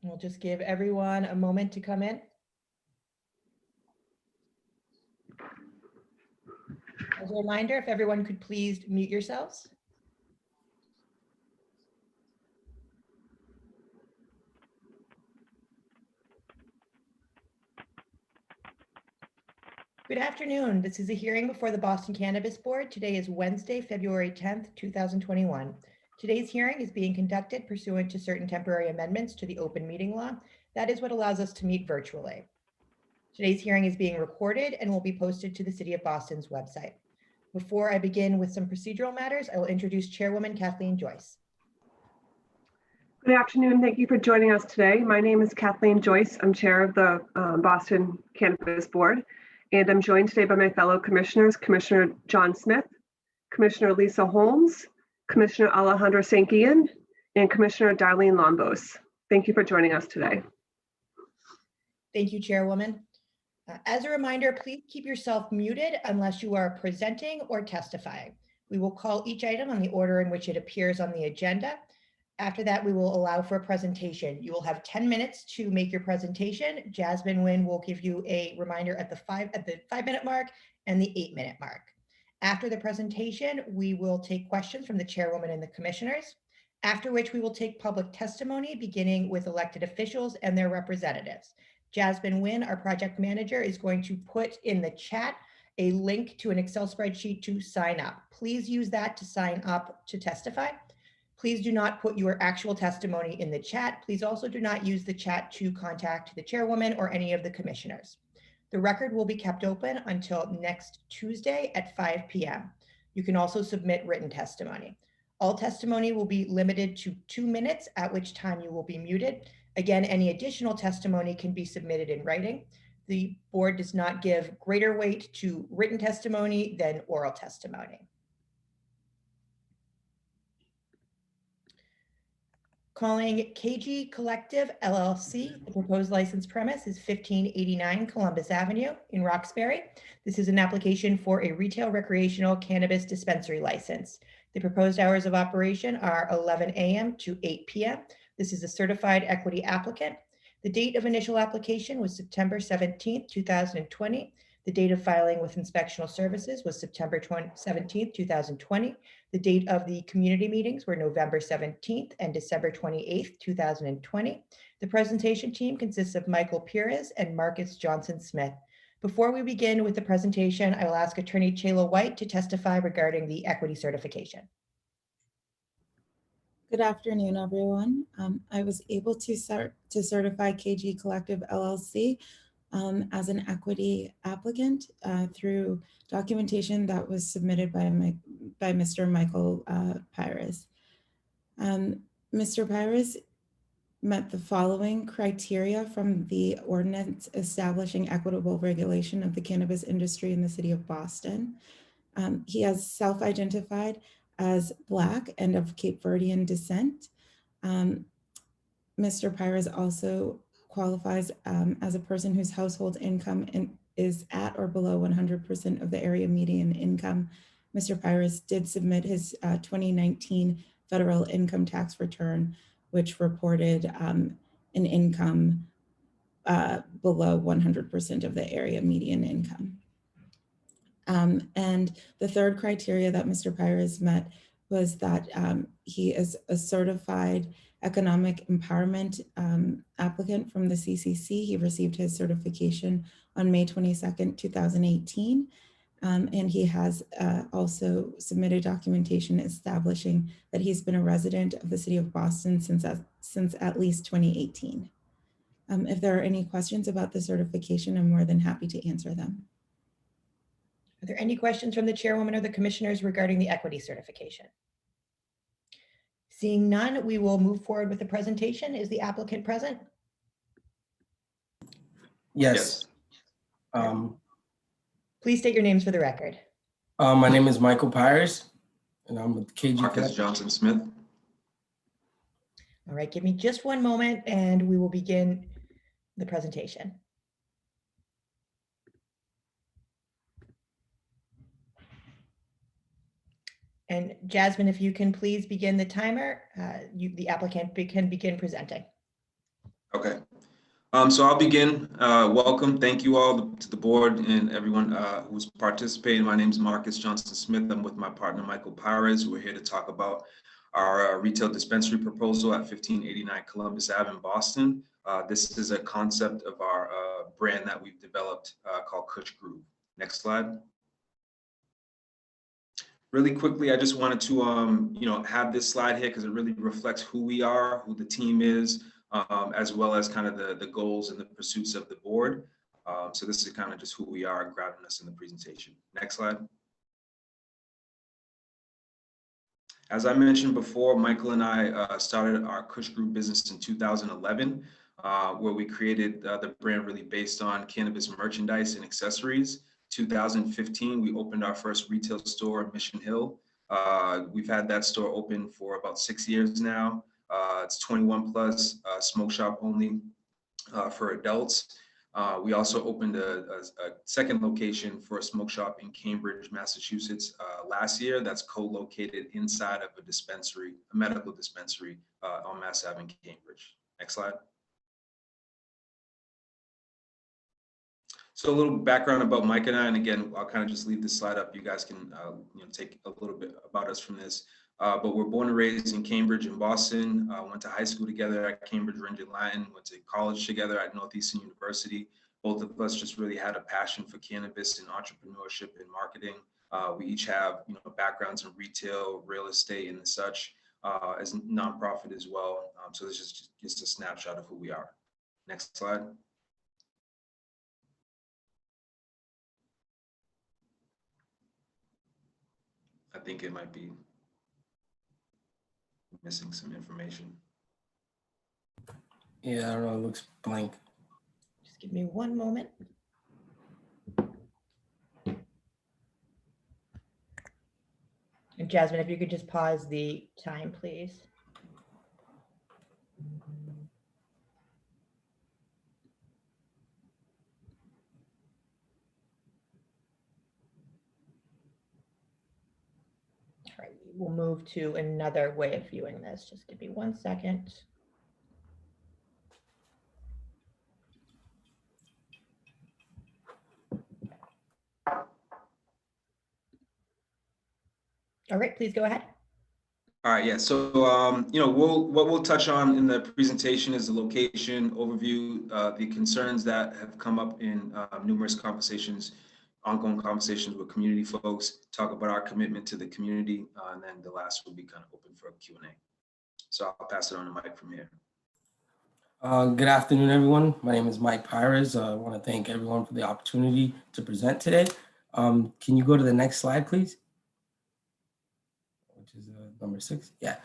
We'll just give everyone a moment to come in. As a reminder, if everyone could please mute yourselves. Good afternoon. This is a hearing before the Boston Cannabis Board. Today is Wednesday, February 10th, 2021. Today's hearing is being conducted pursuant to certain temporary amendments to the open meeting law. That is what allows us to meet virtually. Today's hearing is being recorded and will be posted to the City of Boston's website. Before I begin with some procedural matters, I will introduce Chairwoman Kathleen Joyce. Good afternoon. Thank you for joining us today. My name is Kathleen Joyce. I'm chair of the Boston Cannabis Board, and I'm joined today by my fellow commissioners, Commissioner John Smith, Commissioner Lisa Holmes, Commissioner Alejandro Sanquian, and Commissioner Darlene Lombos. Thank you for joining us today. Thank you, Chairwoman. As a reminder, please keep yourself muted unless you are presenting or testifying. We will call each item on the order in which it appears on the agenda. After that, we will allow for a presentation. You will have 10 minutes to make your presentation. Jasmine Nguyen will give you a reminder at the 5-minute mark and the 8-minute mark. After the presentation, we will take questions from the chairwoman and the commissioners, after which we will take public testimony, beginning with elected officials and their representatives. Jasmine Nguyen, our project manager, is going to put in the chat a link to an Excel spreadsheet to sign up. Please use that to sign up to testify. Please do not put your actual testimony in the chat. Please also do not use the chat to contact the chairwoman or any of the commissioners. The record will be kept open until next Tuesday at 5 p.m. You can also submit written testimony. All testimony will be limited to 2 minutes, at which time you will be muted. Again, any additional testimony can be submitted in writing. The board does not give greater weight to written testimony than oral testimony. Calling KG Collective LLC. The proposed license premise is 1589 Columbus Avenue in Roxbury. This is an application for a retail recreational cannabis dispensary license. The proposed hours of operation are 11 a.m. to 8 p.m. This is a certified equity applicant. The date of initial application was September 17th, 2020. The date of filing with inspectional services was September 17th, 2020. The date of the community meetings were November 17th and December 28th, 2020. The presentation team consists of Michael Pires and Marcus Johnson-Smith. Before we begin with the presentation, I will ask Attorney Chayla White to testify regarding the equity certification. Good afternoon, everyone. I was able to certify KG Collective LLC as an equity applicant through documentation that was submitted by Mr. Michael Pires. Mr. Pires met the following criteria from the ordinance establishing equitable regulation of the cannabis industry in the city of Boston. He has self-identified as Black and of Cape Verdean descent. Mr. Pires also qualifies as a person whose household income is at or below 100% of the area median income. Mr. Pires did submit his 2019 federal income tax return, which reported an income below 100% of the area median income. And the third criteria that Mr. Pires met was that he is a certified economic empowerment applicant from the CCC. He received his certification on May 22nd, 2018. And he has also submitted documentation establishing that he's been a resident of the city of Boston since at least 2018. If there are any questions about the certification, I'm more than happy to answer them. Are there any questions from the chairwoman or the commissioners regarding the equity certification? Seeing none, we will move forward with the presentation. Is the applicant present? Yes. Please state your names for the record. My name is Michael Pires, and I'm with KG Marcus Johnson-Smith. All right, give me just one moment and we will begin the presentation. And Jasmine, if you can please begin the timer, the applicant can begin presenting. Okay. So I'll begin. Welcome. Thank you all to the board and everyone who's participating. My name is Marcus Johnson Smith. I'm with my partner, Michael Pires. We're here to talk about our retail dispensary proposal at 1589 Columbus Ave in Boston. This is a concept of our brand that we've developed called Kush Groove. Next slide. Really quickly, I just wanted to, have this slide here because it really reflects who we are, who the team is, as well as kind of the goals and the pursuits of the board. So this is kind of just who we are and grounding us in the presentation. Next slide. As I mentioned before, Michael and I started our Kush Group business in 2011, where we created the brand really based on cannabis merchandise and accessories. 2015, we opened our first retail store in Mission Hill. We've had that store open for about 6 years now. It's 21 plus, smoke shop only for adults. We also opened a second location for a smoke shop in Cambridge, Massachusetts last year. That's co-located inside of a dispensary, a medical dispensary on Mass Ave in Cambridge. Next slide. So a little background about Mike and I, and again, I'll kind of just leave this slide up. You guys can take a little bit about us from this. But we're born and raised in Cambridge and Boston, went to high school together at Cambridge Rindge and Latin, went to college together at Northeastern University. Both of us just really had a passion for cannabis and entrepreneurship and marketing. We each have backgrounds in retail, real estate, and such, as nonprofit as well. So this is just a snapshot of who we are. Next slide. I think it might be missing some information. Yeah, I don't know, it looks blank. Just give me one moment. And Jasmine, if you could just pause the time, please. All right, we'll move to another way of viewing this. Just give me 1 second. All right, please go ahead. All right, yeah. So, what we'll touch on in the presentation is the location overview, the concerns that have come up in numerous conversations, ongoing conversations with community folks, talk about our commitment to the community, and then the last will be kind of open for a Q&A. So I'll pass it on to Mike from here. Good afternoon, everyone. My name is Mike Pires. I want to thank everyone for the opportunity to present today. Can you go to the next slide, please? Which is number 6. Yeah.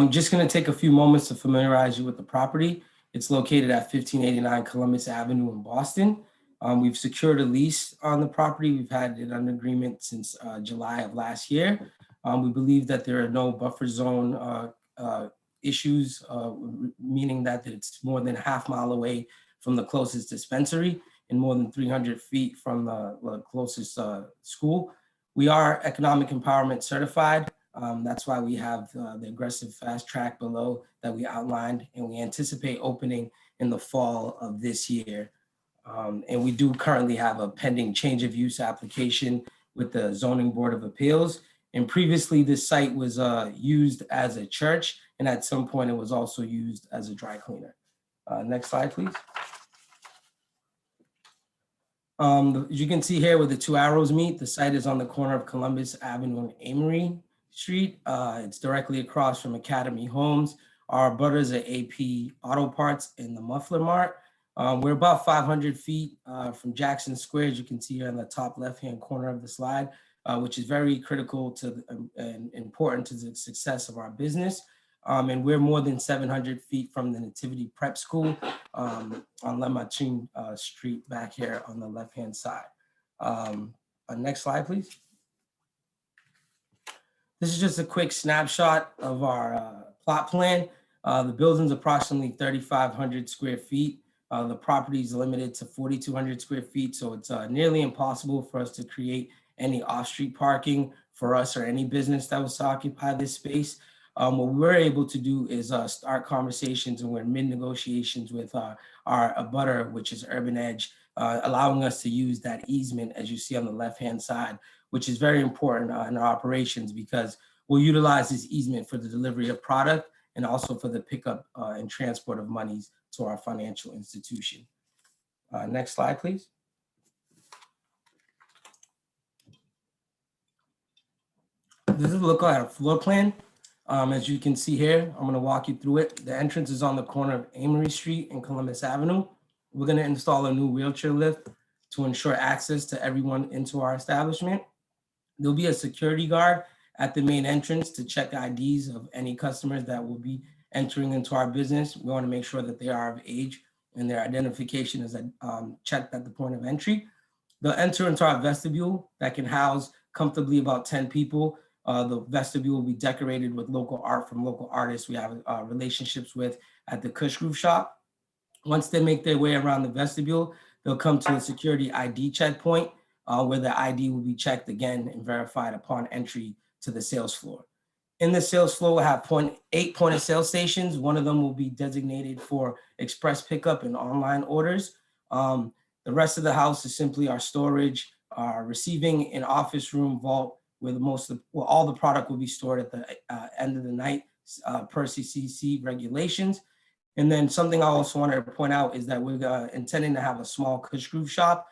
Just going to take a few moments to familiarize you with the property. It's located at 1589 Columbus Avenue in Boston. We've secured a lease on the property. We've had it under agreement since July of last year. We believe that there are no buffer zone issues, meaning that it's more than half mile away from the closest dispensary and more than 300 feet from the closest school. We are economic empowerment certified. That's why we have the aggressive fast track below that we outlined, and we anticipate opening in the fall of this year. And we do currently have a pending change of use application with the Zoning Board of Appeals. And previously this site was used as a church, and at some point it was also used as a dry cleaner. Next slide, please. As you can see here where the 2 arrows meet, the site is on the corner of Columbus Avenue and Amory Street. It's directly across from Academy Homes. Our butters are AP Auto Parts and the Muffler Mart. We're about 500 feet from Jackson Square, as you can see here in the top left-hand corner of the slide, which is very critical to and important to the success of our business. And we're more than 700 feet from the Nativity Prep School on Lamartine Street back here on the left-hand side. Next slide, please. This is just a quick snapshot of our plot plan. The building's approximately 3,500 square feet. The property is limited to 4,200 square feet, so it's nearly impossible for us to create any off-street parking for us or any business that was to occupy this space. What we're able to do is start conversations, and we're in mid-negotiations with our abutter, which is Urban Edge, allowing us to use that easement, as you see on the left-hand side, which is very important in our operations, because we'll utilize this easement for the delivery of product and also for the pickup and transport of monies to our financial institution. Next slide, please. This is a look at a floor plan. As you can see here, I'm going to walk you through it. The entrance is on the corner of Amory Street and Columbus Avenue. We're going to install a new wheelchair lift to ensure access to everyone into our establishment. There'll be a security guard at the main entrance to check IDs of any customers that will be entering into our business. We want to make sure that they are of age and their identification is checked at the point of entry. They'll enter into our vestibule that can house comfortably about 10 people. The vestibule will be decorated with local art from local artists we have relationships with at the Kush Groove shop. Once they make their way around the vestibule, they'll come to a security ID checkpoint where the ID will be checked again and verified upon entry to the sales floor. In the sales floor, we'll have 8 point of sale stations. One of them will be designated for express pickup and online orders. The rest of the house is simply our storage, our receiving and office room vault, where all the product will be stored at the end of the night per CCC regulations. And then something I also wanted to point out is that we're intending to have a small Kush Groove shop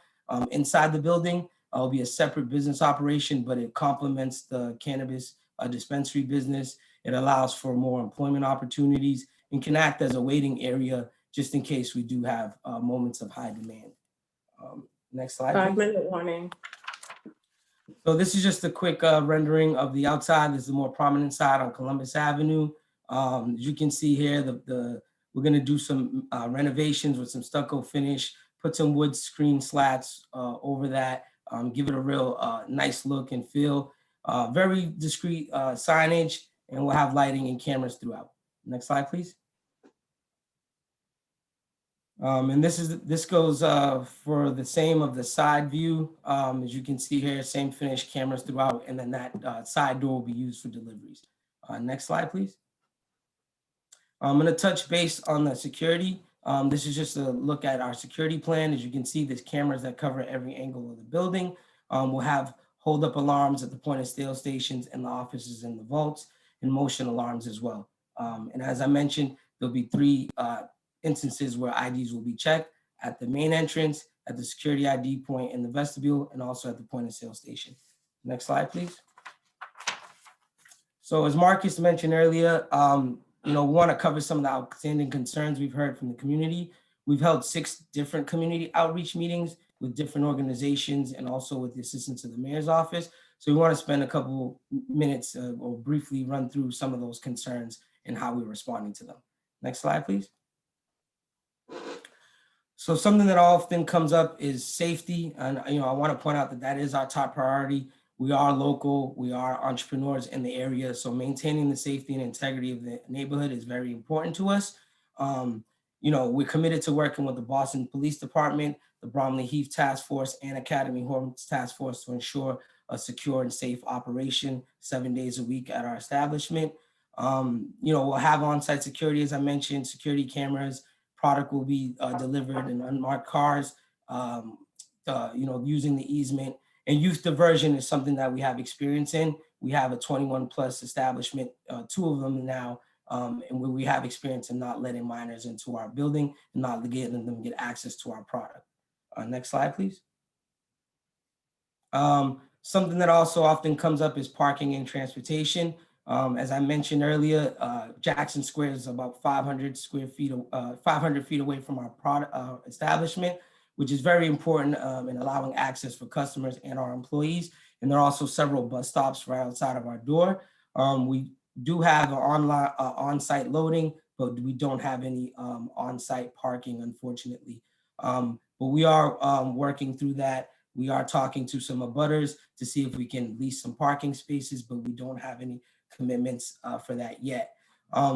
inside the building. It'll be a separate business operation, but it complements the cannabis dispensary business. It allows for more employment opportunities and can act as a waiting area just in case we do have moments of high demand. Next slide, please. 5-minute warning. So this is just a quick rendering of the outside. This is the more prominent side on Columbus Avenue. As you can see here, we're going to do some renovations with some stucco finish, put some wood screen slats over that, give it a real nice look and feel. Very discreet signage, and we'll have lighting and cameras throughout. Next slide, please. And this goes for the same of the side view. As you can see here, same finish, cameras throughout, and then that side door will be used for deliveries. Next slide, please. I'm going to touch base on the security. This is just a look at our security plan. As you can see, there's cameras that cover every angle of the building. We'll have hold up alarms at the point of sale stations and the offices and the vaults, and motion alarms as well. And as I mentioned, there'll be 3 instances where IDs will be checked at the main entrance, at the security ID point in the vestibule, and also at the point of sale station. Next slide, please. So as Marcus mentioned earlier, we want to cover some of the outstanding concerns we've heard from the community. We've held 6 different community outreach meetings with different organizations and also with the assistance of the mayor's office. So we want to spend a couple minutes or briefly run through some of those concerns and how we're responding to them. Next slide, please. So something that often comes up is safety. And, I want to point out that is our top priority. We are local, we are entrepreneurs in the area. So maintaining the safety and integrity of the neighborhood is very important to us. We're committed to working with the Boston Police Department, the Bromley Heath Task Force, and Academy Horns Task Force to ensure a secure and safe operation 7 days a week at our establishment. We'll have on-site security, as I mentioned, security cameras. Product will be delivered in unmarked cars, using the easement. And youth diversion is something that we have experience in. We have a 21 plus establishment, 2 of them now, and where we have experience in not letting minors into our building and not letting them get access to our product. Next slide, please. Something that also often comes up is parking and transportation. As I mentioned earlier, Jackson Square is about 500 feet away from our establishment, which is very important in allowing access for customers and our employees. And there are also several bus stops right outside of our door. We do have on-site loading, but we don't have any on-site parking, unfortunately. But we are working through that. We are talking to some abutters to see if we can lease some parking spaces, but we don't have any commitments for that yet.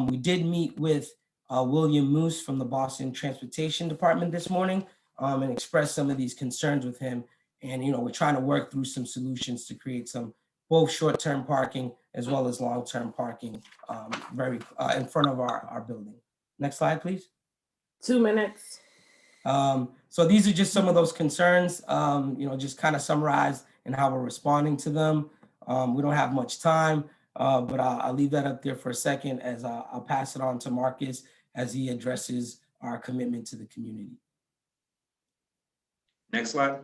We did meet with William Moose from the Boston Transportation Department this morning and express some of these concerns with him. And, we're trying to work through some solutions to create some both short-term parking as well as long-term parking very in front of our building. Next slide, please. 2 minutes. So these are just some of those concerns, just kind of summarized and how we're responding to them. We don't have much time, but I'll leave that up there for a second as I'll pass it on to Marcus as he addresses our commitment to the community. Next slide.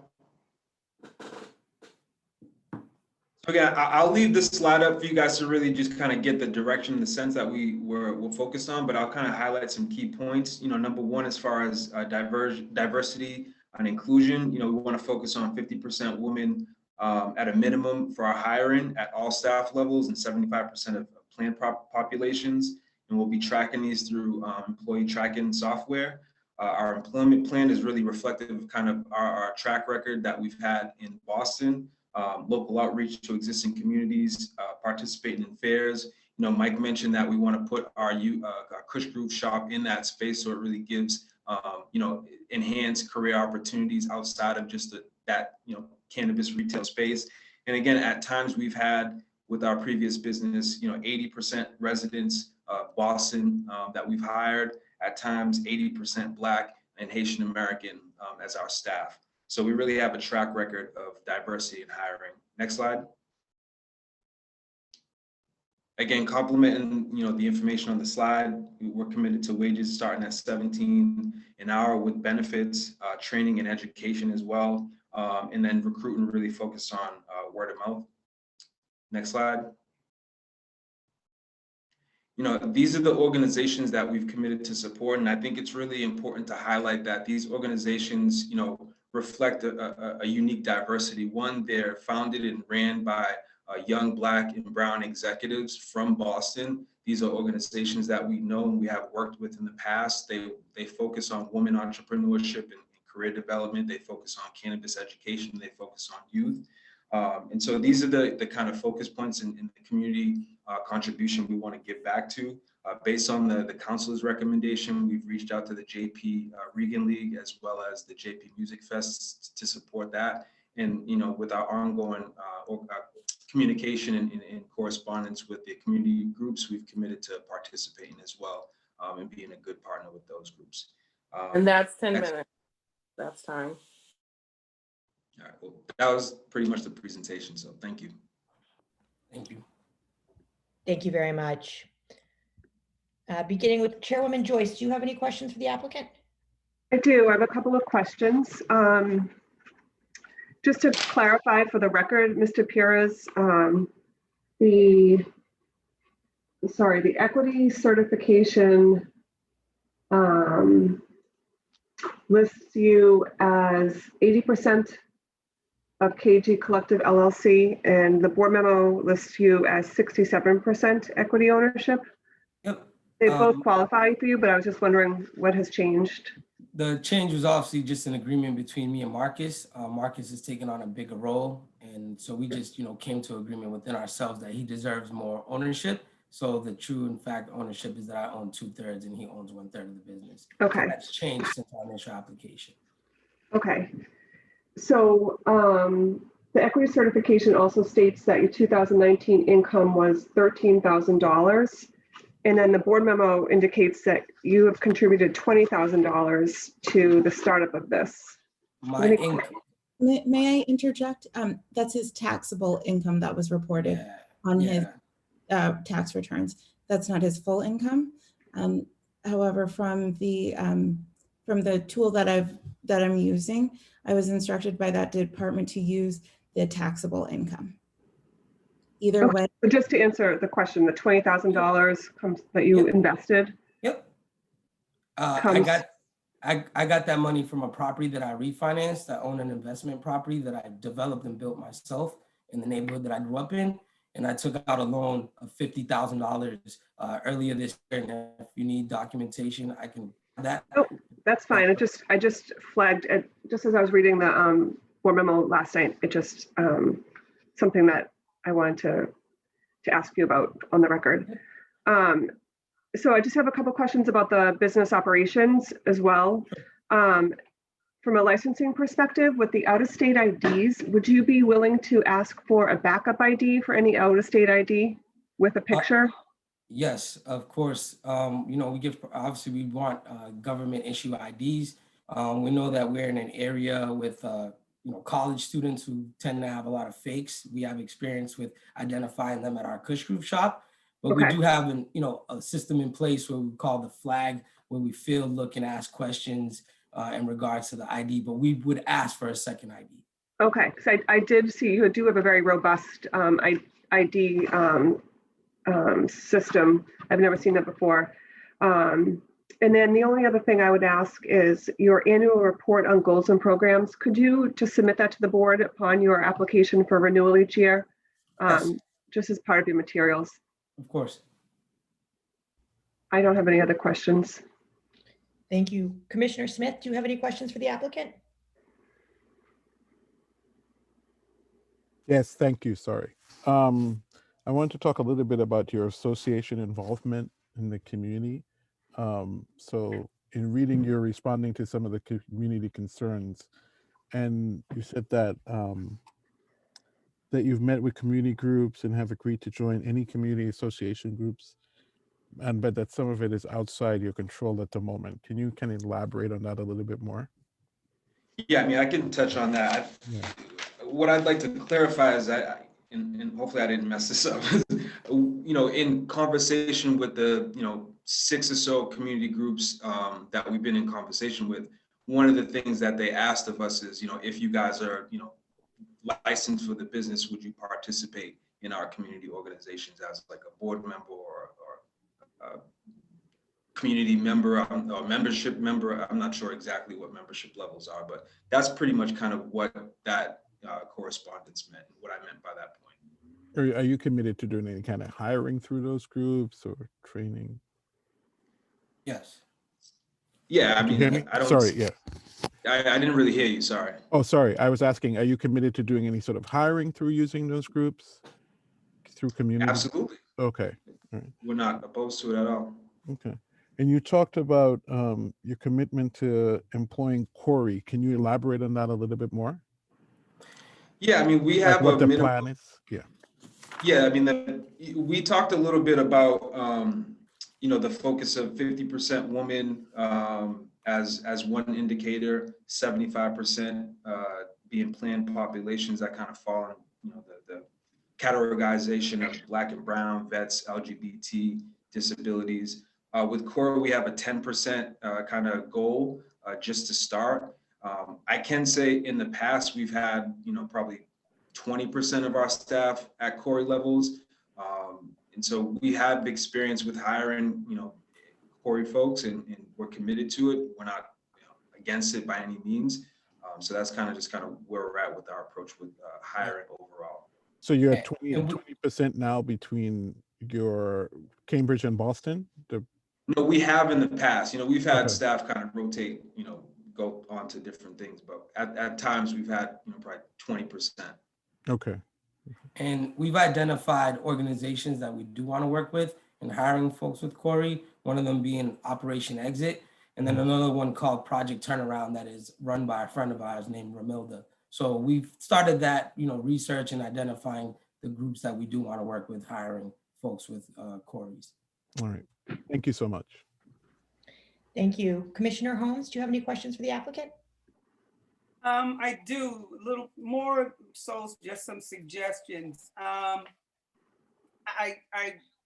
So again, I'll leave this slide up for you guys to really just kind of get the direction, the sense that we're focused on, but I'll kind of highlight some key points. Number one, as far as diversity and inclusion, we want to focus on 50% women at a minimum for our hiring at all staff levels and 75% of planned populations. And we'll be tracking these through employee tracking software. Our employment plan is really reflective of kind of our track record that we've had in Boston. Local outreach to existing communities, participating in fairs. Mike mentioned that we want to put our Kush Groove shop in that space, so it really gives enhanced career opportunities outside of just that cannabis retail space. And again, at times we've had with our previous business, 80% residents of Boston that we've hired. At times 80% Black and Haitian American as our staff. So we really have a track record of diversity in hiring. Next slide. Again, complementing the information on the slide, we're committed to wages starting at $17 an hour with benefits, training and education as well, and then recruiting really focused on word of mouth. Next slide. These are the organizations that we've committed to support, and I think it's really important to highlight that these organizations, reflect a unique diversity. One, they're founded and ran by young Black and Brown executives from Boston. These are organizations that we know and we have worked with in the past. They focus on women entrepreneurship and career development. They focus on cannabis education. They focus on youth. And so these are the kind of focus points in the community contribution we want to give back to. Based on the council's recommendation, we've reached out to the JP Regan League as well as the JP Music Fest to support that. And with our ongoing communication and correspondence with the community groups, we've committed to participating as well and being a good partner with those groups. And that's 10 minutes. That's time. All right, well, that was pretty much the presentation, so thank you. Thank you. Thank you very much. Beginning with Chairwoman Joyce, do you have any questions for the applicant? I do. I have a couple of questions. Just to clarify for the record, Mr. Pires, the equity certification lists you as 80% of KG Collective LLC, and the board memo lists you as 67% equity ownership. Yep. They both qualify for you, but I was just wondering what has changed. The change was obviously just an agreement between me and Marcus. Marcus has taken on a bigger role. And so we just, came to agreement within ourselves that he deserves more ownership. So the true, in fact, ownership is that I own 2/3 and he owns 1/3 of the business. Okay. So that's changed since our initial application. Okay. So the equity certification also states that your 2019 income was $13,000. And then the board memo indicates that you have contributed $20,000 to the startup of this. My income. May I interject? That's his taxable income that was reported on his tax returns. That's not his full income. However, from the tool that I'm using, I was instructed by that department to use the taxable income. Either way. So just to answer the question, the $20,000 that you invested. Yep. I got that money from a property that I refinanced. I own an investment property that I developed and built myself in the neighborhood that I grew up in. And I took out a loan of $50,000 earlier this year. And if you need documentation, I can that. Oh, that's fine. I just flagged it just as I was reading the board memo last night. It just something that I wanted to ask you about on the record. So I just have a couple questions about the business operations as well. from a licensing perspective, with the out-of-state IDs, would you be willing to ask for a backup ID for any out-of-state ID with a picture? Yes, of course. You know, obviously we want government issue IDs. We know that we're in an area with you know, college students who tend to have a lot of fakes. We have experience with identifying them at our Kush Group shop, but we Okay. do have you know, a system in place where we call the flag, where we field, look, and ask questions in regards to the ID, but we would ask for a second ID. Okay, because I did see you do have a very robust ID system. I've never seen that before. And then the only other thing I would ask is your annual report on goals and programs. Could you just submit that to the board upon your application for renewal each year? Yes. Just as part of your materials. Of course. I don't have any other questions. Thank you. Commissioner Smith, do you have any questions for the applicant? Yes, thank you. Sorry. I want to talk a little bit about your association involvement in the community. So in reading, you're responding to some of the community concerns, and you said that that you've met with community groups and have agreed to join any community association groups, and but that some of it is outside your control at the moment. Can you kind of elaborate on that a little bit more? Yeah, I mean, I can touch on that. Yeah. What I'd like to clarify is that, and hopefully I didn't mess this up, you know, in conversation with the, you know, 6 or so community groups that we've been in conversation with, one of the things that they asked of us is, you know, if you guys are, you know, licensed for the business, would you participate in our community organizations as like a board member or community member or membership member? I'm not sure exactly what membership levels are, but that's pretty much kind of what that correspondence meant, what I meant by that point. Are you committed to doing any kind of hiring through those groups or training? Yes. Yeah, I Can you hear mean, me? I don't. Sorry, yeah. I didn't really hear you. Sorry. Oh, sorry. I was asking, are you committed to doing any sort of hiring through using those groups? Through community? Absolutely. Okay. All right. We're not opposed to it at all. Okay. And you talked about your commitment to employing Corey. Can you elaborate on that a little bit more? Yeah, I mean, we Like have what a the minimum. plan is? Yeah. Yeah, I mean, we talked a little bit about, you know, the focus of 50% woman as one indicator, 75% being planned populations that kind of fall in, you know, the categorization of Black and Brown, vets, LGBT, disabilities. With Core, we have a 10% kind of goal just to start. I can say in the past, we've had, you know, probably 20% of our staff at Corey levels. And so we have experience with hiring, you know, Corey folks, and we're committed to it. We're not, you know, against it by any means. So that's kind of just kind of where we're at with our approach with hiring overall. So you're at 20% now between your Cambridge and Boston? No, we have in the past, you know, we've had Okay. staff kind of rotate, you know, go on to different things, but at times we've had, you know, probably 20%. Okay. And we've identified organizations that we do want to work with in hiring folks with Corey, one of them being Operation Exit, and then another one called Project Turnaround that is run by a friend of ours named Ramilda. So we've started that, you know, research and identifying the groups that we do want to work with hiring folks with Corey's. All right. Thank you so much. Thank you. Commissioner Holmes, do you have any questions for the applicant? I do, a little more so just some suggestions.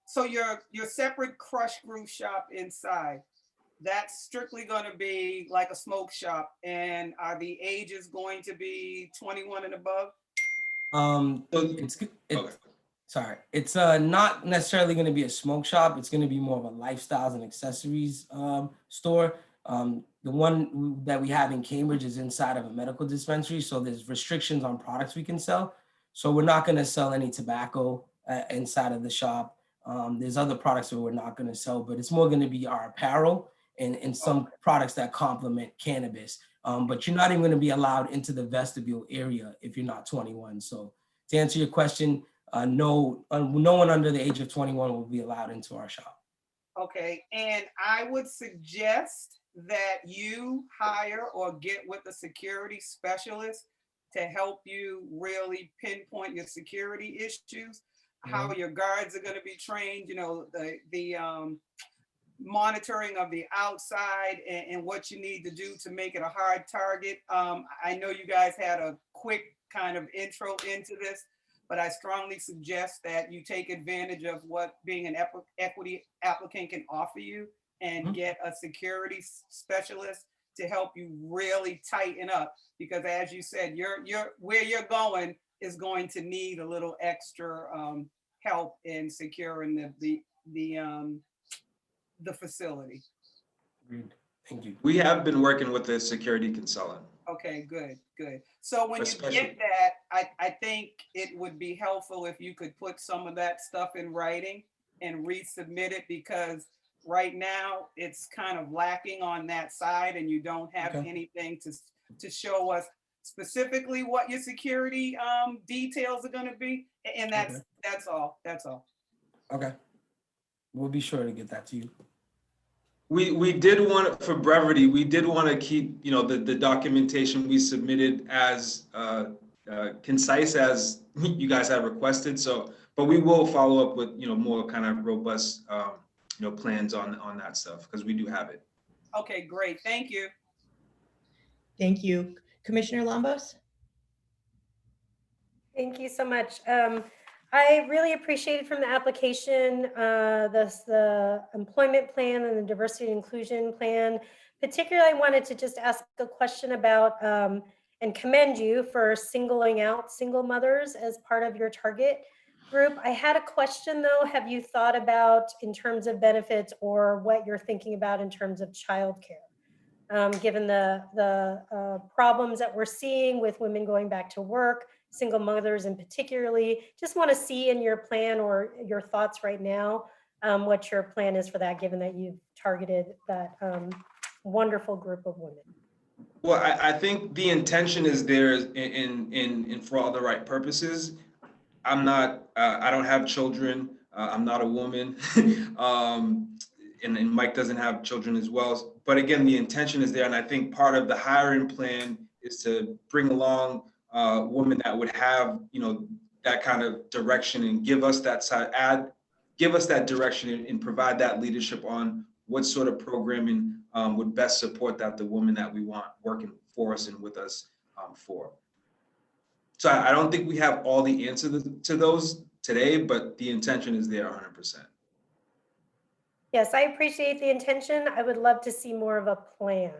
So your separate crush groove shop inside, that's strictly going to be like a smoke shop, and are the ages going to be 21 and above? Sorry, it's not necessarily going to be a smoke shop. It's going to be more of a lifestyles and accessories store. The one that we have in Cambridge is inside of a medical dispensary, so there's restrictions on products we can sell. So we're not going to sell any tobacco inside of the shop. There's other products that we're not going to sell, but it's more going to be our apparel and some products that complement cannabis. But you're not even going to be allowed into the vestibule area if you're not 21. So to answer your question, no one under the age of 21 will be allowed into our shop. Okay, and I would suggest that you hire or get with a security specialist to help you really pinpoint your security issues, how your guards are going to be trained, you know, the monitoring of the outside and what you need to do to make it a hard target. I know you guys had a quick kind of intro into this, but I strongly suggest that you take advantage of what being an equity applicant can offer you and get a security specialist to help you really tighten up. Because as you said, where you're going is going to need a little extra help in securing the facility. Agreed. Thank you. We have been working with a security consultant. Okay, good, good. So when you Especially- get that, I think it would be helpful if you could put some of that stuff in writing and resubmit it, because right now it's kind of lacking on that side and you don't have Okay. anything to show us specifically what your security details are going to be. And that's all. Okay. We'll be sure to get that to you. We did want, for brevity, we did want to keep, you know, the documentation we submitted as concise as you guys have requested. So, but we will follow up with, you know, more kind of robust, you know, plans on that stuff, because we do have it. Okay, great. Thank you. Thank you. Commissioner Lombos? Thank you so much. I really appreciated from the application, the employment plan and the diversity and inclusion plan. Particularly, I wanted to just ask a question about and commend you for singling out single mothers as part of your target group. I had a question though. Have you thought about in terms of benefits or what you're thinking about in terms of childcare? Given the problems that we're seeing with women going back to work, single mothers and particularly, just want to see in your plan or your thoughts right now, what your plan is for that, given that you've targeted that wonderful group of women. Well, I think the intention is there in for all the right purposes. I'm not, I don't have children. I'm not a woman. And Mike doesn't have children as well. But again, the intention is there. And I think part of the hiring plan is to bring along women that would have, you know, that kind of direction and give us that side, give us that direction and provide that leadership on what sort of programming would best support the woman that we want working for us and with us for. So I don't think we have all the answers to those today, but the intention is there 100%. Yes, I appreciate the intention. I would love to see more of a plan.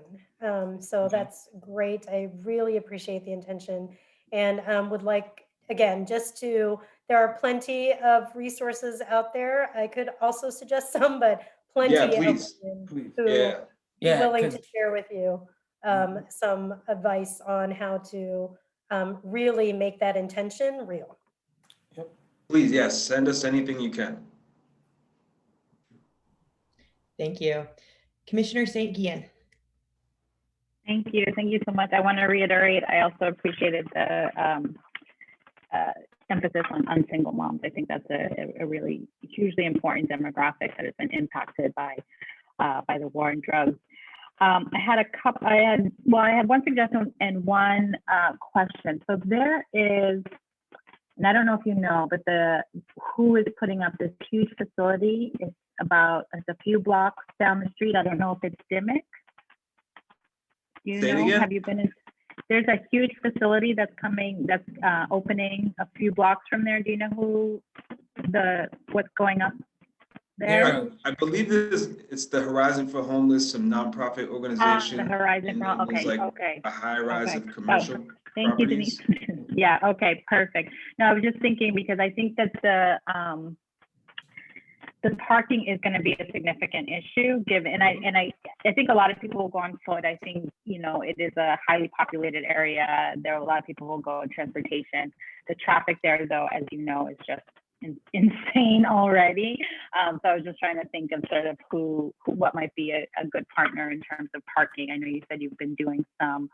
So that's great. I really appreciate the intention and would like, again, there are plenty of resources out there. I could also suggest some, but plenty of women Please. who Yeah. be willing to share with you some advice on how to really make that intention real. Please, yes, send us anything you can. Thank you. Commissioner St. Gian? Thank you. Thank you so much. I want to reiterate, I also appreciated the emphasis on single moms. I think that's a really hugely important demographic that has been impacted by the war on drugs. I had one suggestion and one question. So there is, and I don't know if you know, but who is putting up this huge facility? It's a few blocks down the street. I don't know if it's Dimick. You Say it know, again? have you been in? There's a huge facility that's opening a few blocks from there. Do you know what's going up there? I believe it's the Horizon for Homeless, some nonprofit organization. The Horizon for, and there's okay, like okay. a high rise Okay. of commercial Thank you, properties. Denise. Yeah, okay, perfect. No, I was just thinking because I think that the parking is going to be a significant issue given, and I think a lot of people will go on foot. I think, you know, it is a highly populated area. There are a lot of people who will go in transportation. The traffic there, though, as you know, is just insane already. So I was just trying to think of sort of what might be a good partner in terms of parking. I know you said you've been doing some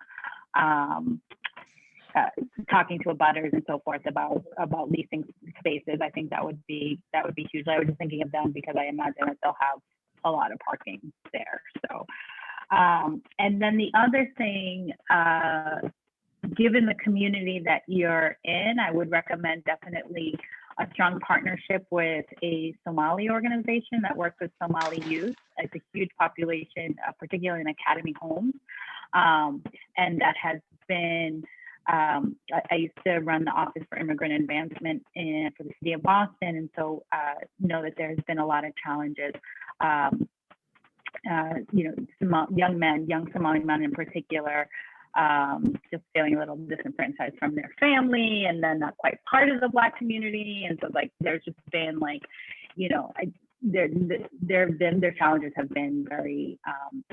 talking to abutters and so forth about leasing spaces. I think that would be huge. I was just thinking of them because I imagine that they'll have a lot of parking there. So And then the other thing, given the community that you're in, I would recommend definitely a strong partnership with a Somali organization that works with Somali youth. It's a huge population, particularly in Academy homes. And that has been, I used to run the Office for Immigrant Advancement for the city of Boston. And so know that there's been a lot of challenges. Young men, young Somali men in particular, just feeling a little disenfranchised from their family and then not quite part of the Black community. And so like, there's just been like, their challenges have been very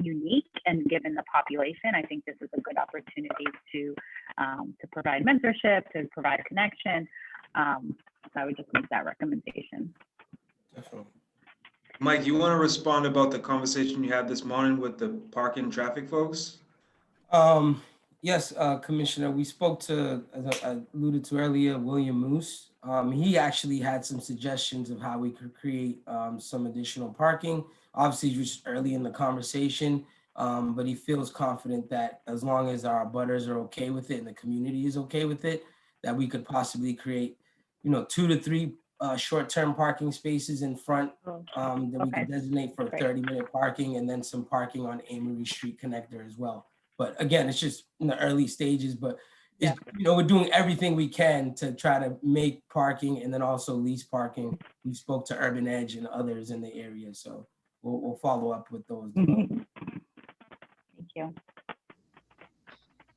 unique, and given the population, I think this is a good opportunity to provide mentorship, to provide connection. So I would just make that recommendation. Definitely. Mike, you want to respond about the conversation you had this morning with the parking and traffic folks? Yes, Commissioner, we spoke to, as I alluded to earlier, William Moose. He actually had some suggestions of how we could create some additional parking. Obviously, just early in the conversation, but he feels confident that as long as our abutters are okay with it and the community is okay with it, that we could possibly create, 2 to 3 short-term parking spaces in front that we can designate for 30-minute parking, and then some parking on Amory Street connector as well. But again, it's just in the early stages, but it's, we're doing everything we can to try to make parking and then also lease parking. We spoke to Urban Edge and others in the area, so we'll follow up with those. Thank you.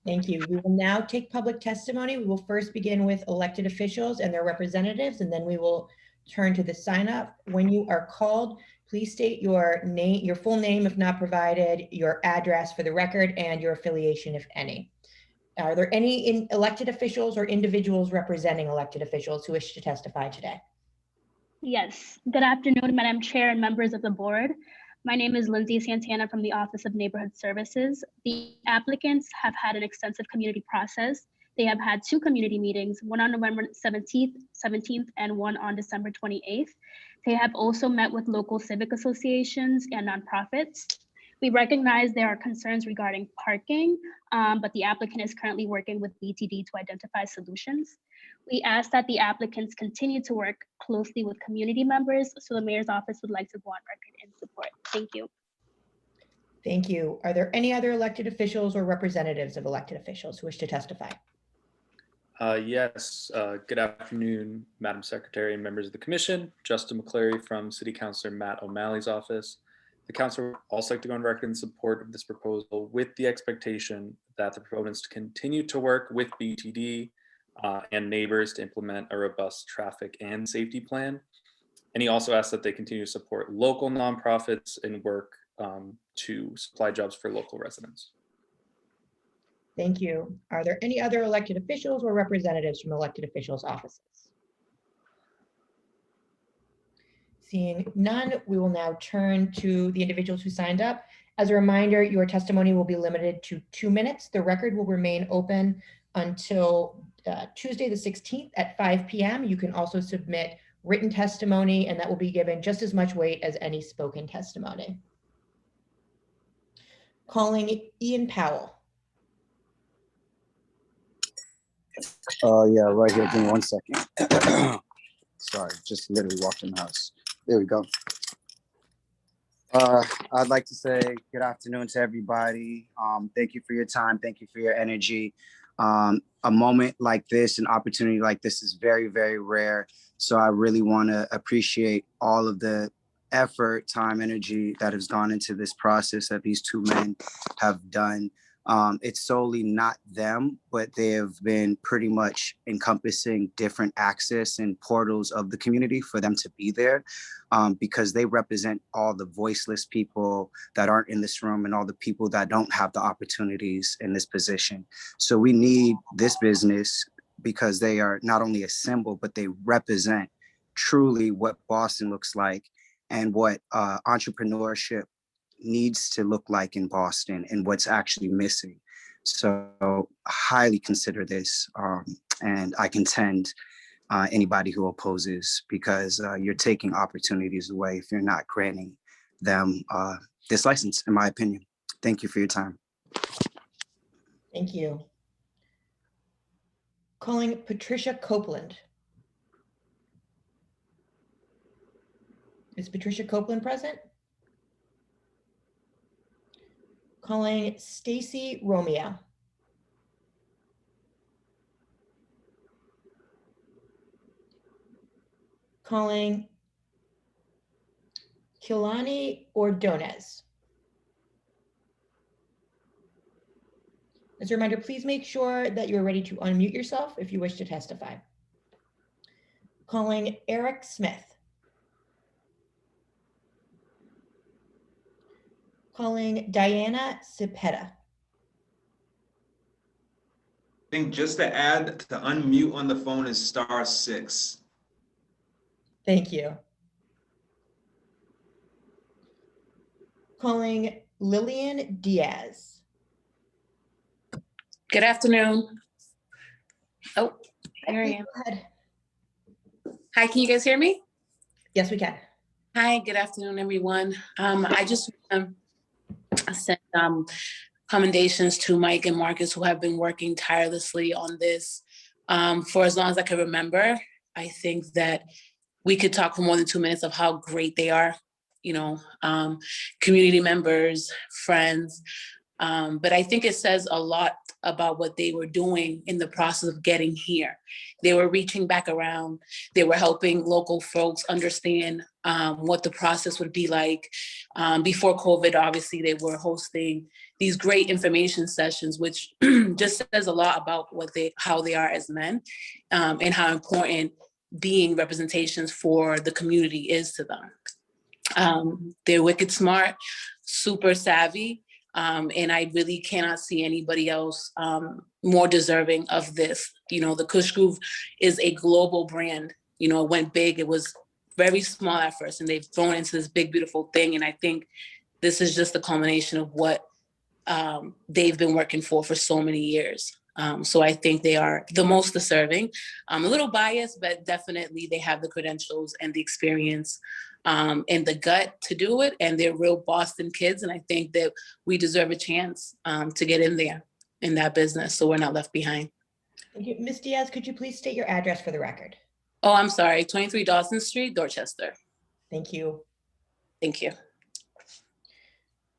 Thank you. We will now take public testimony. We will first begin with elected officials and their representatives, and then we will turn to the sign up. When you are called, please state your name, your full name if not provided, your address for the record, and your affiliation, if any. Are there any elected officials or individuals representing elected officials who wish to testify today? Yes. Good afternoon, Madam Chair and members of the board. My name is Lindsay Santana from the Office of Neighborhood Services. The applicants have had an extensive community process. They have had 2 community meetings, one on November 17th, and one on December 28th. They have also met with local civic associations and nonprofits. We recognize there are concerns regarding parking, but the applicant is currently working with BTD to identify solutions. We ask that the applicants continue to work closely with community members, so the mayor's office would like to go on record in support. Thank you. Thank you. Are there any other elected officials or representatives of elected officials who wish to testify? Yes, good afternoon, Madam Secretary and members of the Commission. Justin McCleary from City Councilor Matt O'Malley's office. The council would also like to go on record in support of this proposal with the expectation that the proponents continue to work with BTD and neighbors to implement a robust traffic and safety plan. And he also asked that they continue to support local nonprofits and work to supply jobs for local residents. Thank you. Are there any other elected officials or representatives from elected officials' offices? Seeing none, we will now turn to the individuals who signed up. As a reminder, your testimony will be limited to 2 minutes. The record will remain open until Tuesday the 16th at 5 p.m. You can also submit written testimony, and that will be given just as much weight as any spoken testimony. Calling Ian Powell. Yeah, right here. Give me 1 second. Sorry, just literally walked in the house. There we go. I'd like to say good afternoon to everybody. Thank you for your time. Thank you for your energy. A moment like this, an opportunity like this is very, very rare. So I really want to appreciate all of the effort, time, energy that has gone into this process that these 2 men have done. It's solely not them, but they have been pretty much encompassing different access and portals of the community for them to be there, because they represent all the voiceless people that aren't in this room and all the people that don't have the opportunities in this position. So we need this business because they are not only a symbol, but they represent truly what Boston looks like and what entrepreneurship needs to look like in Boston and what's actually missing. So highly consider this, and I contend anybody who opposes, because you're taking opportunities away if you're not granting them this license, in my opinion. Thank you for your time. Thank you. Calling Patricia Copeland. Is Patricia Copeland present? Calling Stacy Romeo. Calling Kilani Ordonez. As a reminder, please make sure that you're ready to unmute yourself if you wish to testify. Calling Eric Smith. Calling Diana Cepeda. I think just to add, to unmute on the phone is *6. Thank you. Calling Lillian Diaz. Good afternoon. Oh, here I am. Go ahead. Hi, can you guys hear me? Yes, we can. Hi, good afternoon, everyone. I just send commendations to Mike and Marcus, who have been working tirelessly on this for as long as I can remember. I think that we could talk for more than 2 minutes of how great they are, you know, community members, friends. But I think it says a lot about what they were doing in the process of getting here. They were reaching back around. They were helping local folks understand what the process would be like. Before COVID, obviously, they were hosting these great information sessions, which just says a lot about how they are as men, and how important being representations for the community is to them. They're wicked smart, super savvy. And I really cannot see anybody else more deserving of this. You know, the Kush Groove is a global brand. You know, it went big. It was very small at first, and they've grown into this big, beautiful thing. And I think this is just the culmination of what they've been working for so many years. So I think they are the most deserving. I'm a little biased, but definitely they have the credentials and the experience and the gut to do it. And they're real Boston kids. And I think that we deserve a chance to get in there in that business, so we're not left behind. Thank you. Ms. Diaz, could you please state your address for the record? Oh, I'm sorry, 23 Dawson Street, Dorchester. Thank you. Thank you.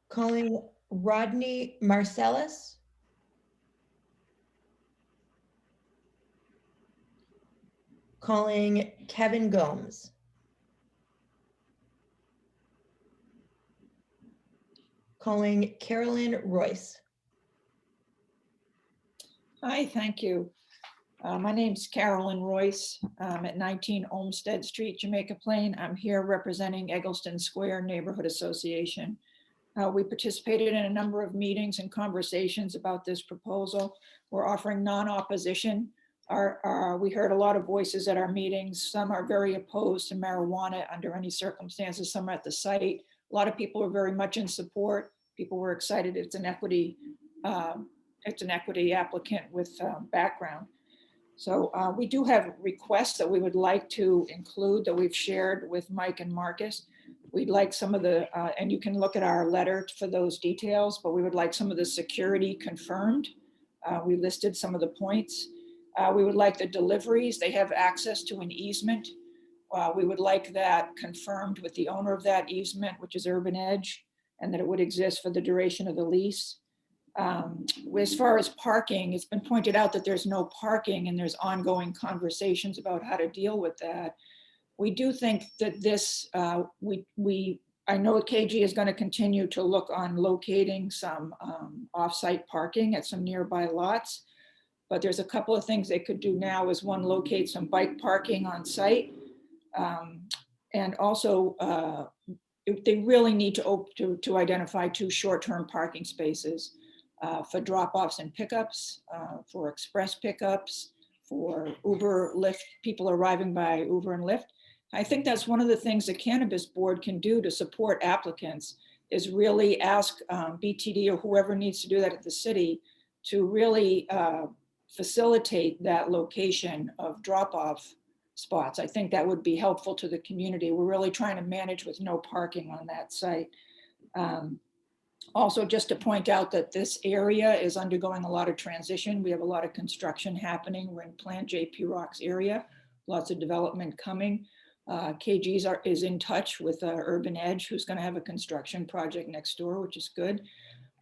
Calling Rodney Marcellus. Calling Kevin Gomes. Calling Carolyn Royce. Hi, thank you. My name's Carolyn Royce. I'm at 19 Olmsted Street, Jamaica Plain. I'm here representing Eggleston Square Neighborhood Association. We participated in a number of meetings and conversations about this proposal. We're offering non-opposition. We heard a lot of voices at our meetings. Some are very opposed to marijuana under any circumstances. Some are at the site. A lot of people are very much in support. People were excited. It's an equity applicant with background. So we do have requests that we would like to include that we've shared with Mike and Marcus. We'd like some of the, and you can look at our letter for those details, but we would like some of the security confirmed. We listed some of the points. We would like the deliveries. They have access to an easement. We would like that confirmed with the owner of that easement, which is Urban Edge, and that it would exist for the duration of the lease. As far as parking, it's been pointed out that there's no parking and there's ongoing conversations about how to deal with that. We do think that this, I know KG is going to continue to look on locating some off-site parking at some nearby lots, but there's a couple of things they could do now is one, locate some bike parking on site. And also they really need to identify 2 short-term parking spaces for drop-offs and pickups, for express pickups, for Uber, Lyft, people arriving by Uber and Lyft. I think that's one of the things the Cannabis Board can do to support applicants is really ask BTD or whoever needs to do that at the city to really facilitate that location of drop-off spots. I think that would be helpful to the community. We're really trying to manage with no parking on that site. Also, just to point out that this area is undergoing a lot of transition. We have a lot of construction happening. We're in Plant JP Rocks area, lots of development coming. KG's is in touch with Urban Edge, who's going to have a construction project next door, which is good.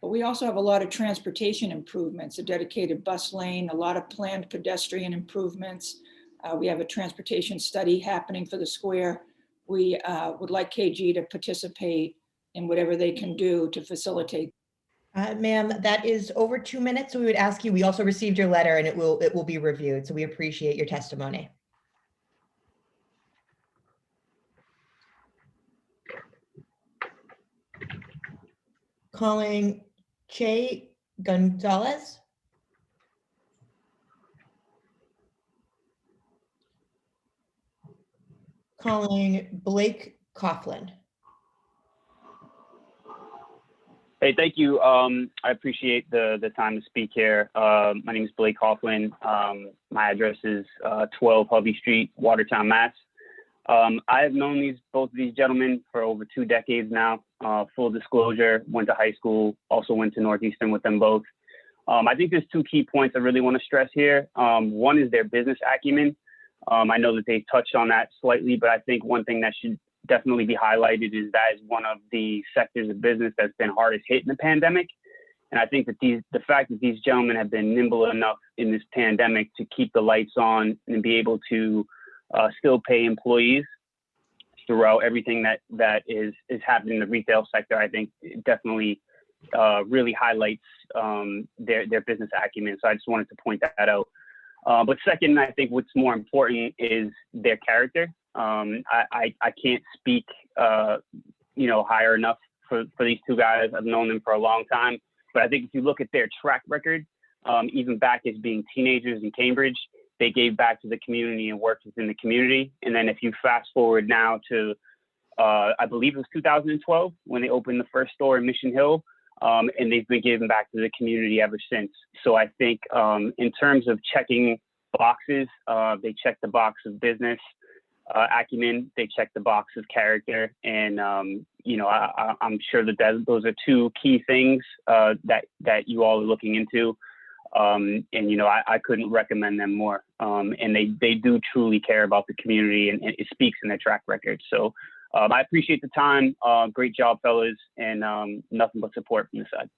But we also have a lot of transportation improvements, a dedicated bus lane, a lot of planned pedestrian improvements. We have a transportation study happening for the square. We would like KG to participate in whatever they can do to facilitate. Ma'am, that is over 2 minutes. So we would ask you, we also received your letter and it will be reviewed. So we appreciate your testimony. Calling Che Gonzalez. Calling Blake Coughlin. Hey, thank you. I appreciate the time to speak here. My name is Blake Coughlin. My address is 12 Hovey Street, Watertown, Mass. I have known both of these gentlemen for over 2 decades now. Full disclosure, went to high school, also went to Northeastern with them both. I think there's 2 key points I really want to stress here. One is their business acumen. I know that they touched on that slightly, but I think one thing that should definitely be highlighted is that is one of the sectors of business that's been hardest hit in the pandemic. And I think that the fact that these gentlemen have been nimble enough in this pandemic to keep the lights on and be able to still pay employees throughout everything that is happening in the retail sector, I think it definitely really highlights their business acumen. So I just wanted to point that out. But second, I think what's more important is their character. I can't speak, higher enough for these 2 guys. I've known them for a long time, but I think if you look at their track record, even back as being teenagers in Cambridge, they gave back to the community and worked within the community. And then if you fast forward now to, I believe it was 2012 when they opened the first store in Mission Hill, and they've been giving back to the community ever since. So I think in terms of checking boxes, they check the box of business acumen, they check the box of character, and I'm sure that those are 2 key things that you all are looking into. I couldn't recommend them more. And they do truly care about the community, and it speaks in their track record. So I appreciate the time. Great job, fellas, and nothing but support from this side.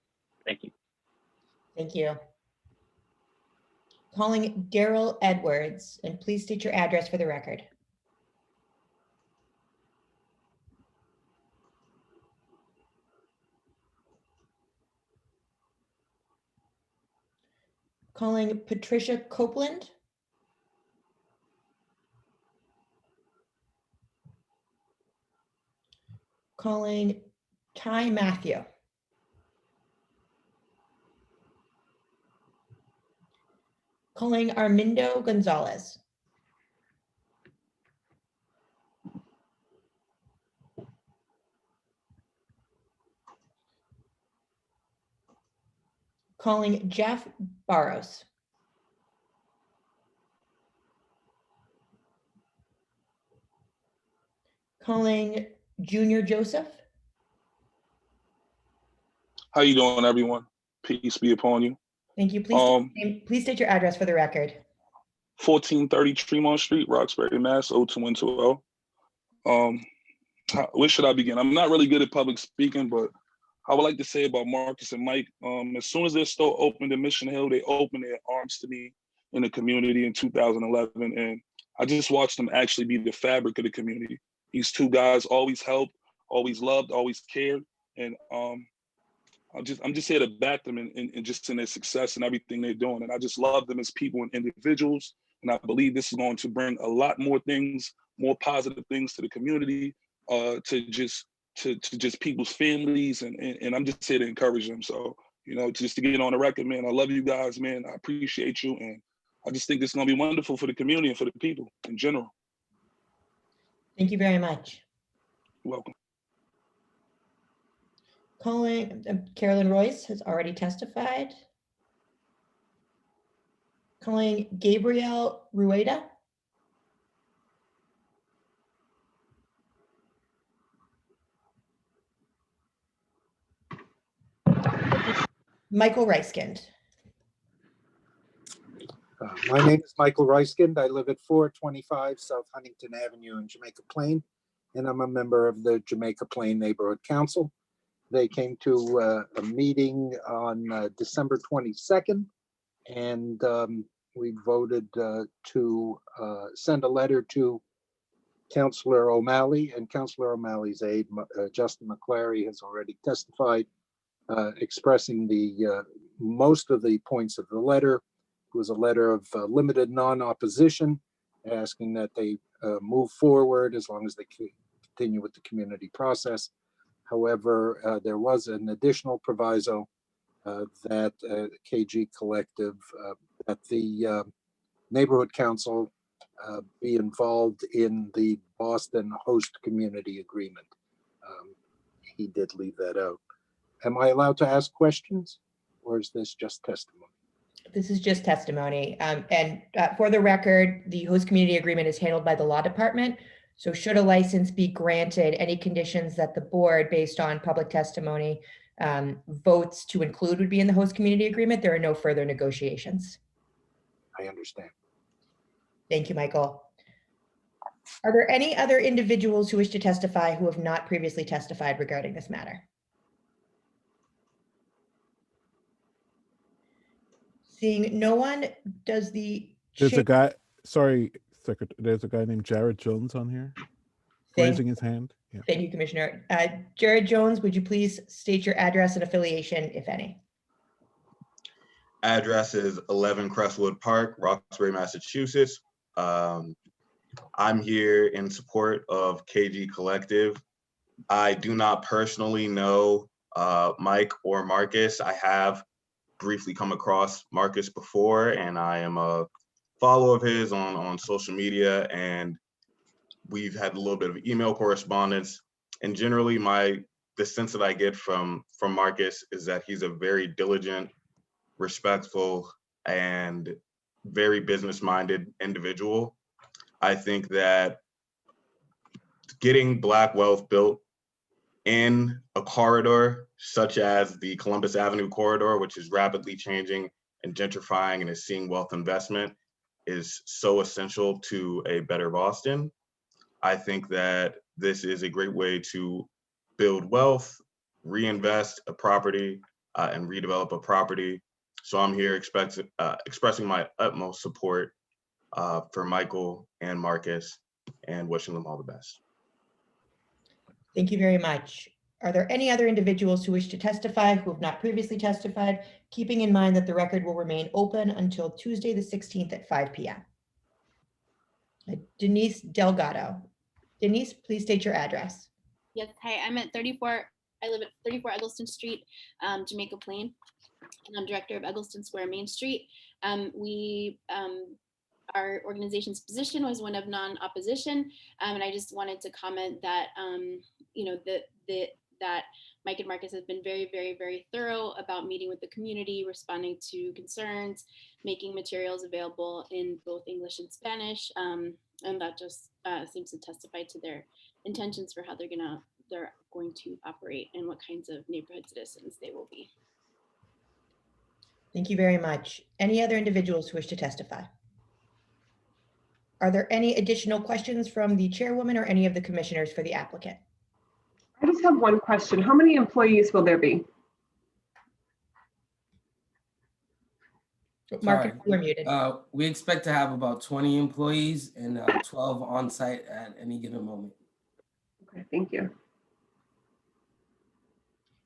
Thank you. Thank you. Calling Daryl Edwards, and please state your address for the record. Calling Patricia Copeland. Calling Ty Matthew. Calling Armindo Gonzalez. Calling Jeff Barros. Calling Junior Joseph. How you doing, everyone? Peace be upon you. Thank you. Please state your address for the record. 1430 Tremont Street, Roxbury, Mass. 02120. Where should I begin? I'm not really good at public speaking, but I would like to say about Marcus and Mike, as soon as their store opened in Mission Hill, they opened their arms to me in the community in 2011. And I just watched them actually be the fabric of the community. These 2 guys always helped, always loved, always cared. And I'm just here to back them and just in their success and everything they're doing. And I just love them as people and individuals. And I believe this is going to bring a lot more things, more positive things to the community, to just people's families. And I'm just here to encourage them. So, just to get on the record, man, I love you guys, man. I appreciate you. And I just think it's going to be wonderful for the community and for the people in general. Thank you very much. You're welcome. Calling Carolyn Royce has already testified. Calling Gabriel Rueda. Michael Reiskind. My name is Michael Reiskind. I live at 425 South Huntington Avenue in Jamaica Plain, and I'm a member of the Jamaica Plain Neighborhood Council. They came to a meeting on December 22nd, and we voted to send a letter to Councillor O'Malley, and Councillor O'Malley's aide, Justin McClary, has already testified, expressing the most of the points of the letter. It was a letter of limited non-opposition, asking that they move forward as long as they continue with the community process. However, there was an additional proviso that KG Collective, that the Neighborhood Council be involved in the Boston host community agreement. He did leave that out. Am I allowed to ask questions, or is this just testimony? This is just testimony. For the record, the host community agreement is handled by the law department. So should a license be granted, any conditions that the board, based on public testimony, votes to include would be in the host community agreement. There are no further negotiations. I understand. Thank you, Michael. Are there any other individuals who wish to testify who have not previously testified regarding this matter? Seeing no one, does the There's a guy, sorry, Secretary, there's a guy named Jared Jones on here raising his hand. Yeah. Thank you, Commissioner. Jared Jones, would you please state your address and affiliation, if any? Address is 11 Crestwood Park, Roxbury, Massachusetts. I'm here in support of KG Collective. I do not personally know Mike or Marcus. I have briefly come across Marcus before, and I am a follower of his on social media, and we've had a little bit of email correspondence. And generally, the sense that I get from Marcus is that he's a very diligent, respectful, and very business-minded individual. I think that getting Black wealth built in a corridor such as the Columbus Avenue corridor, which is rapidly changing and gentrifying and is seeing wealth investment, is so essential to a better Boston. I think that this is a great way to build wealth, reinvest a property, and redevelop a property. So I'm here expressing my utmost support for Michael and Marcus, and wishing them all the best. Thank you very much. Are there any other individuals who wish to testify who have not previously testified, keeping in mind that the record will remain open until Tuesday, the 16th at 5 p.m.? Denise Delgado. Denise, please state your address. Yes, hi, I live at 34 Eggleston Street, Jamaica Plain, and I'm director of Eggleston Square Main Street. Our organization's position was one of non-opposition, and I just wanted to comment that that Mike and Marcus have been very, very, very thorough about meeting with the community, responding to concerns, making materials available in both English and Spanish, and that just seems to testify to their intentions for how they're going to operate and what kinds of neighborhood citizens they will be. Thank you very much. Any other individuals who wish to testify? Are there any additional questions from the chairwoman or any of the commissioners for the applicant? I just have one question. How many employees will there be? Marcus, you're muted. We expect to have about 20 employees and 12 on site at any given moment. Okay, thank you.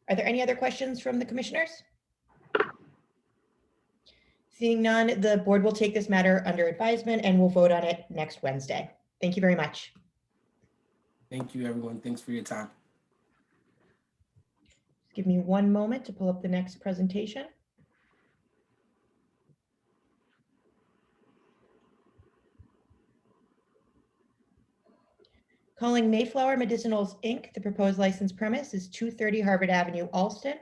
Are there any other questions from the commissioners? Seeing none, the board will take this matter under advisement and will vote on it next Wednesday. Thank you very much. Thank you, everyone. Thanks for your time. Give me one moment to pull up the next presentation. Calling Mayflower Medicinals, Inc. The proposed license premise is 230 Harvard Avenue, Alston.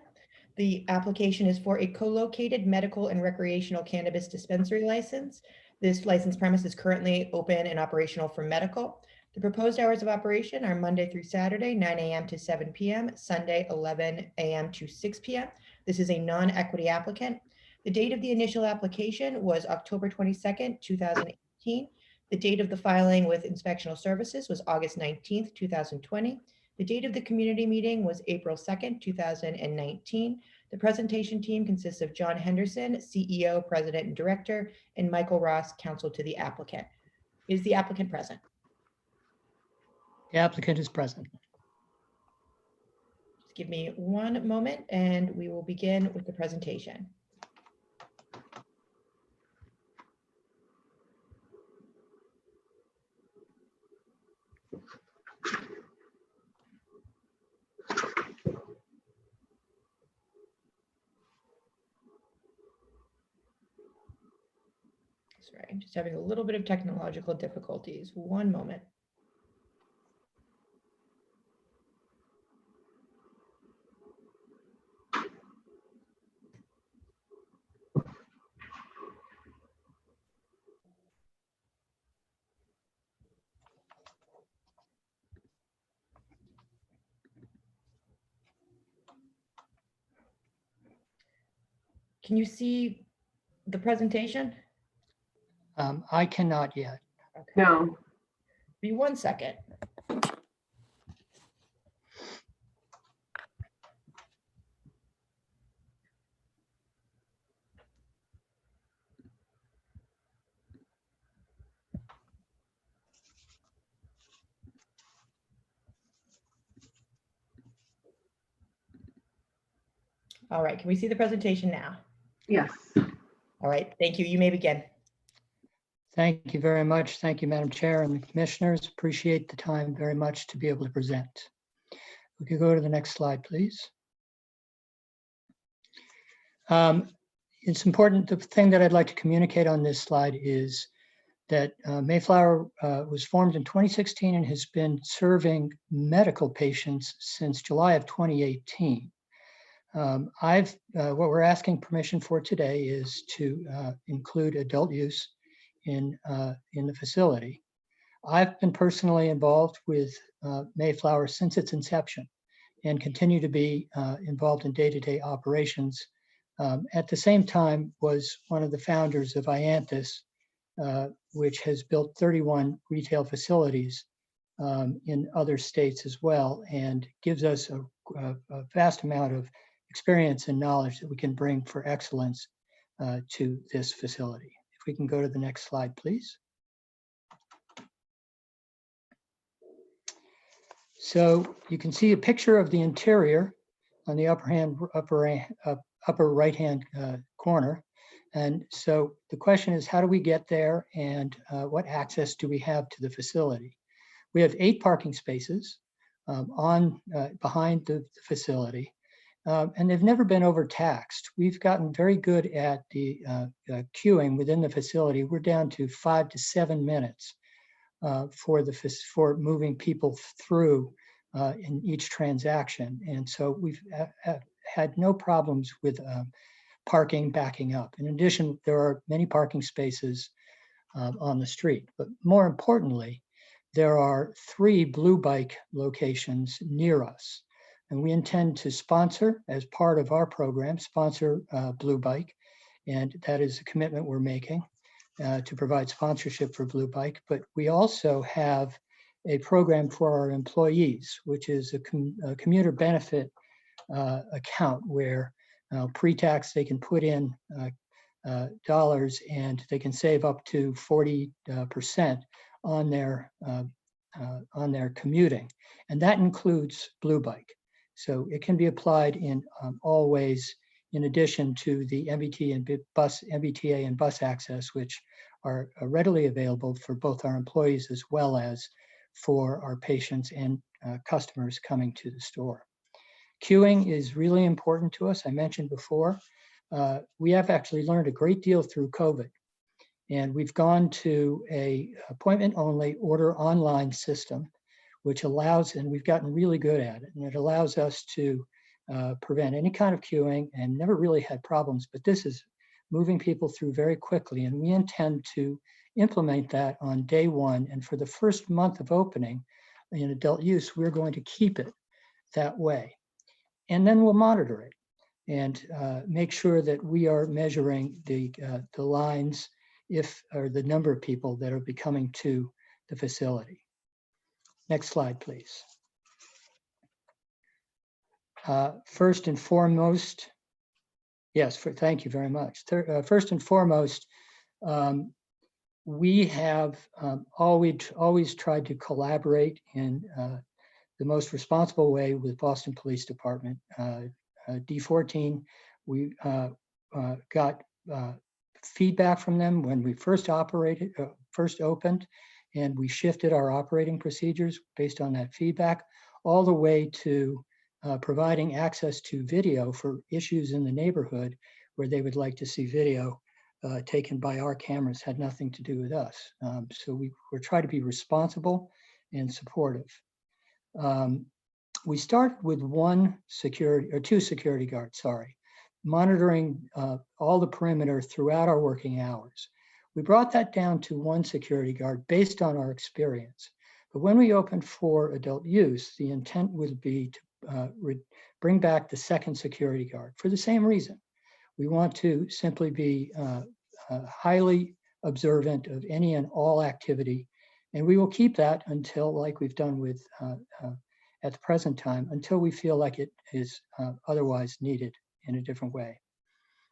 The application is for a co-located medical and recreational cannabis dispensary license. This license premise is currently open and operational for medical. The proposed hours of operation are Monday through Saturday, 9 a.m. to 7 p.m., Sunday, 11 a.m. to 6 p.m. This is a non-equity applicant. The date of the initial application was October 22nd, 2018. The date of the filing with Inspectional Services was August 19th, 2020. The date of the community meeting was April 2nd, 2019. The presentation team consists of John Henderson, CEO, President, and Director, and Michael Ross, counsel to the applicant. Is the applicant present? The applicant is present. Just give me one moment and we will begin with the presentation. Sorry, I'm just having a little bit of technological difficulties. One moment. Can you see the presentation? I cannot yet. Okay. No. Be 1 second. All right, can we see the presentation now? Yes. All right, thank you. You may begin. Thank you very much. Thank you, Madam Chair and the commissioners. Appreciate the time very much to be able to present. We could go to the next slide, please. It's important, the thing that I'd like to communicate on this slide is that Mayflower was formed in 2016 and has been serving medical patients since July of 2018. What we're asking permission for today is to include adult use in the facility. I've been personally involved with Mayflower since its inception and continue to be involved in day-to-day operations. At the same time, was one of the founders of Ianthus, which has built 31 retail facilities in other states as well, and gives us a vast amount of experience and knowledge that we can bring for excellence to this facility. If we can go to the next slide, please. So you can see a picture of the interior on the upper right-hand corner. And so the question is, how do we get there, and what access do we have to the facility? We have 8 parking spaces behind the facility. And they've never been overtaxed. We've gotten very good at the queuing within the facility. We're down to 5 to 7 minutes for moving people through in each transaction. And so we've had no problems with parking backing up. In addition, there are many parking spaces on the street. But more importantly, there are 3 Blue Bike locations near us. And we intend to sponsor, as part of our program, sponsor Blue Bike. And that is a commitment we're making to provide sponsorship for Blue Bike. But we also have a program for our employees, which is a commuter benefit account where pre-tax they can put in dollars and they can save up to 40% on their commuting. And that includes Blue Bike. So it can be applied in all ways, in addition to the MBTA and bus access, which are readily available for both our employees as well as for our patients and customers coming to the store. Queuing is really important to us. I mentioned before, we have actually learned a great deal through COVID. And we've gone to a appointment-only order online system, which allows, and we've gotten really good at it, and it allows us to prevent any kind of queuing and never really had problems, but this is moving people through very quickly. And we intend to implement that on day one. And for the first month of opening in adult use, we're going to keep it that way. And then we'll monitor it and make sure that we are measuring the lines or the number of people that are coming to the facility. Next slide, please. First and foremost, yes, thank you very much. First and foremost, we have always tried to collaborate in the most responsible way with Boston Police Department. D14, we got feedback from them when we first opened, and we shifted our operating procedures based on that feedback, all the way to providing access to video for issues in the neighborhood where they would like to see video taken by our cameras, had nothing to do with us. So we're trying to be responsible and supportive. We started with two security guards, monitoring all the perimeter throughout our working hours. We brought that down to one security guard based on our experience. But when we opened for adult use, the intent would be to bring back the second security guard for the same reason. We want to simply be highly observant of any and all activity. And we will keep that until, like we've done with at the present time, until we feel like it is otherwise needed in a different way.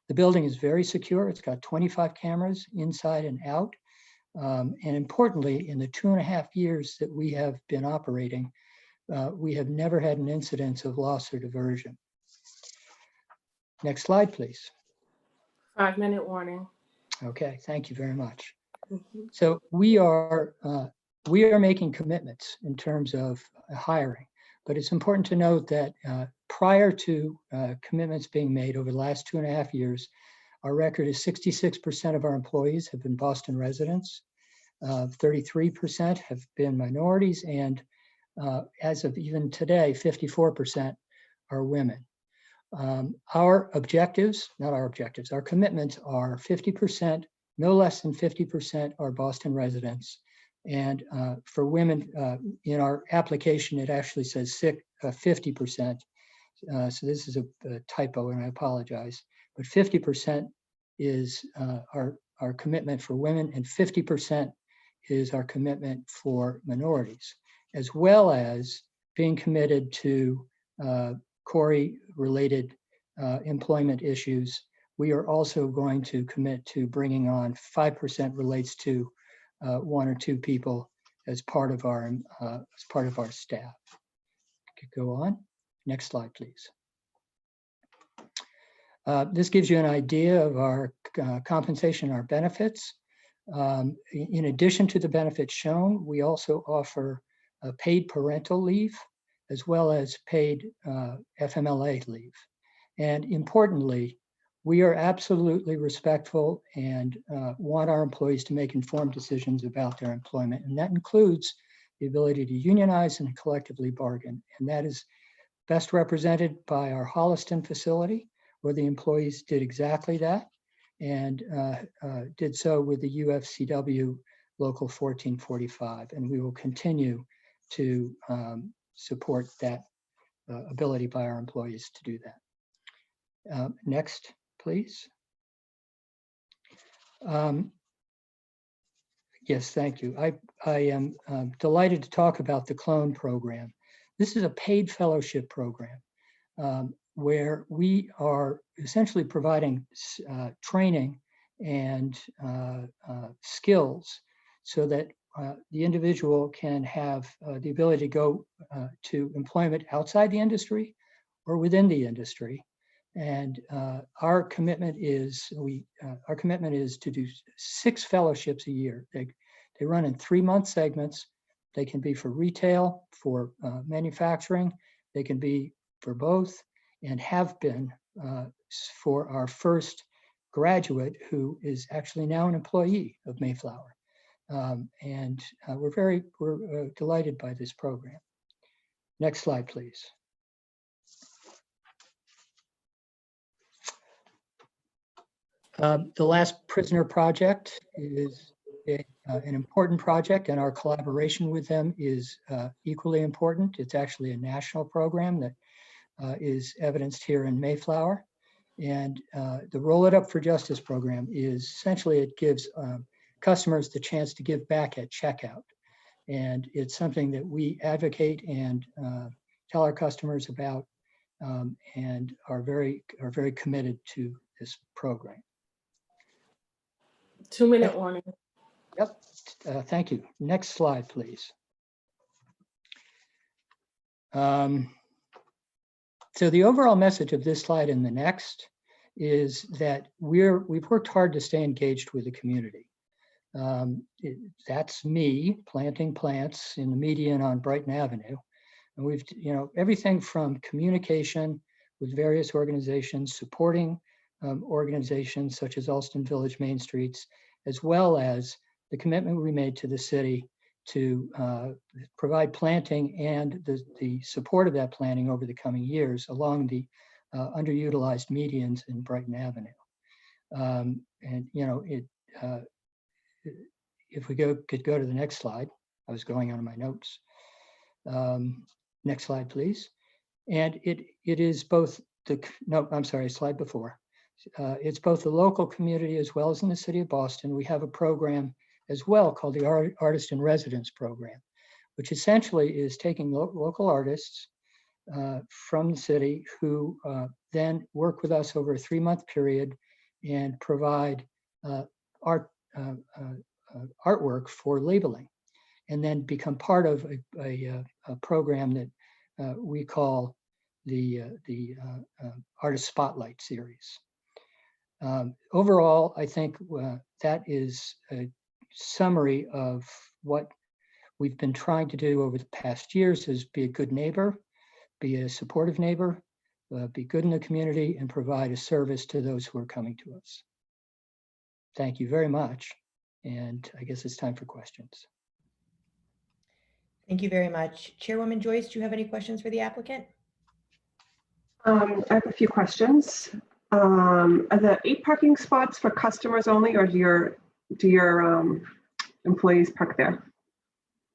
The building is very secure. It's got 25 cameras inside and out. And importantly, in the 2.5 years that we have been operating, we have never had an incidence of loss or diversion. Next slide, please. 5-minute warning. Okay, thank you very much. So we are making commitments in terms of hiring, but it's important to note that prior to commitments being made over the last 2.5 years, our record is 66% of our employees have been Boston residents, 33% have been minorities, and as of even today, 54% are women. Our commitments are 50%, no less than 50% are Boston residents. And for women, in our application, it actually says 50%. So this is a typo, and I apologize. But 50% is our commitment for women, and 50% is our commitment for minorities, as well as being committed to Corey-related employment issues. We are also going to commit to bringing on 5% relates to 1 or 2 people as part of our staff. Could go on. Next slide, please. This gives you an idea of our compensation, our benefits. In addition to the benefits shown, we also offer paid parental leave as well as paid FMLA leave. And importantly, we are absolutely respectful and want our employees to make informed decisions about their employment. And that includes the ability to unionize and collectively bargain. And that is best represented by our Holliston facility, where the employees did exactly that and did so with the UFCW Local 1445. And we will continue to support that ability by our employees to do that. Next, please. Yes, thank you. I am delighted to talk about the Clone program. This is a paid fellowship program where we are essentially providing training and skills so that the individual can have the ability to go to employment outside the industry or within the industry. And our commitment is to do 6 fellowships a year. They run in 3-month segments. They can be for retail, for manufacturing. They can be for both, and have been for our first graduate, who is actually now an employee of Mayflower. And we're delighted by this program. Next slide, please. The last prisoner project is an important project, and our collaboration with them is equally important. It's actually a national program that is evidenced here in Mayflower. And the Roll It Up for Justice program is essentially, it gives customers the chance to give back at checkout. And it's something that we advocate and tell our customers about, and are very committed to this program. 2-minute warning. Yep, thank you. Next slide, please. So the overall message of this slide and the next is that we've worked hard to stay engaged with the community. That's me planting plants in the median on Brighton Avenue. And we've, everything from communication with various organizations, supporting organizations such as Alston Village Main Streets, as well as the commitment we made to the city to provide planting and the support of that planting over the coming years along the underutilized medians in Brighton Avenue. If we could go to the next slide. I was going on my notes. Next slide, please. And it is both slide before. It's both the local community as well as in the city of Boston. We have a program as well called the Artist in Residence program, which essentially is taking local artists from the city who then work with us over a 3-month period and provide artwork for labeling, and then become part of a program that we call the Artist Spotlight series. Overall, I think that is a summary of what we've been trying to do over the past years: is be a good neighbor, be a supportive neighbor, be good in the community, and provide a service to those who are coming to us. Thank you very much. And I guess it's time for questions. Thank you very much. Chairwoman Joyce, do you have any questions for the applicant? I have a few questions. Are the 8 parking spots for customers only, or do your employees park there?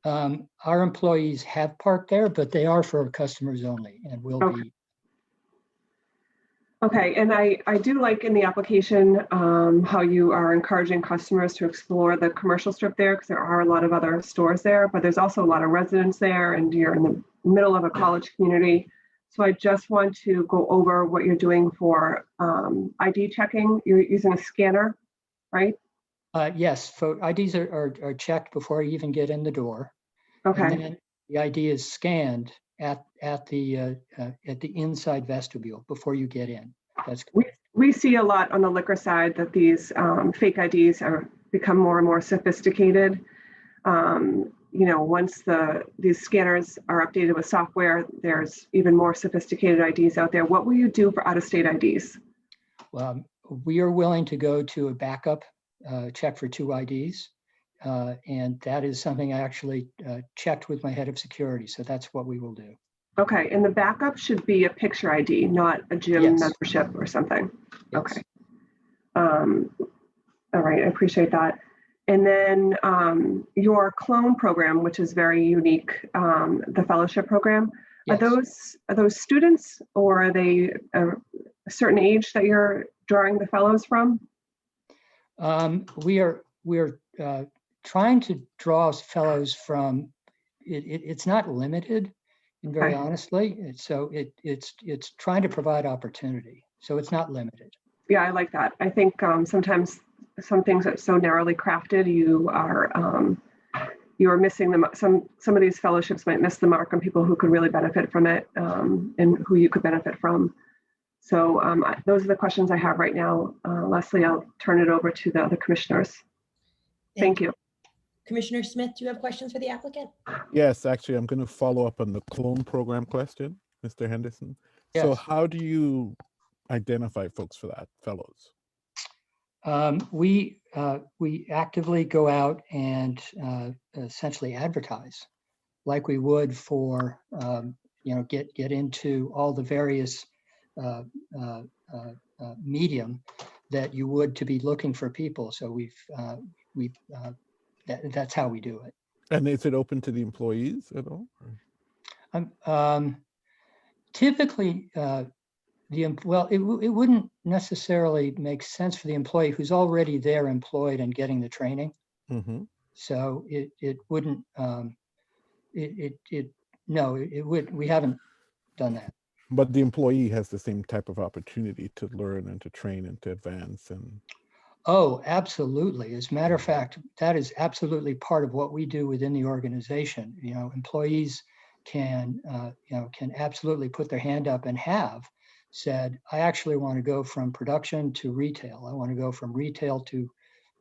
Our employees have parked there, but they are for customers only and will be. Okay, and I do like in the application how you are encouraging customers to explore the commercial strip there, because there are a lot of other stores there, but there's also a lot of residents there, and you're in the middle of a college community. So I just want to go over what you're doing for ID checking. You're using a scanner, right? Yes, IDs are checked before you even get in the door. Okay. And then the ID is scanned at the inside vestibule before you get in. That's we see a lot on the liquor side that these fake IDs are become more and more sophisticated. Once these scanners are updated with software, there's even more sophisticated IDs out there. What will you do for out-of-state IDs? Well, we are willing to go to a backup check for 2 IDs. And that is something I actually checked with my head of security. So that's what we will do. Okay, and the backup should be a picture ID, not a gym membership or something. Yes. Okay. All right, I appreciate that. And then your clone program, which is very unique, the fellowship program, yes. Are those students, or are they a certain age that you're drawing the fellows from? We are trying to draw fellows from. It's not limited, and very honestly, it's trying to provide opportunity. So it's not limited. Yeah, I like that. I think sometimes some things are so narrowly crafted, you are missing them. Some of these fellowships might miss the mark on people who could really benefit from it, and who you could benefit from. So those are the questions I have right now. Leslie, I'll turn it over to the other commissioners. Thank you. Commissioner Smith, do you have questions for the applicant? Yes, actually, I'm going to follow up on the clone program question, Mr. Henderson. Yes. So how do you identify folks for that, fellows? We actively go out and essentially advertise like we would for, get into all the various medium that you would to be looking for people. So we've That's how we do it. And is it open to the employees at all? Typically, it wouldn't necessarily make sense for the employee who's already there employed and getting the training. Mm-hmm. So it wouldn't, no, it would, we haven't done that. But the employee has the same type of opportunity to learn and to train and to advance and. Oh, absolutely. As a matter of fact, that is absolutely part of what we do within the organization. You know, employees can absolutely put their hand up and have said, I actually want to go from production to retail. I want to go from retail to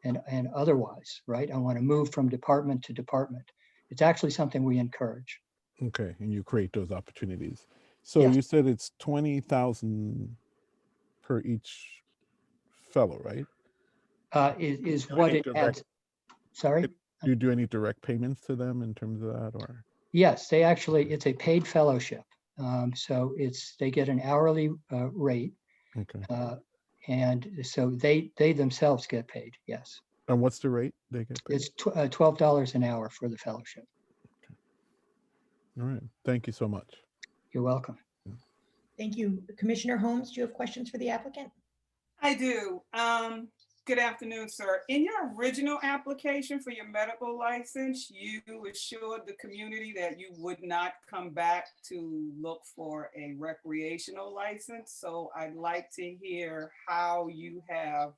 and otherwise, right? I want to move from department to department. It's actually something we encourage. Okay, and you create those opportunities. So Yes. you said it's 20,000 per each fellow, right? Is what it adds. Sorry? Do you do any direct payments to them in terms of that, or? Yes, they actually, it's a paid fellowship. So they get an hourly rate. Okay. And so they themselves get paid, yes. And what's the rate they get paid? It's $12 an hour for the fellowship. All right, thank you so much. You're welcome. Thank you. Commissioner Holmes, do you have questions for the applicant? I do. Good afternoon, sir. In your original application for your medical license, you assured the community that you would not come back to look for a recreational license. So I'd like to hear how you have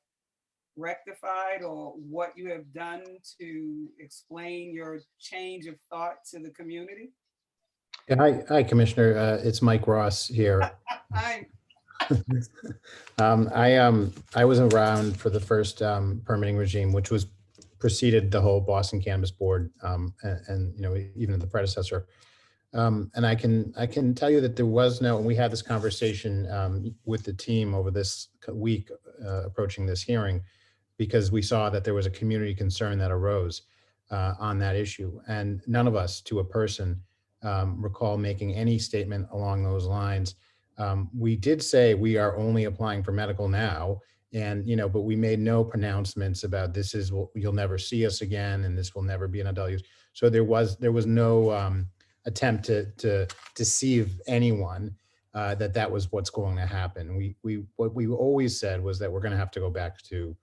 rectified or what you have done to explain your change of thought to the community. Yeah, hi, Commissioner. It's Mike Ross here. Hi. I was around for the first permitting regime, which was preceded the whole Boston Cannabis Board, and you know, even the predecessor. And I can tell you that there was no. And we had this conversation with the team over this week approaching this hearing, because we saw that there was a community concern that arose on that issue, and none of us, to a person, recall making any statement along those lines. We did say we are only applying for medical now, and but we made no pronouncements about this is you'll never see us again, and this will never be an adult use. So there was no attempt to deceive anyone that was what's going to happen. What we always said was that we're going to have to go back to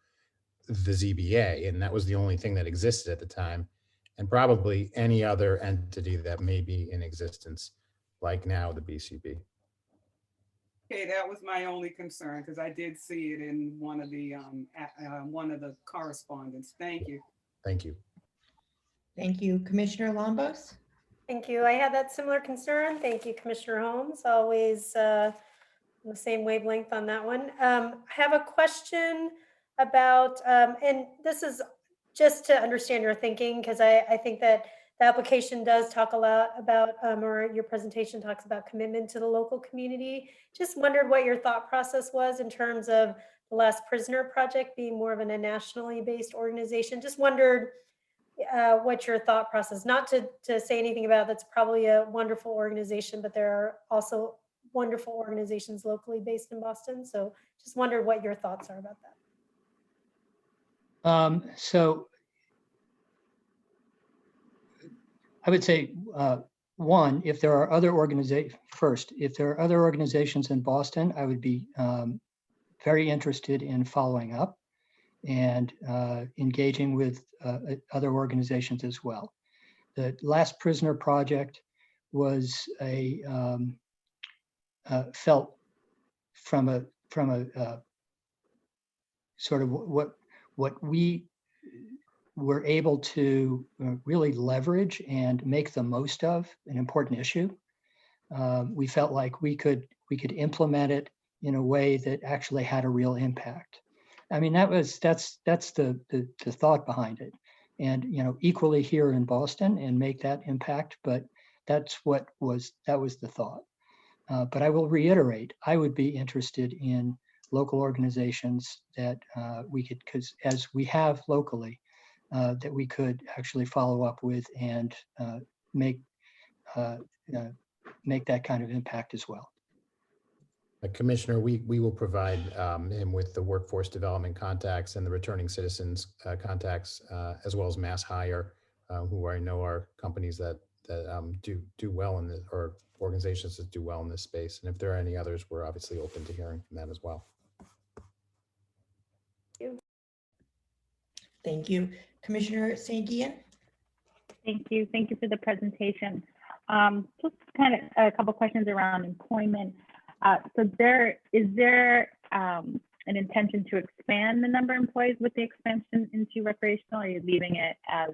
the ZBA, and that was the only thing that existed at the time, and probably any other entity that may be in existence, like now the BCB. Okay, that was my only concern because I did see it in one of the correspondence. Thank you. Thank you. Thank you. Commissioner Lombos? Thank you. I had that similar concern. Thank you, Commissioner Holmes. Always on the same wavelength on that one. I have a question about, and this is just to understand your thinking, because I think that the application does talk a lot about, or your presentation talks about commitment to the local community. Just wondered what your thought process was in terms of the Last Prisoner Project being more of a nationally based organization. Just wondered what your thought process, not to say anything about that's probably a wonderful organization, but there are also wonderful organizations locally based in Boston. So just wondered what your thoughts are about that. So I would say, one, if there are other organizations in Boston, I would be very interested in following up and engaging with other organizations as well. The Last Prisoner Project was felt from a sort of what we were able to really leverage and make the most of an important issue. We felt like we could implement it in a way that actually had a real impact. I mean, that's the thought behind it, and equally here in Boston and make that impact. But that was the thought. But I will reiterate, I would be interested in local organizations that we could, because as we have locally, that we could actually follow up with and make that kind of impact as well. Commissioner, we will provide him with the workforce development contacts and the returning citizens contacts, as well as Mass Hire, who I know are companies that do well in this, or organizations that do well in this space. And if there are any others, we're obviously open to hearing from them as well. Thank you. Commissioner St. Gian? Thank you. Thank you for the presentation. Just kind of a couple questions around employment. So is there an intention to expand the number of employees with the expansion into recreational, or are you leaving it as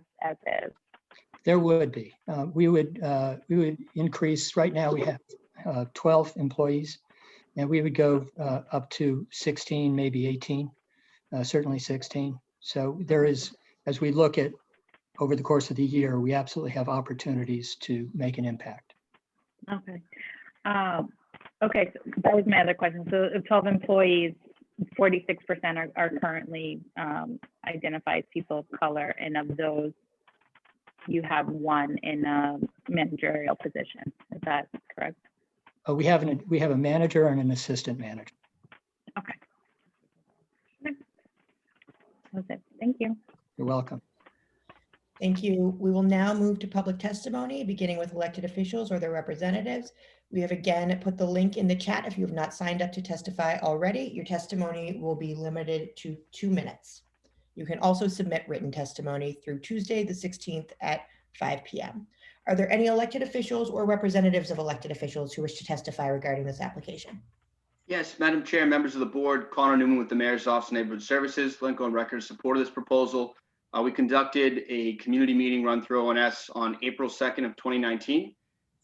is? There would be. We would increase. Right now we have 12 employees, and we would go up to 16, maybe 18, certainly 16. So there is, as we look at over the course of the year, we absolutely have opportunities to make an impact. Okay. Okay, so that was my other question. So of 12 employees, 46% are currently identified people of color, and of those, you have one in a managerial position. Is that correct? We have a manager and an assistant manager. Okay. That's it. Thank you. You're welcome. Thank you. We will now move to public testimony, beginning with elected officials or their representatives. We have again put the link in the chat. If you have not signed up to testify already, your testimony will be limited to 2 minutes. You can also submit written testimony through Tuesday, the 16th at 5 p.m. Are there any elected officials or representatives of elected officials who wish to testify regarding this application? Yes, Madam Chair, members of the board, Connor Newman with the Mayor's Office of Neighborhood Services. Let go on record in support of this proposal. We conducted a community meeting run through ONS on April 2nd of 2019.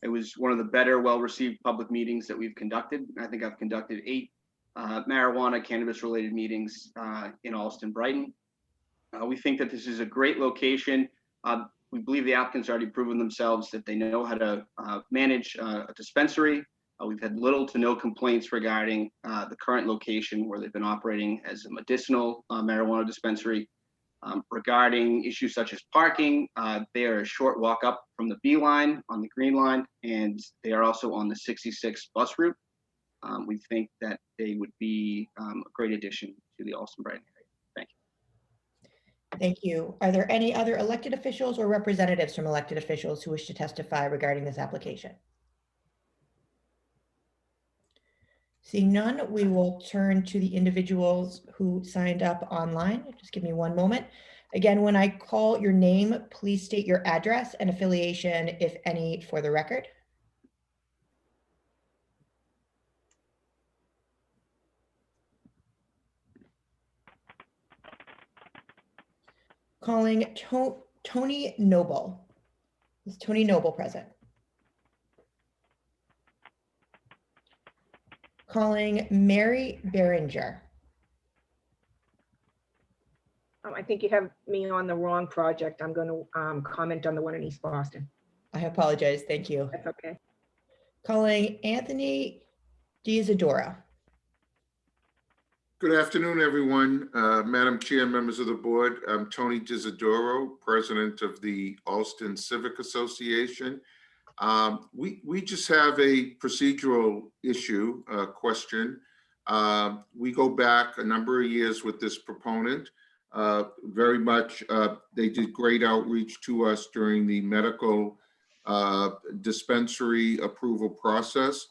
It was one of the better, well-received public meetings that we've conducted. I think I've conducted 8 marijuana, cannabis-related meetings in Alston, Brighton. We think that this is a great location. We believe the applicants already proven themselves that they know how to manage a dispensary. We've had little to no complaints regarding the current location where they've been operating as a medicinal marijuana dispensary. Regarding issues such as parking, they are a short walk up from the B line on the Green Line, and they are also on the 66 bus route. We think that they would be a great addition to the Alston Brighton area. Thank you. Thank you. Are there any other elected officials or representatives from elected officials who wish to testify regarding this application? Seeing none, we will turn to the individuals who signed up online. Just give me one moment. Again, when I call your name, please state your address and affiliation, if any, for the record. Calling Tony Noble. Is Tony Noble present? Calling Mary Behringer. I think you have me on the wrong project. I'm going to comment on the one in East Boston. I apologize. Thank you. That's okay. Calling Anthony Diisadora. Good afternoon, everyone. Madam Chair, members of the board. I'm Tony Diisadoro, president of the Alston Civic Association. We just have a procedural issue, question. We go back a number of years with this proponent. Very much, they did great outreach to us during the medical dispensary approval process.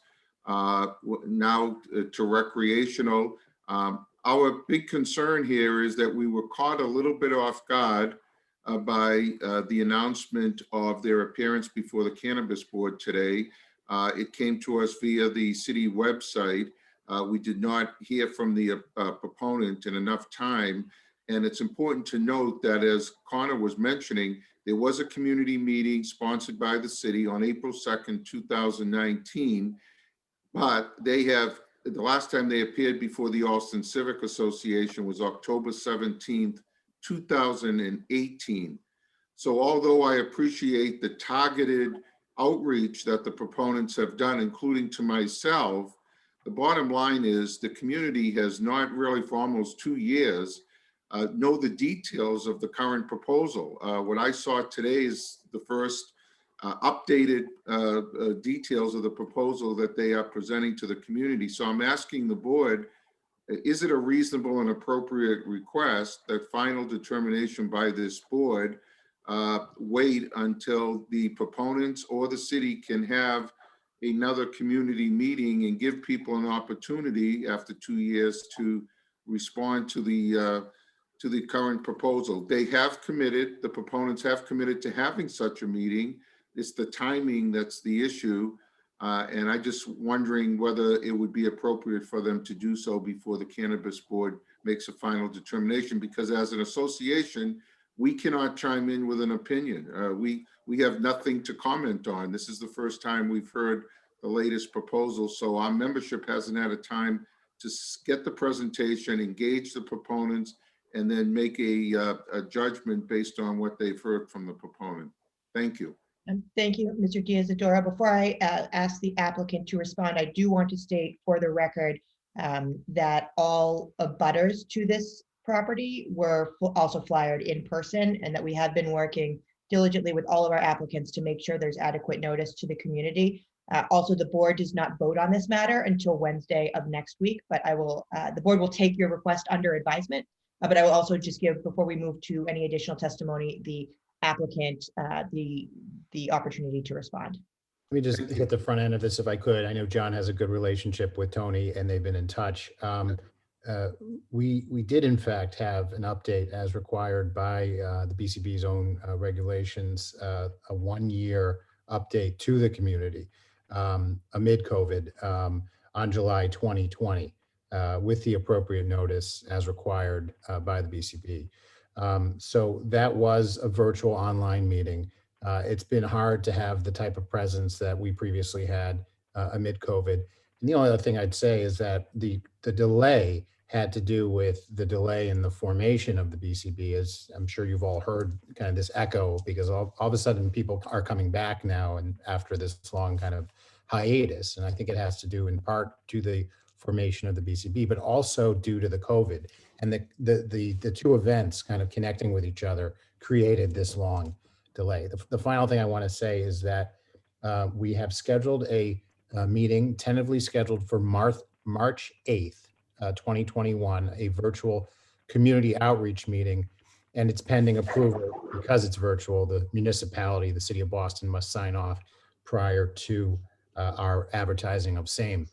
Now to recreational. Our big concern here is that we were caught a little bit off guard by the announcement of their appearance before the Cannabis Board today. It came to us via the city website. We did not hear from the proponent in enough time. And it's important to note that, as Connor was mentioning, there was a community meeting sponsored by the city on April 2nd, 2019. But they have, the last time they appeared before the Alston Civic Association was October 17th, 2018. So although I appreciate the targeted outreach that the proponents have done, including to myself, the bottom line is the community has not really, for almost 2 years, know the details of the current proposal. What I saw today is the first updated details of the proposal that they are presenting to the community. So I'm asking the board, is it a reasonable and appropriate request that final determination by this board wait until the proponents or the city can have another community meeting and give people an opportunity after 2 years to respond to the current proposal? They have committed, the proponents have committed to having such a meeting. It's the timing that's the issue. And I just wondering whether it would be appropriate for them to do so before the Cannabis Board makes a final determination, because as an association, we cannot chime in with an opinion. We have nothing to comment on. This is the first time we've heard the latest proposal. So our membership hasn't had a time to get the presentation, engage the proponents, and then make a judgment based on what they've heard from the proponent. Thank you. Thank you, Mr. Diaz-Adora. Before I ask the applicant to respond, I do want to state for the record that all abutters to this property were also flyered in person, and that we have been working diligently with all of our applicants to make sure there's adequate notice to the community. Also, the board does not vote on this matter until Wednesday of next week, but the board will take your request under advisement. But I will also just give, before we move to any additional testimony, the applicant the opportunity to respond. Let me just hit the front end of this if I could. I know John has a good relationship with Tony and they've been in touch. We did in fact have an update as required by the BCB's own regulations, a 1-year update to the community amid COVID on July 2020 with the appropriate notice as required by the BCB. So that was a virtual online meeting. It's been hard to have the type of presence that we previously had amid COVID. And the only other thing I'd say is that the delay had to do with the delay in the formation of the BCB, as I'm sure you've all heard kind of this echo, because all of a sudden people are coming back now and after this long kind of hiatus. And I think it has to do in part to the formation of the BCB, but also due to the COVID. And the two events kind of connecting with each other created this long delay. The final thing I want to say is that we have scheduled a meeting, tentatively scheduled for March 8th, 2021, a virtual community outreach meeting, and it's pending approval. Because it's virtual, the municipality, the city of Boston, must sign off prior to our advertising of same.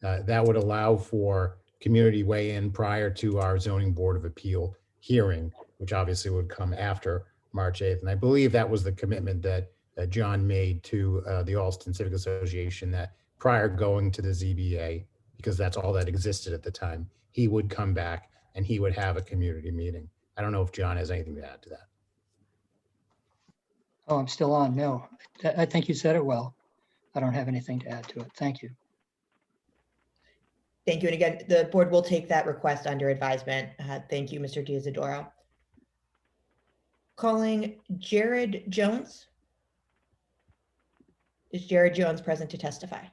That would allow for community weigh-in prior to our zoning board of appeal hearing, which obviously would come after March 8th. And I believe that was the commitment that John made to the Alston Civic Association, that prior going to the ZBA, because that's all that existed at the time, he would come back and he would have a community meeting. I don't know if John has anything to add to that. Oh, I'm still on. No, I think you said it well. I don't have anything to add to it. Thank you. Thank you. And again, the board will take that request under advisement. Thank you, Mr. Diaz-Adora. Calling Jared Jones. Is Jared Jones present to testify?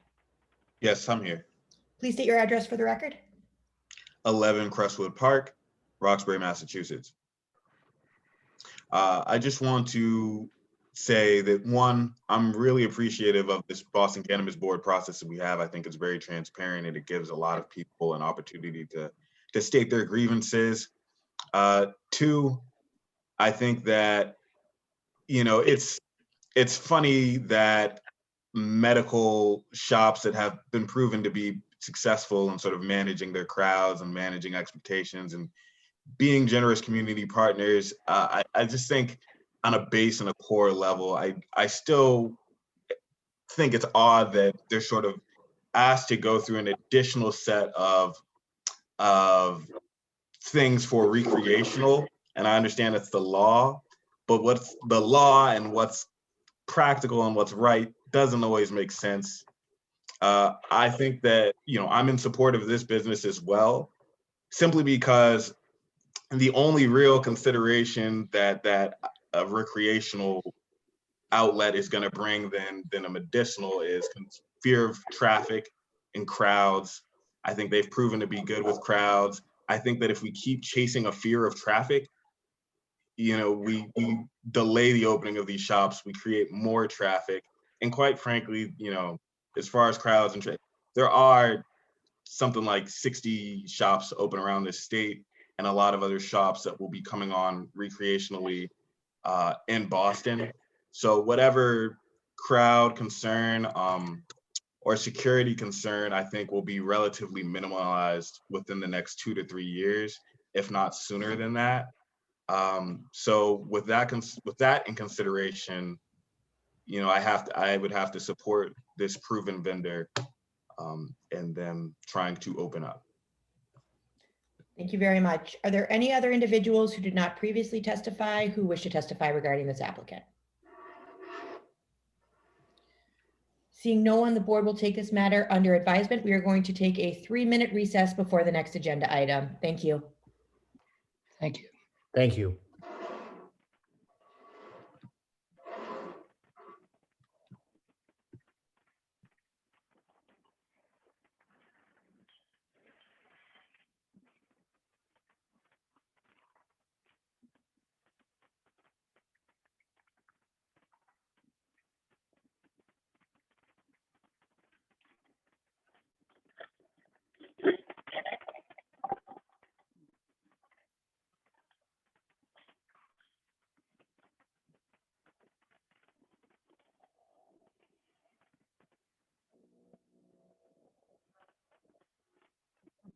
Yes, I'm here. Please state your address for the record. 11 Crestwood Park, Roxbury, Massachusetts. I just want to say that, one, I'm really appreciative of this Boston Cannabis Board process that we have. I think it's very transparent and it gives a lot of people an opportunity to state their grievances. Two, I think that, you know, it's funny that medical shops that have been proven to be successful in sort of managing their crowds and managing expectations and being generous community partners, I just think on a base and a core level, I still think it's odd that they're sort of asked to go through an additional set of things for recreational. And I understand it's the law, but what's the law and what's practical and what's right doesn't always make sense. I think that, you know, I'm in support of this business as well, simply because the only real consideration that a recreational outlet is going to bring than a medicinal is fear of traffic and crowds. I think they've proven to be good with crowds. I think that if we keep chasing a fear of traffic, we delay the opening of these shops, we create more traffic. And quite frankly, as far as crowds and there are something like 60 shops open around this state and a lot of other shops that will be coming on recreationally in Boston. So whatever crowd concern or security concern, I think will be relatively minimalized within the next 2 to 3 years, if not sooner than that. So with that in consideration, I would have to support this proven vendor and them trying to open up. Thank you very much. Are there any other individuals who did not previously testify who wish to testify regarding this applicant? Seeing no one, the board will take this matter under advisement. We are going to take a 3-minute recess before the next agenda item. Thank you. Thank you. Thank you.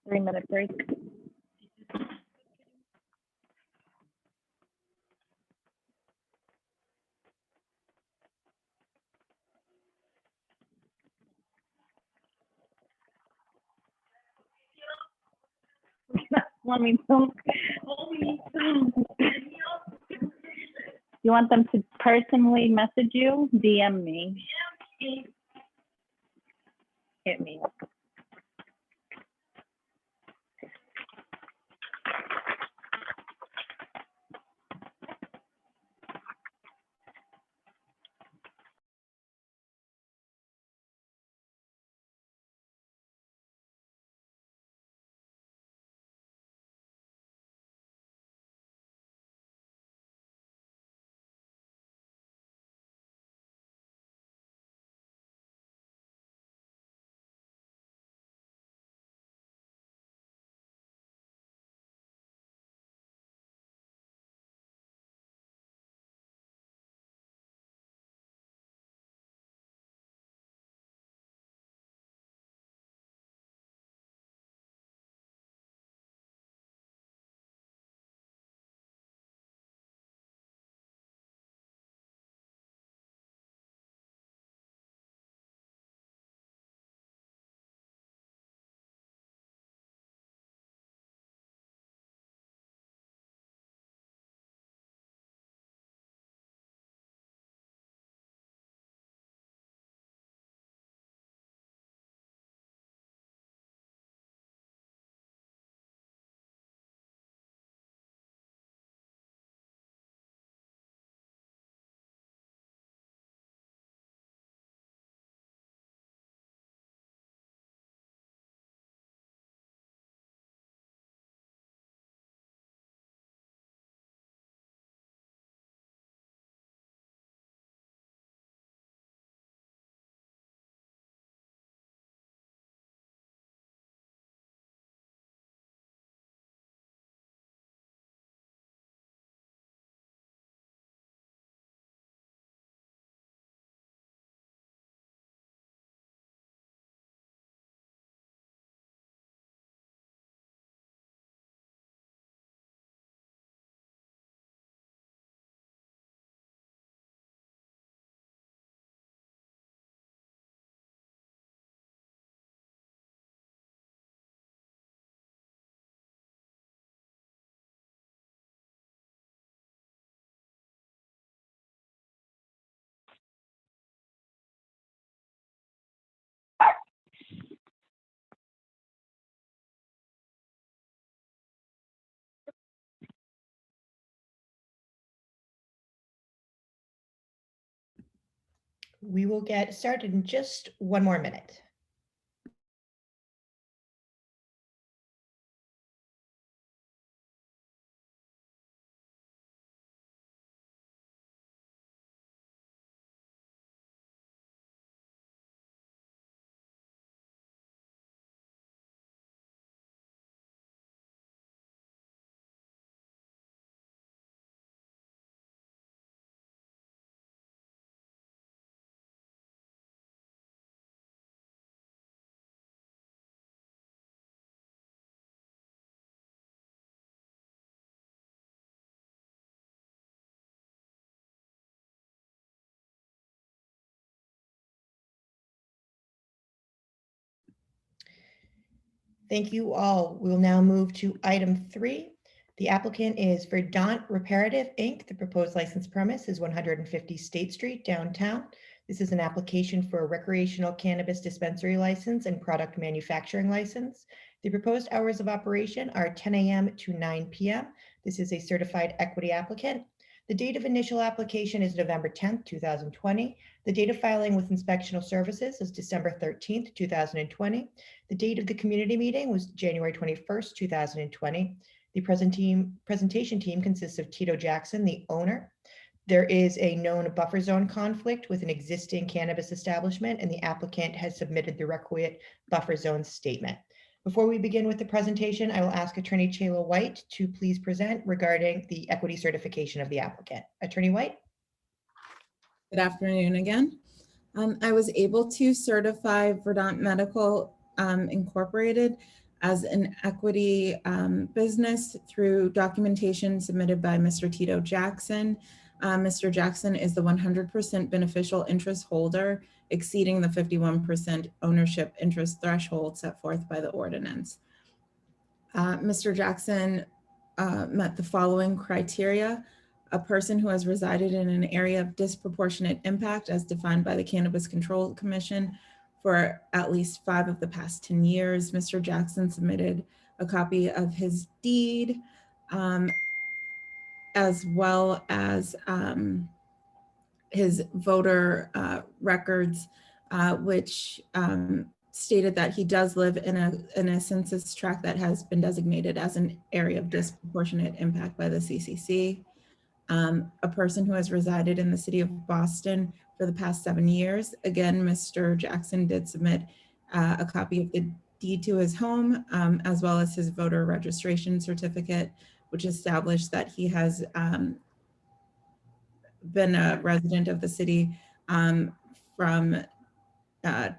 Three-minute break. Let me know. You want them to personally message you? DM me. Hit me up. We will get started in just 1 more minute. Thank you all. We'll now move to item 3. The applicant is Verdant Reparative, Inc. The proposed license premise is 150 State Street, downtown. This is an application for a recreational cannabis dispensary license and product manufacturing license. The proposed hours of operation are 10 a.m. to 9 p.m. This is a certified equity applicant. The date of initial application is November 10th, 2020. The date of filing with Inspectional Services is December 13th, 2020. The date of the community meeting was January 21st, 2020. The presentation team consists of Tito Jackson, the owner. There is a known buffer zone conflict with an existing cannabis establishment, and the applicant has submitted the requisite buffer zone statement. Before we begin with the presentation, I will ask Attorney Chayla White to please present regarding the equity certification of the applicant. Attorney White. Good afternoon again. I was able to certify Verdant Medical Incorporated as an equity business through documentation submitted by Mr. Tito Jackson. Mr. Jackson is the 100% beneficial interest holder, exceeding the 51% ownership interest threshold set forth by the ordinance. Mr. Jackson met the following criteria: a person who has resided in an area of disproportionate impact as defined by the Cannabis Control Commission for at least 5 of the past 10 years. Mr. Jackson submitted a copy of his deed, as well as his voter records, which stated that he does live in a census tract that has been designated as an area of disproportionate impact by the CCC. A person who has resided in the city of Boston for the past 7 years. Again, Mr. Jackson did submit a copy of the deed to his home, as well as his voter registration certificate, which established that he has been a resident of the city from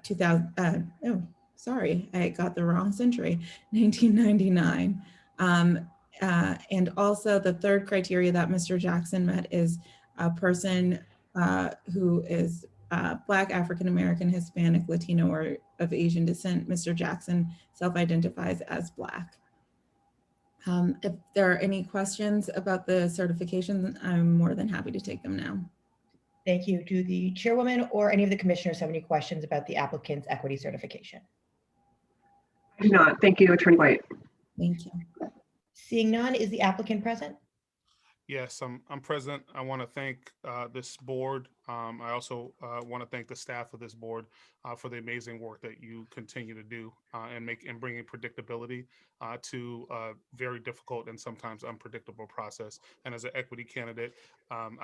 2000, oh, sorry, I got the wrong century, 1999. And also the third criteria that Mr. Jackson met is a person who is Black, African-American, Hispanic, Latino, or of Asian descent. Mr. Jackson self-identifies as Black. If there are any questions about the certification, I'm more than happy to take them now. Thank you. Do the chairwoman or any of the commissioners have any questions about the applicant's equity certification? I do not. Thank you, Attorney White. Thank you. Seeing none, is the applicant present? Yes, I'm present. I want to thank this board. I also want to thank the staff of this board for the amazing work that you continue to do and bringing predictability to a very difficult and sometimes unpredictable process. And as an equity candidate, I'm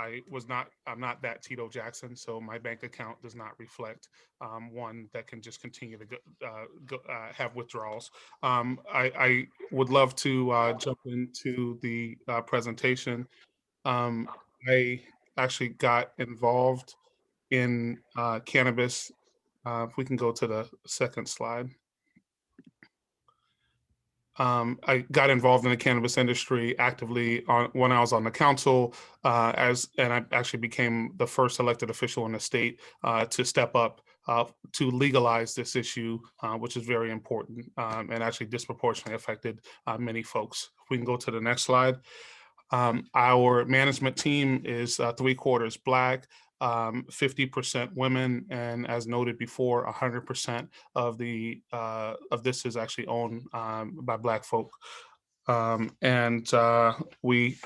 not that Tito Jackson, so my bank account does not reflect one that can just continue to have withdrawals. I would love to jump into the presentation. I actually got involved in cannabis. If we can go to the second slide. I got involved in the cannabis industry actively when I was on the council, and I actually became the first elected official in the state to step up to legalize this issue, which is very important and actually disproportionately affected many folks. If we can go to the next slide. Our management team is 3/4 Black, 50% women, and as noted before, 100% of this is actually owned by Black folk. We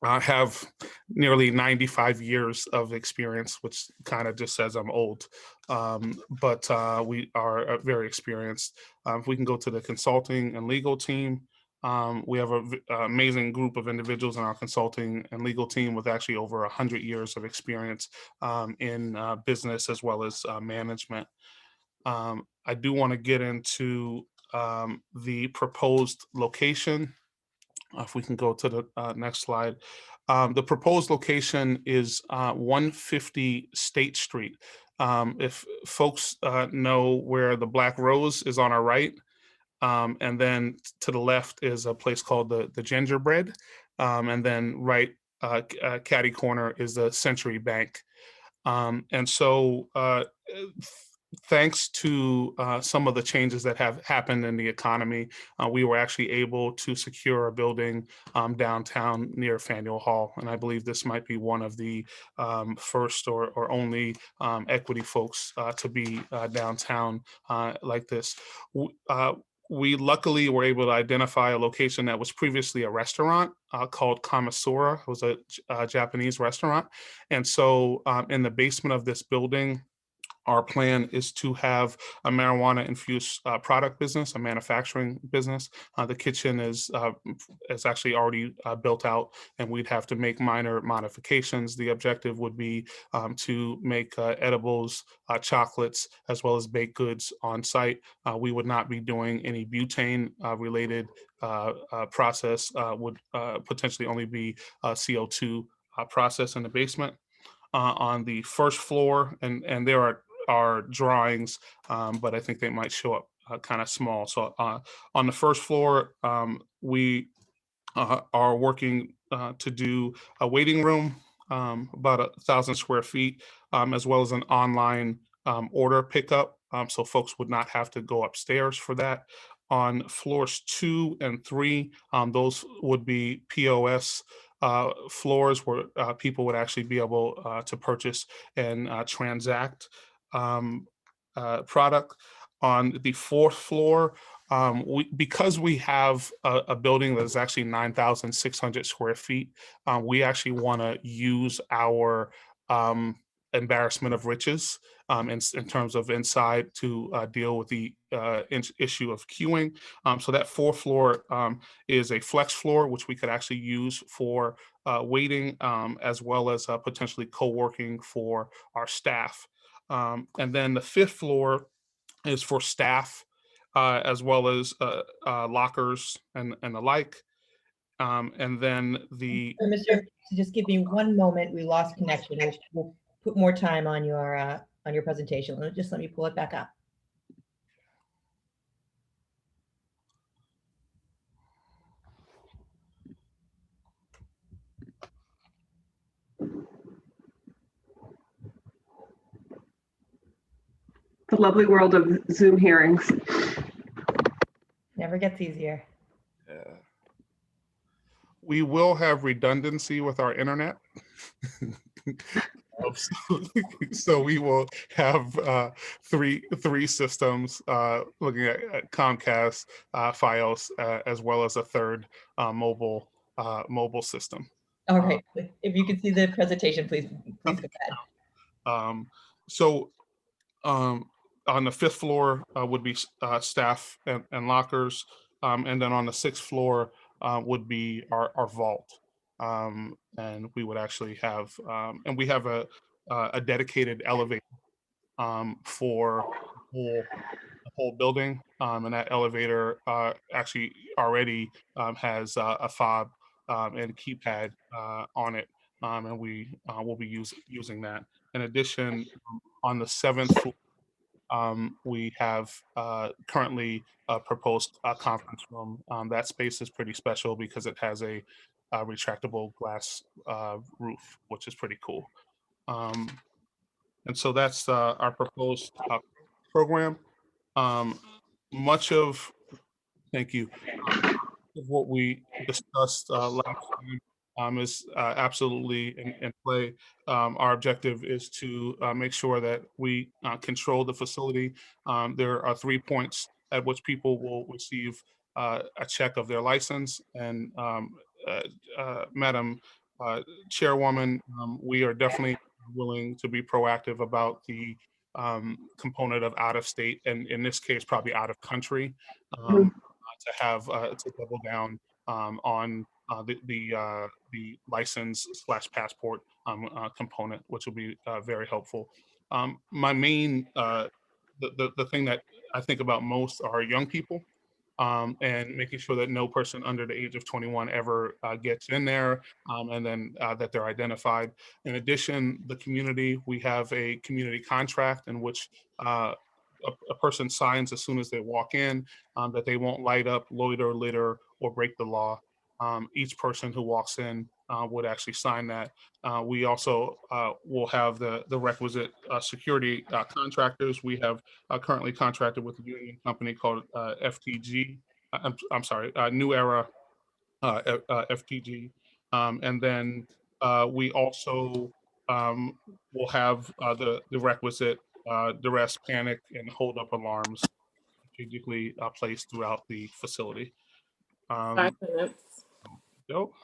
have nearly 95 years of experience, which kind of just says I'm old, but we are very experienced. If we can go to the consulting and legal team. We have an amazing group of individuals in our consulting and legal team with actually over 100 years of experience in business as well as management. I do want to get into the proposed location. If we can go to the next slide. The proposed location is 150 State Street. If folks know where the Black Rose is on our right, and then to the left is a place called the Gingerbread. And then right catty corner is the Century Bank. And so thanks to some of the changes that have happened in the economy, we were actually able to secure a building downtown near Faneuil Hall. And I believe this might be one of the first or only equity folks to be downtown like this. We luckily were able to identify a location that was previously a restaurant called Kamasura. It was a Japanese restaurant. And so in the basement of this building, our plan is to have a marijuana infused product business, a manufacturing business. The kitchen is actually already built out, and we'd have to make minor modifications. The objective would be to make edibles, chocolates, as well as baked goods on site. We would not be doing any butane related process, would potentially only be CO2 process in the basement. On the first floor, and there are drawings, but I think they might show up kind of small. So on the first floor, we are working to do a waiting room, about 1,000 square feet, as well as an online order pickup. So folks would not have to go upstairs for that. On floors 2 and 3, those would be POS floors where people would actually be able to purchase and transact product. On the 4th floor, because we have a building that is actually 9,600 square feet, we actually want to use our embarrassment of riches in terms of inside to deal with the issue of queuing. So that 4th floor is a flex floor, which we could actually use for waiting, as well as potentially co-working for our staff. And then the 5th floor is for staff, as well as lockers and the like. And then the Mr. Just give me one moment. We lost connection. We'll put more time on your presentation. Just let me pull it back up. The lovely world of Zoom hearings. Never gets easier. we will have redundancy with our internet. So we will have three systems looking at Comcast, Fios, as well as a third mobile system. All right. If you could see the presentation, please go ahead. On the 5th floor would be staff and lockers, and then on the 6th floor would be our vault. And we would actually have, and we have a dedicated elevator for the whole building, and that elevator actually already has a fob and keypad on it, and we will be using that. In addition, on the 7th floor, we have currently proposed a conference room. That space is pretty special because it has a retractable glass roof, which is pretty cool. And so that's our proposed program. Thank you. Of what we discussed last time is absolutely in play. Our objective is to make sure that we control the facility. There are 3 points at which people will receive a check of their license. And Madam Chairwoman, we are definitely willing to be proactive about the component of out of state, and in this case, probably out of country, to have to double down on the license / passport component, which will be very helpful. My main, the thing that I think about most are young people, and making sure that no person under the age of 21 ever gets in there, and then that they're identified. In addition, the community, we have a community contract in which a person signs as soon as they walk in that they won't light up, loiter, litter, or break the law. Each person who walks in would actually sign that. We also will have the requisite security contractors. We have currently contracted with a union company called FTG. I'm sorry, New Era FTG. And then we also will have the requisite duress, panic, and hold up alarms strategically placed throughout the facility. 5 minutes. Dope.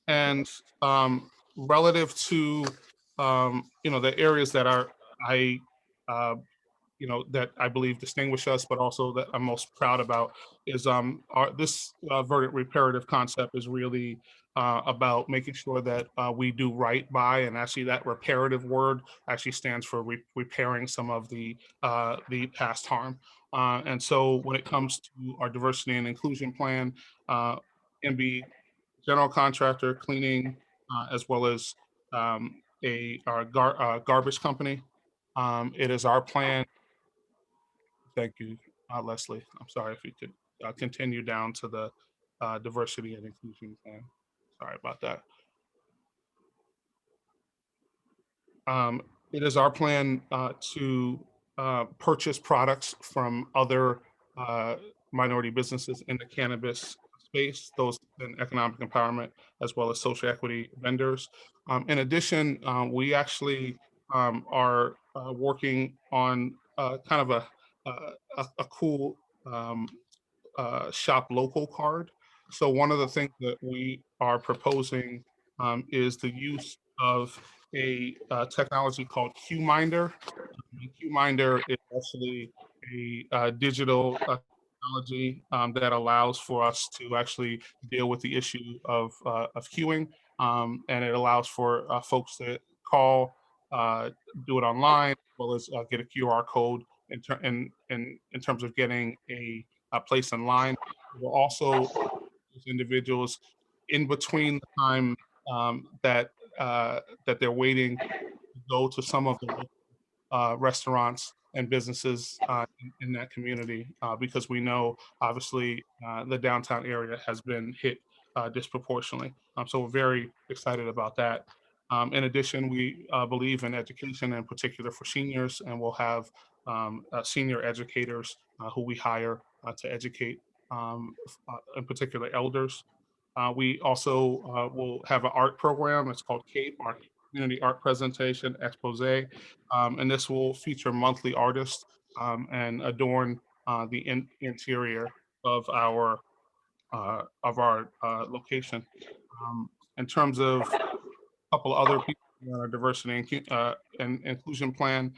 And relative to the areas that I uh, that I believe distinguish us, but also that I'm most proud about is this verdant reparative concept is really about making sure that we do right by, and actually that reparative word actually stands for repairing some of the past harm. And so when it comes to our diversity and inclusion plan, can be general contractor, cleaning, as well as garbage company. It is our plan. Thank you, Leslie. I'm sorry if you could continue down to the diversity and inclusion plan. Sorry about that. It is our plan to purchase products from other minority businesses in the cannabis space, those in economic empowerment, as well as social equity vendors. In addition, we actually are working on kind of a cool shop local card. So one of the things that we are proposing is the use of a technology called QMinder. QMinder is actually a digital technology that allows for us to actually deal with the issue of queuing, and it allows for folks to call, do it online, as well as get a QR code in terms of getting a place in line. We'll also use individuals in between the time that they're waiting to go to some of the local restaurants and businesses in that community, because we know obviously the downtown area has been hit disproportionately. So we're very excited about that. In addition, we believe in education, in particular for seniors, and we'll have senior educators who we hire to educate, in particular elders. We also will have an art program. It's called CAPE, our Community Art Presentation Expose. And this will feature monthly artists and adorn the interior of our location. In terms of a couple other people in our diversity and inclusion plan,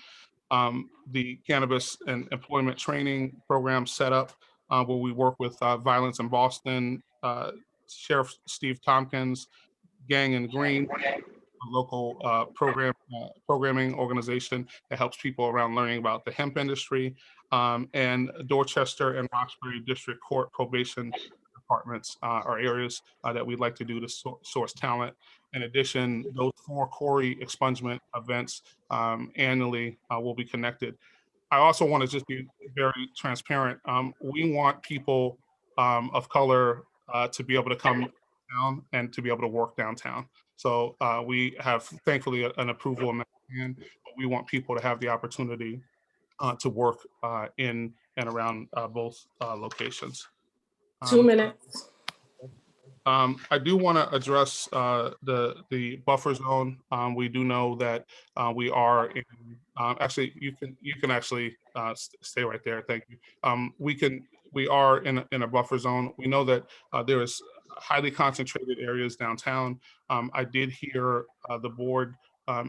the cannabis and employment training program set up where we work with Violence in Boston, Sheriff Steve Tompkins, Gang in Green, a local programming organization that helps people around learning about the hemp industry, and Dorchester and Roxbury District Court probation departments are areas that we'd like to do to source talent. In addition, those 4 Corey expungement events annually will be connected. I also want to just be very transparent. We want people of color to be able to come down and to be able to work downtown. So we have thankfully an approval in that plan, but we want people to have the opportunity to work in and around both locations. 2 minutes. I do want to address the buffer zone. We do know that we are in. Actually, you can actually stay right there. Thank you. We are in a buffer zone. We know that there is highly concentrated areas downtown. I did hear the board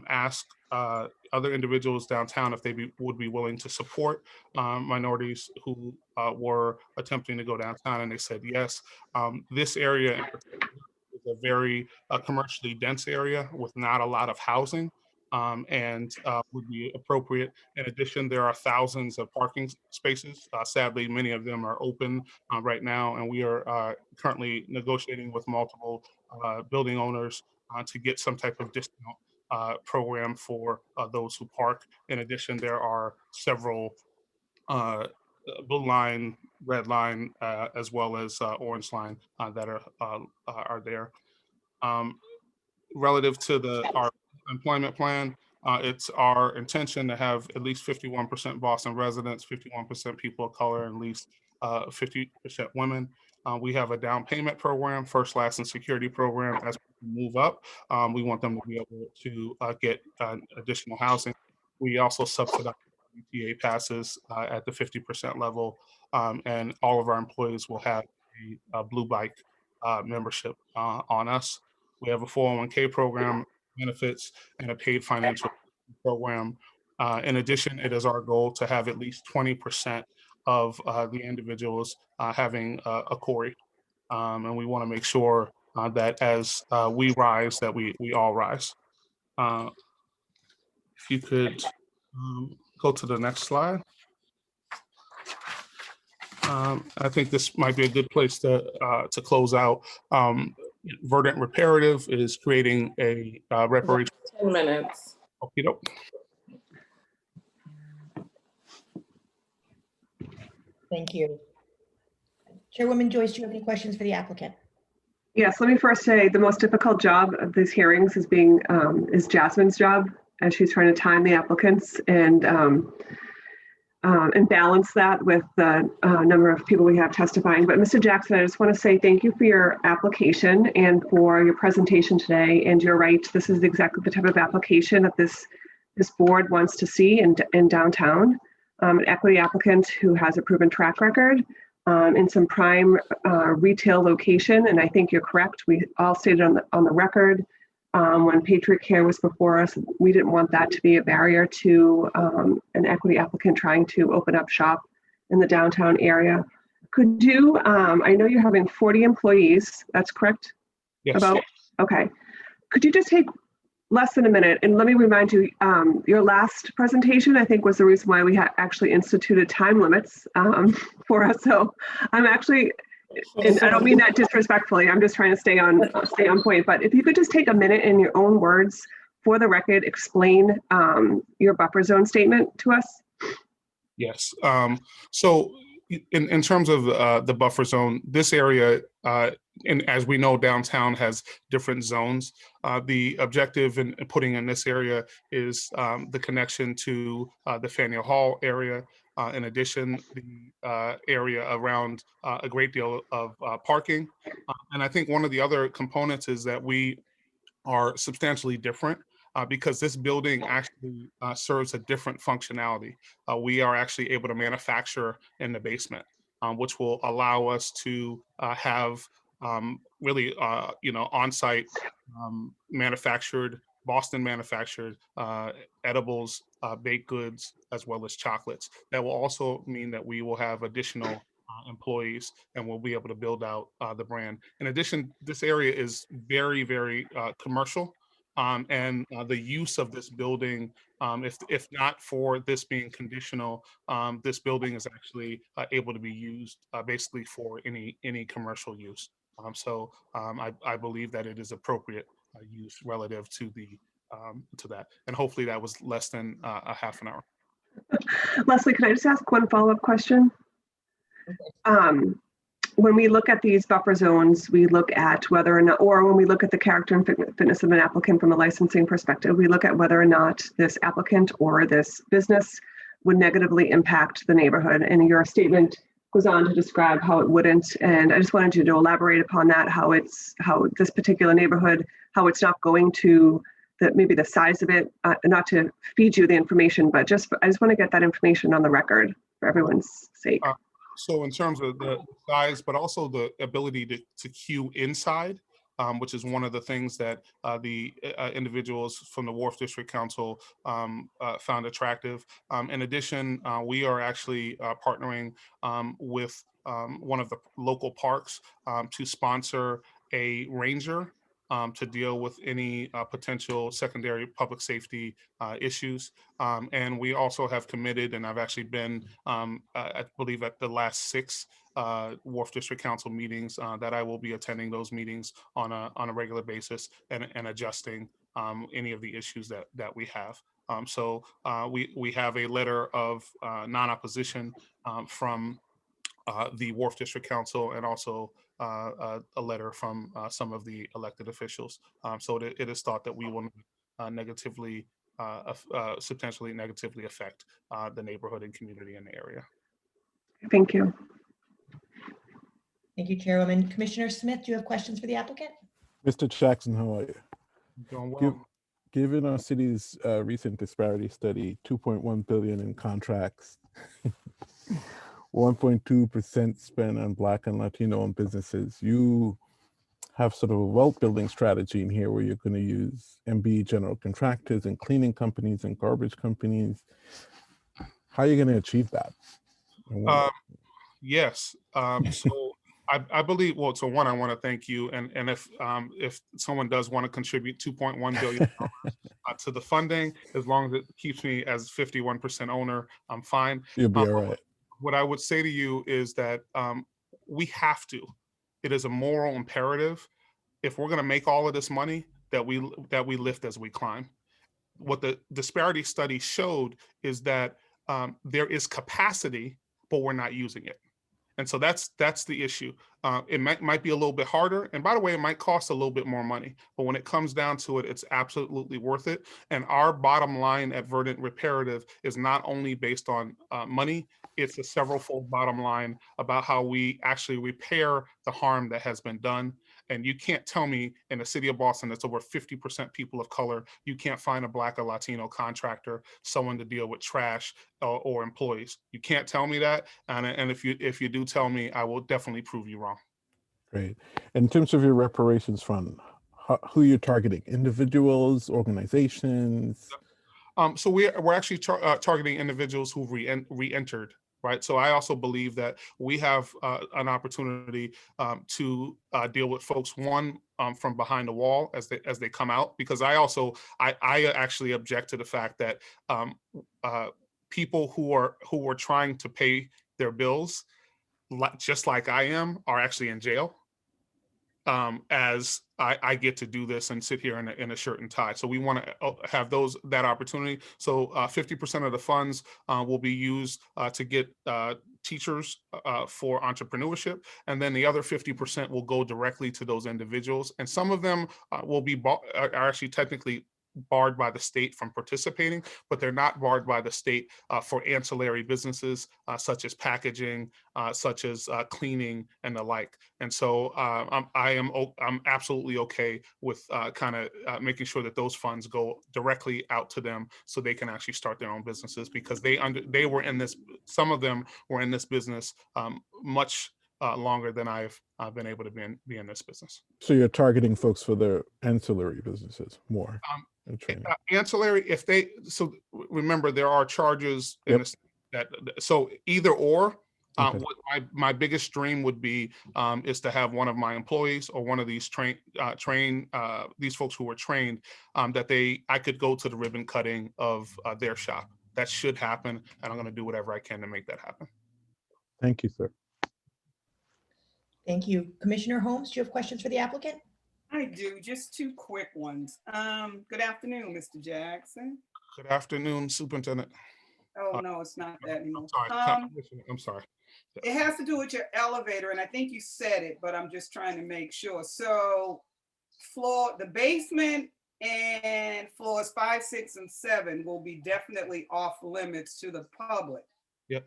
ask other individuals downtown if they would be willing to support minorities who were attempting to go downtown, and they said yes. This area in particular is a very commercially dense area with not a lot of housing, and would be appropriate. In addition, there are thousands of parking spaces. Sadly, many of them are open right now, and we are currently negotiating with multiple building owners to get some type of discount program for those who park. In addition, there are several Blue Line red line as well as orange line that are there. Relative to our employment plan, it's our intention to have at least 51% Boston residents, 51% people of color, and at least 50% women. We have a down payment program, first, last, and security program. As we move up, we want them to be able to get additional housing. We also subsidize ETA passes at the 50% level, and all of our employees will have a Blue Bike membership on us. We have a 401k program, benefits, and a paid financial program. In addition, it is our goal to have at least 20% of the individuals having a CORI. And we want to make sure that as we rise, that we all rise. If you could go to the next slide. I think this might be a good place to close out. Verdant Reparative is creating a reparation. 10 minutes. Okay, doke. Thank you. Chairwoman Joyce, do you have any questions for the applicant? Yes, let me first say the most difficult job of these hearings is Jasmine's job, as she's trying to time the applicants and balance that with the number of people we have testifying. But Mr. Jackson, I just want to say thank you for your application and for your presentation today. And you're right, this is exactly the type of application that this board wants to see in downtown. An equity applicant who has a proven track record in some prime retail location. And I think you're correct. We all stated on the record when Patriot Care was before us, we didn't want that to be a barrier to an equity applicant trying to open up shop in the downtown area. Could you, I know you're having 40 employees, that's correct? Yes. Okay. Could you just take less than a minute and let me remind you, your last presentation, I think, was the reason why we actually instituted time limits for us. So I'm actually, and I don't mean that disrespectfully, I'm just trying to stay on point, but if you could just take a minute in your own words for the record, explain your buffer zone statement to us. Yes. So in terms of the buffer zone, this area, and as we know, downtown has different zones. The objective in putting in this area is the connection to the Faneuil Hall area. In addition, the area around a great deal of parking. And I think one of the other components is that we are substantially different because this building actually serves a different functionality. We are actually able to manufacture in the basement, which will allow us to have really, on-site manufactured, Boston manufactured edibles, baked goods, as well as chocolates. That will also mean that we will have additional employees and we'll be able to build out the brand. In addition, this area is very, very commercial. And the use of this building, if not for this being conditional, this building is actually able to be used basically for any commercial use. So I believe that it is appropriate use relative to that, and hopefully that was less than a half an hour. Leslie, can I just ask one follow-up question? When we look at these buffer zones, we look at whether or not, or when we look at the character and fitness of an applicant from a licensing perspective, we look at whether or not this applicant or this business would negatively impact the neighborhood. And your statement goes on to describe how it wouldn't. And I just wanted you to elaborate upon that, how this particular neighborhood, how it's not going to, maybe the size of it, not to feed you the information, but I just want to get that information on the record for everyone's sake. So in terms of the size, but also the ability to queue inside, which is one of the things that the individuals from the Wharf District Council found attractive. In addition, we are actually partnering with one of the local parks to sponsor a ranger to deal with any potential secondary public safety issues. And we also have committed, and I've actually been, I believe, at the last 6 Wharf District Council meetings that I will be attending those meetings on a regular basis and adjusting any of the issues that we have. So we have a letter of non-opposition from the Wharf District Council and also a letter from some of the elected officials. So it is thought that we will negatively, substantially negatively affect the neighborhood and community in the area. Thank you. Thank you, Chairwoman. Commissioner Smith, do you have questions for the applicant? Mr. Jackson, how are you? Doing well. Given our city's recent disparity study, 2.1 billion in contracts, 1.2% spent on Black and Latino-owned businesses, you have sort of a wealth building strategy in here where you're going to use MB general contractors and cleaning companies and garbage companies. How are you going to achieve that? Yes. So I believe, well, so one, I want to thank you. And if someone does want to contribute 2.1 billion to the funding, as long as it keeps me as 51% owner, I'm fine. You'll be all right. What I would say to you is that we have to. It is a moral imperative. If we're going to make all of this money, that we lift as we climb. What the disparity study showed is that there is capacity, but we're not using it. And so that's the issue. It might be a little bit harder. And by the way, it might cost a little bit more money. But when it comes down to it, it's absolutely worth it. And our bottom line at Verdant Reparative is not only based on money, it's a several-fold bottom line about how we actually repair the harm that has been done. And you can't tell me in the city of Boston that's over 50% people of color, you can't find a Black or Latino contractor, someone to deal with trash or employees. You can't tell me that. And if you do tell me, I will definitely prove you wrong. Great. In terms of your reparations fund, who you're targeting? Individuals, organizations? So we're actually targeting individuals who've re-entered. Right. So I also believe that we have an opportunity to deal with folks, one, from behind the wall as they come out, because I actually object to the fact that people who are trying to pay their bills, just like I am, are actually in jail. As I get to do this and sit here in a shirt and tie. So we want to have that opportunity. So 50% of the funds will be used to get teachers for entrepreneurship. And then the other 50% will go directly to those individuals. And some of them are actually technically barred by the state from participating, but they're not barred by the state for ancillary businesses such as packaging, such as cleaning and the like. And so I'm absolutely okay with making sure that those funds go directly out to them so they can actually start their own businesses, because they were in this, some of them were in this business much longer than I've been able to be in this business. So you're targeting folks for their ancillary businesses more. Ancillary, so remember, there are charges in this, so either or. Okay. What my biggest dream would be is to have one of my employees or one of these these folks who were trained, that I could go to the ribbon cutting of their shop. That should happen, and I'm going to do whatever I can to make that happen. Thank you, sir. Thank you. Commissioner Holmes, do you have questions for the applicant? I do, just two quick ones. Good afternoon, Mr. Jackson. Good afternoon, Superintendent. Oh, no, it's not that anymore. I'm sorry. It has to do with your elevator, and I think you said it, but I'm just trying to make sure. So the basement and floors 5, 6, and 7 will be definitely off limits to the public. Yep.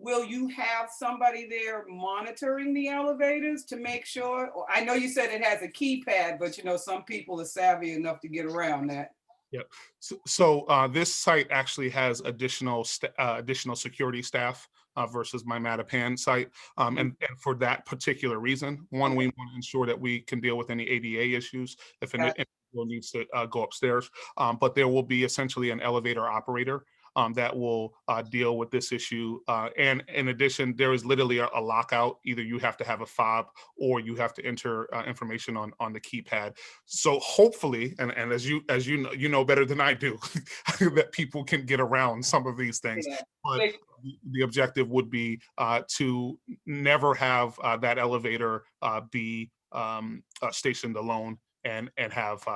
Will you have somebody there monitoring the elevators to make sure? I know you said it has a keypad, but some people are savvy enough to get around that. Yep. So this site actually has additional security staff versus my Mattapan site. And for that particular reason, one, we want to ensure that we can deal with any ADA issues if an individual needs to go upstairs. But there will be essentially an elevator operator that will deal with this issue. And in addition, there is literally a lockout. Either you have to have a fob or you have to enter information on the keypad. So hopefully, and as you know better than I do, that people can get around some of these things. Yeah. But the objective would be to never have that elevator be stationed alone, and have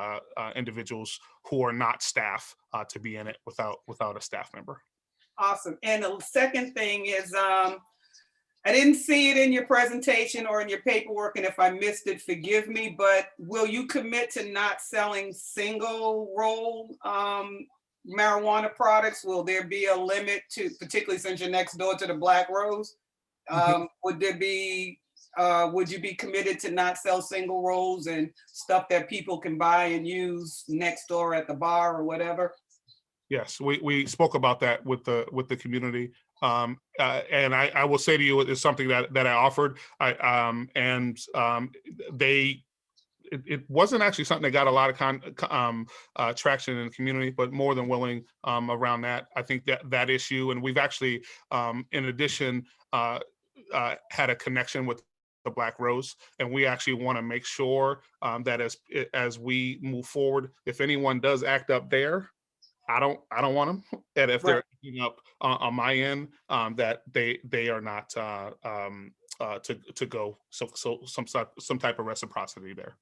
individuals who are not staff to be in it without a staff member. Awesome. And the second thing is, I didn't see it in your presentation or in your paperwork, and if I missed it, forgive me, but will you commit to not selling single roll marijuana products? Will there be a limit to, particularly since you're next door to the Black Rose? Would there be, would you be committed to not sell single rolls and stuff that people can buy and use next door at the bar or whatever? Yes, we spoke about that with the community. And I will say to you, it's something that I offered. It wasn't actually something that got a lot of traction in the community, but more than willing around that. I think that issue, and we've actually, in addition, had a connection with the Black Rose, and we actually want to make sure that as we move forward, if anyone does act up there, I don't want them, and if they're acting up on my end, that they are not to go. So some type of reciprocity there.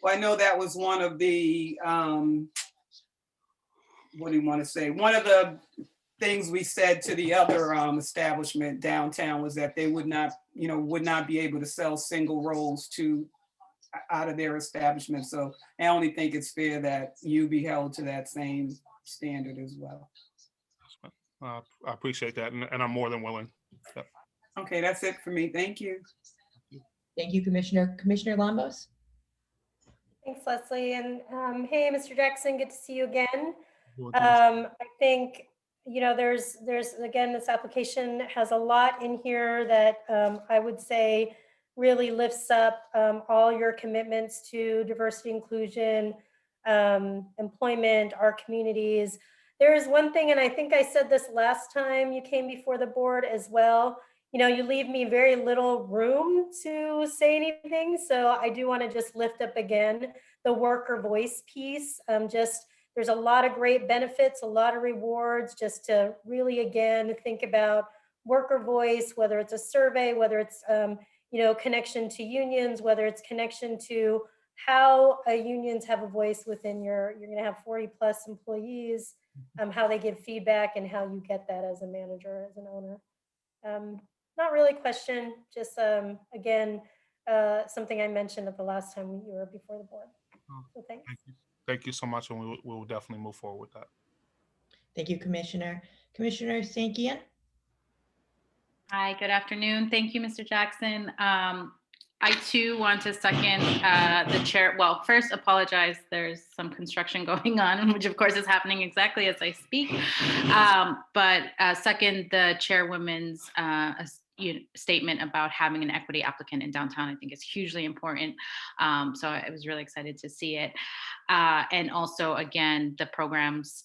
Well, I know that was one of the, what do you want to say? One of the things we said to the other establishment downtown was that they would not be able to sell single rolls out of their establishment. So I only think it's fair that you be held to that same standard as well. I appreciate that, and I'm more than willing. Yep. Okay, that's it for me. Thank you. Thank you, Commissioner. Commissioner Lambos? Thanks, Leslie. And hey, Mr. Jackson, good to see you again. I think, there's again, this application has a lot in here that I would say really lifts up all your commitments to diversity, inclusion, employment, our communities. There is one thing, and I think I said this last time you came before the board as well, you leave me very little room to say anything. So I do want to just lift up again the worker voice piece. There's a lot of great benefits, a lot of rewards, just to really, again, think about worker voice, whether it's a survey, whether it's, connection to unions, whether it's connection to how unions have a voice within you're going to have 40 plus employees, how they give feedback and how you get that as a manager, as an owner. Not really a question, just again, something I mentioned at the last time you were before the board. So thanks. Thank you so much, and we will definitely move forward with that. Thank you, Commissioner. Commissioner Sankian? Hi, good afternoon. Thank you, Mr. Jackson. I too want to second the chair. Well, first apologize. There's some construction going on, which of course is happening exactly as I speak. But second, the chairwoman's statement about having an equity applicant in downtown, I think is hugely important. So I was really excited to see it. And also, again, the programs,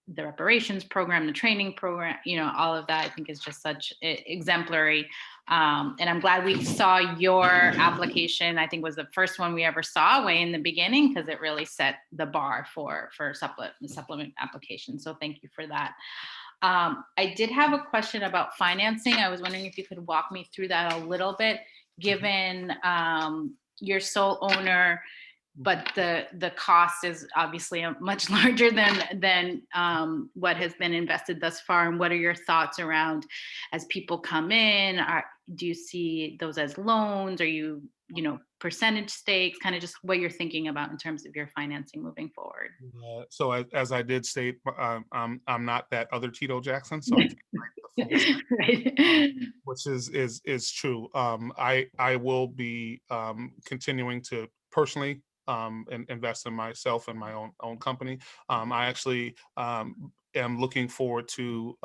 the reparations program, the training program, all of that I think is just such exemplary. And I'm glad we saw your application. I think was the first one we ever saw way in the beginning, because it really set the bar for supplement application. So thank you for that. I did have a question about financing. I was wondering if you could walk me through that a little bit, given you're sole owner, but the cost is obviously much larger than what has been invested thus far. And what are your thoughts around, as people come in, do you see those as loans? Are you, percentage stakes, kind of just what you're thinking about in terms of your financing moving forward? So as I did state, I'm not that other Tito Jackson, so right. Which is true. I will be continuing to personally and invest in myself and my own company. I actually am looking forward to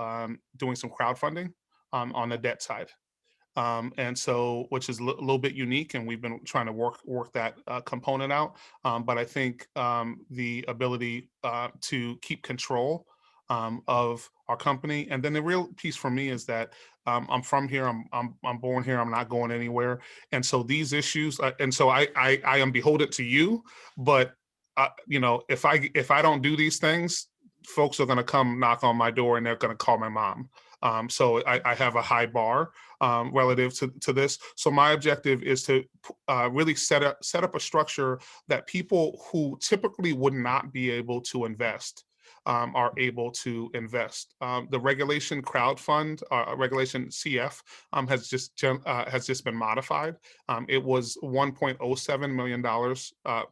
doing some crowdfunding on the debt side. And so, which is a little bit unique, and we've been trying to work that component out. But I think the ability to keep control of our company, and then the real piece for me is that I'm from here, I'm born here, I'm not going anywhere, and so these issues, and so I am beholden to you. But if I don't do these things, folks are going to come knock on my door and they're going to call my mom. So I have a high bar relative to this. So my objective is to really set up a structure that people who typically would not be able to invest are able to invest. The regulation crowd fund, regulation CF, has just been modified. It was $1.07 million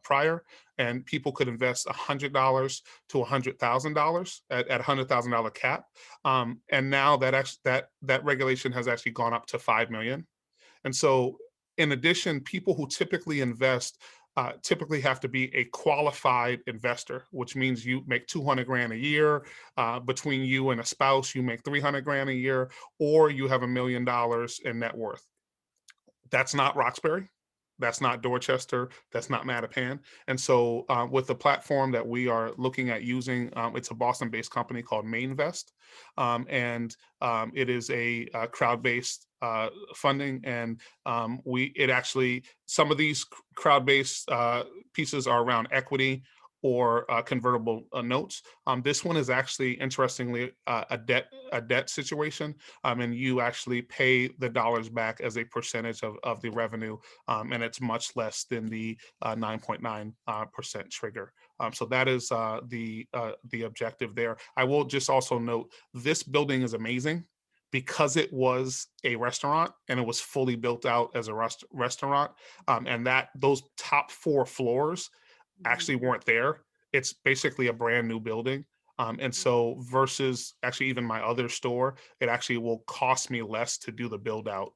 prior, and people could invest $100 to $100,000 at $100,000 cap. And now that regulation has actually gone up to 5 million. And so in addition, people who typically invest typically have to be a qualified investor, which means you make 200 grand a year. Between you and a spouse, you make 300 grand a year, or you have $1 million in net worth. That's not Roxbury. That's not Dorchester. That's not Mattapan. And so with the platform that we are looking at using, it's a Boston-based company called Mainvest. And it is a crowd-based funding. And some of these crowd-based pieces are around equity or convertible notes. This one is actually, interestingly, a debt situation, and you actually pay the dollars back as a percentage of the revenue, and it's much less than the 9.9% trigger. So that is the objective there. I will just also note, this building is amazing because it was a restaurant and it was fully built out as a restaurant, and those top 4 floors actually weren't there. It's basically a brand new building. And so versus actually even my other store, it actually will cost me less to do the build out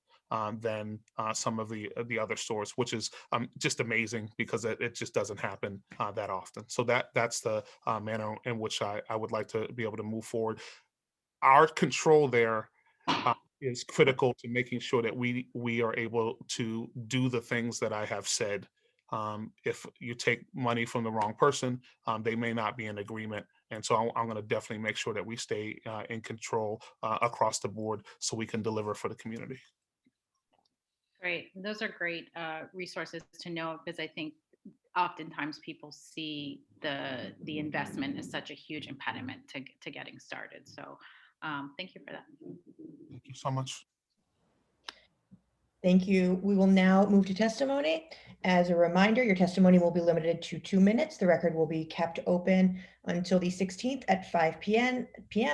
than some of the other stores, which is just amazing because it just doesn't happen that often. So that's the manner in which I would like to be able to move forward. Our control there is critical to making sure that we are able to do the things that I have said. If you take money from the wrong person, they may not be in agreement. And so I'm going to definitely make sure that we stay in control across the board so we can deliver for the community. Great. Those are great resources to know, because I think oftentimes people see the investment as such a huge impediment to getting started. So thank you for that. Thank you so much. Thank you. We will now move to testimony. As a reminder, your testimony will be limited to 2 minutes. The record will be kept open until the 16th at 5 p.m.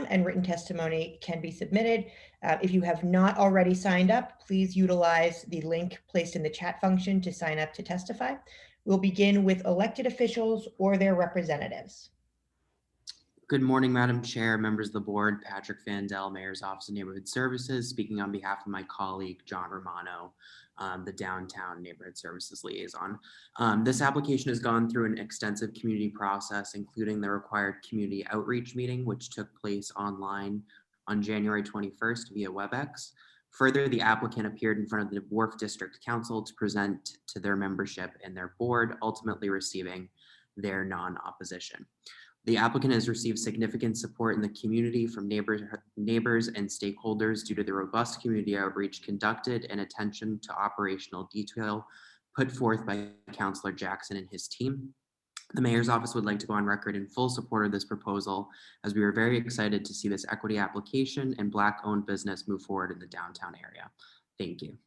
and written testimony can be submitted. If you have not already signed up, please utilize the link placed in the chat function to sign up to testify. We'll begin with elected officials or their representatives. Good morning, Madam Chair, members of the board. Patrick Vandell, Mayor's Office of Neighborhood Services, speaking on behalf of my colleague, John Romano, the Downtown Neighborhood Services Liaison. This application has gone through an extensive community process, including the required community outreach meeting, which took place online on January 21st via WebEx. Further, the applicant appeared in front of the Wharf District Council to present to their membership and their board, ultimately receiving their non-opposition. The applicant has received significant support in the community from neighbors and stakeholders due to the robust community outreach conducted and attention to operational detail put forth by Councillor Jackson and his team. The Mayor's Office would like to go on record in full support of this proposal, as we are very excited to see this equity application and Black-owned business move forward in the downtown area. Thank you.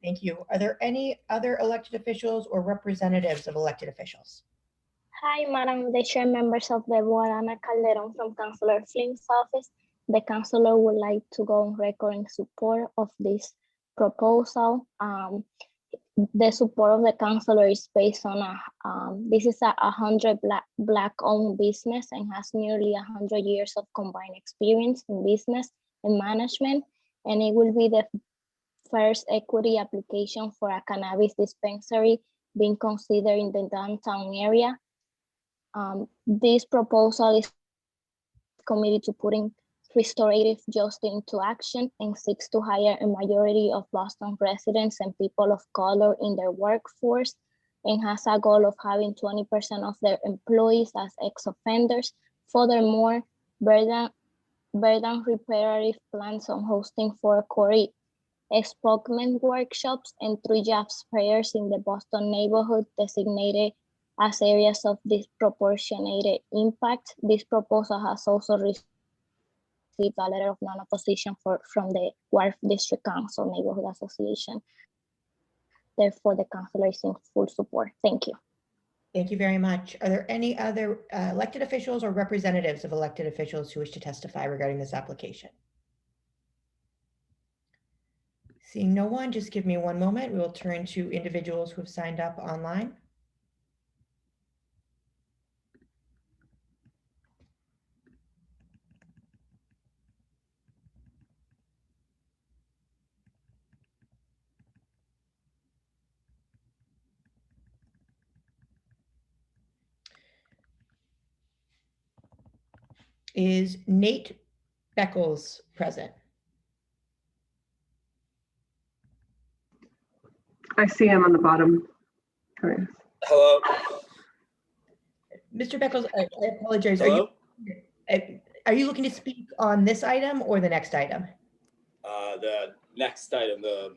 Thank you. Are there any other elected officials or representatives of elected officials? Hi, Madam the Chair, members of the board. Ana Calderon from Councillor Flynn's office. The councillor would like to go on record in support of this proposal. The support of the councillor is based on this is a 100 Black-owned business and has nearly 100 years of combined experience in business and management, and it will be the first equity application for a cannabis dispensary being considered in the downtown area. This proposal is committed to putting restorative justice into action and seeks to hire a majority of Boston residents and people of color in their workforce, and has a goal of having 20% of their employees as ex-offenders. Furthermore, Verdun Reparative plans on hosting 4 Corey Spokesman workshops and 3 jobs fairs in the Boston neighborhood designated as areas of disproportionate impact. This proposal has also received a letter of non-opposition from the Wharf District Council Neighborhood Association. Therefore, the councilor is in full support. Thank you. Thank you very much. Are there any other elected officials or representatives of elected officials who wish to testify regarding this application? Seeing no one, just give me one moment. We will turn to individuals who have signed up online. Is Nate Beckles present? I see him on the bottom. Hello. Mr. Beckles, I apologize. Hello? Are you looking to speak on this item or the next item? The next item, the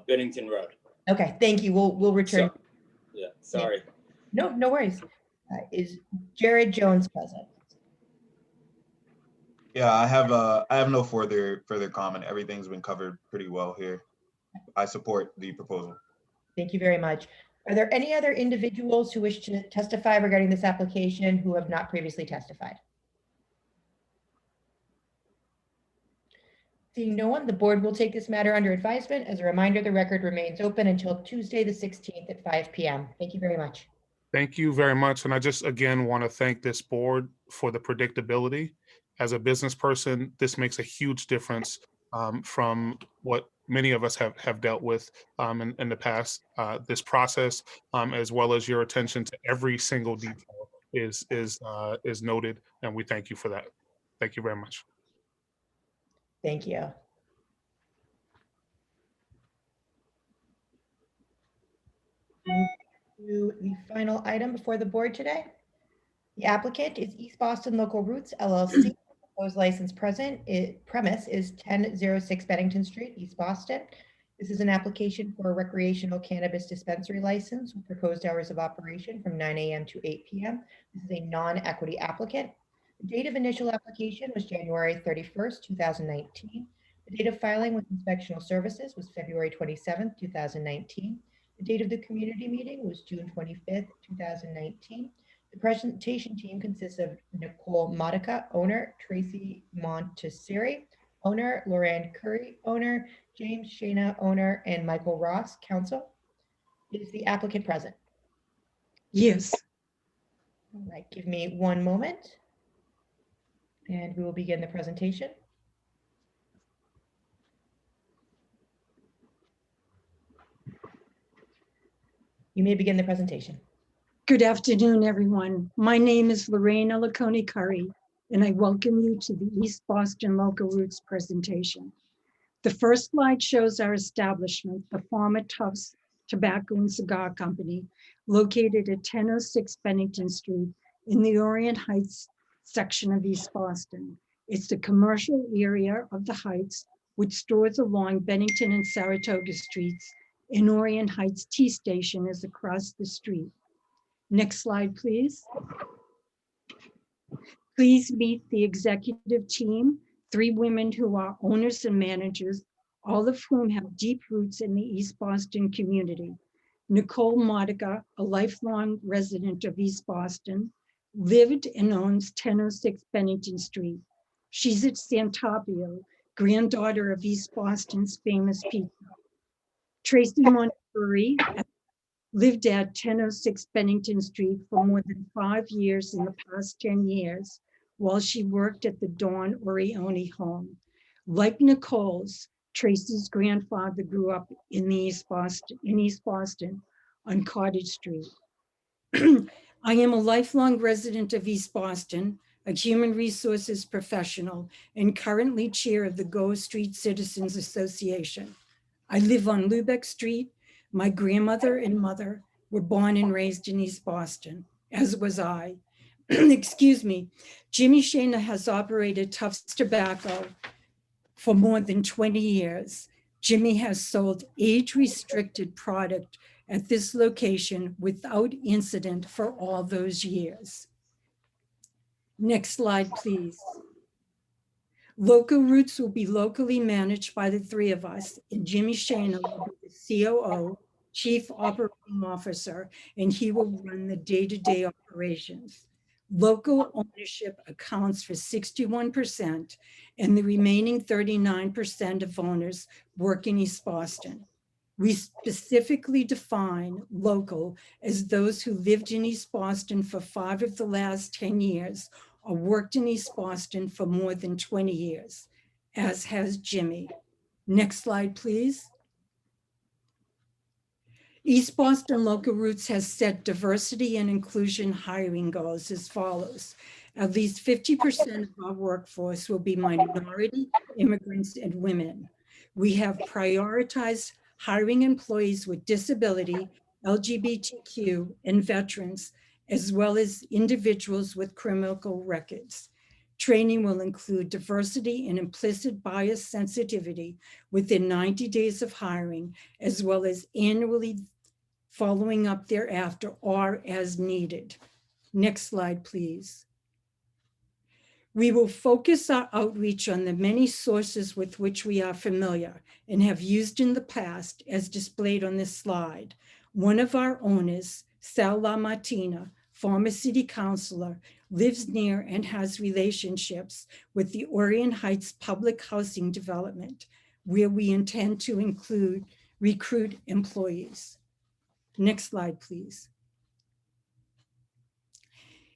Bennington Road. Okay, thank you. We'll return. Yeah, sorry. No worries. Is Jared Jones present? Yeah, I have no further comment. Everything's been covered pretty well here. I support the proposal. Thank you very much. Are there any other individuals who wish to testify regarding this application who have not previously testified? Seeing no one, the board will take this matter under advisement. As a reminder, the record remains open until Tuesday, the 16th at 5 p.m. Thank you very much. Thank you very much. And I just, again, want to thank this board for the predictability. As a business person, this makes a huge difference from what many of us have dealt with in the past. This process, as well as your attention to every single detail is noted, and we thank you for that. Thank you very much. Thank you. To the final item before the board today. The applicant is East Boston Local Roots LLC. Proposed license premise is 1006 Bennington Street, East Boston. This is an application for a recreational cannabis dispensary license with proposed hours of operation from 9 a.m. to 8 p.m. This is a non-equity applicant. The date of initial application was January 31st, 2019. The date of filing with Inspectional Services was February 27th, 2019. The date of the community meeting was June 25th, 2019. The presentation team consists of Nicole Modica, owner, Tracy Montessori, owner, Lorraine Curry, owner, James Shana, owner, and Michael Ross, counsel. Is the applicant present? Yes. All right, give me one moment and we will begin the presentation. You may begin the presentation. Good afternoon, everyone. My name is Lorraine Alacone Curry, and I welcome you to the East Boston Local Roots presentation. The first slide shows our establishment, the former Tufts Tobacco and Cigar Company, located at 1006 Bennington Street in the Orient Heights section of East Boston. It's the commercial area of the Heights, which stores along Bennington and Saratoga Streets. In Orient Heights T Station is across the street. Next slide, please. Please meet the executive team, 3 women who are owners and managers, all of whom have deep roots in the East Boston community. Nicole Modica, a lifelong resident of East Boston, lived and owns 1006 Bennington Street. She's at Santopio, granddaughter of East Boston's famous pizza. Tracy Montessori lived at 1006 Bennington Street for more than 5 years in the past 10 years, while she worked at the Dawn Orione home. Like Nicole's, Tracy's grandfather grew up in East Boston on Cottage Street. I am a lifelong resident of East Boston, a human resources professional, and currently chair of the Go Street Citizens Association. I live on Lubeck Street. My grandmother and mother were born and raised in East Boston, as was I. Excuse me. Jimmy Shana has operated Tufts Tobacco for more than 20 years. Jimmy has sold age-restricted product at this location without incident for all those years. Next slide, please. Local Roots will be locally managed by the 3 of us, and Jimmy Shana will be the COO, Chief Operating Officer, and he will run the day-to-day operations. Local ownership accounts for 61%, and the remaining 39% of owners work in East Boston. We specifically define local as those who lived in East Boston for 5 of the last 10 years or worked in East Boston for more than 20 years, as has Jimmy. Next slide, please. East Boston Local Roots has set diversity and inclusion hiring goals as follows. At least 50% of our workforce will be minority, immigrants, and women. We have prioritized hiring employees with disability, LGBTQ, and veterans, as well as individuals with criminal records. Training will include diversity and implicit bias sensitivity within 90 days of hiring, as well as annually following up thereafter or as needed. Next slide, please. We will focus our outreach on the many sources with which we are familiar and have used in the past, as displayed on this slide. One of our owners, Sal LaMartina, former city councilor, lives near and has relationships with the Orient Heights Public Housing Development, where we intend to recruit employees. Next slide, please.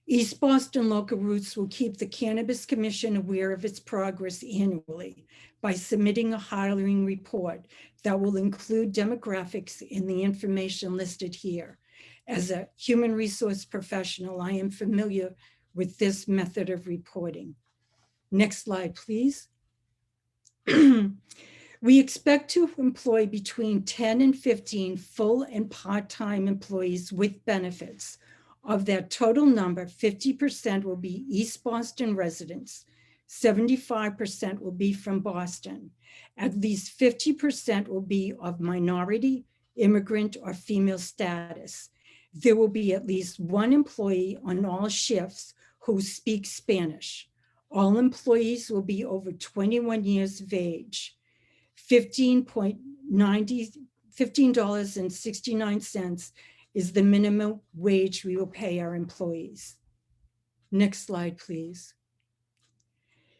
East Boston Local Roots will keep the Cannabis Commission aware of its progress annually by submitting a hiring report that will include demographics in the information listed here. As a human resource professional, I am familiar with this method of reporting. Next slide, please. We expect to employ between 10 and 15 full and part-time employees with benefits. Of that total number, 50% will be East Boston residents, 75% will be from Boston. At least 50% will be of minority, immigrant, or female status. There will be at least one employee on all shifts who speaks Spanish. All employees will be over 21 years of age. $15.69 is the minimum wage we will pay our employees. Next slide, please.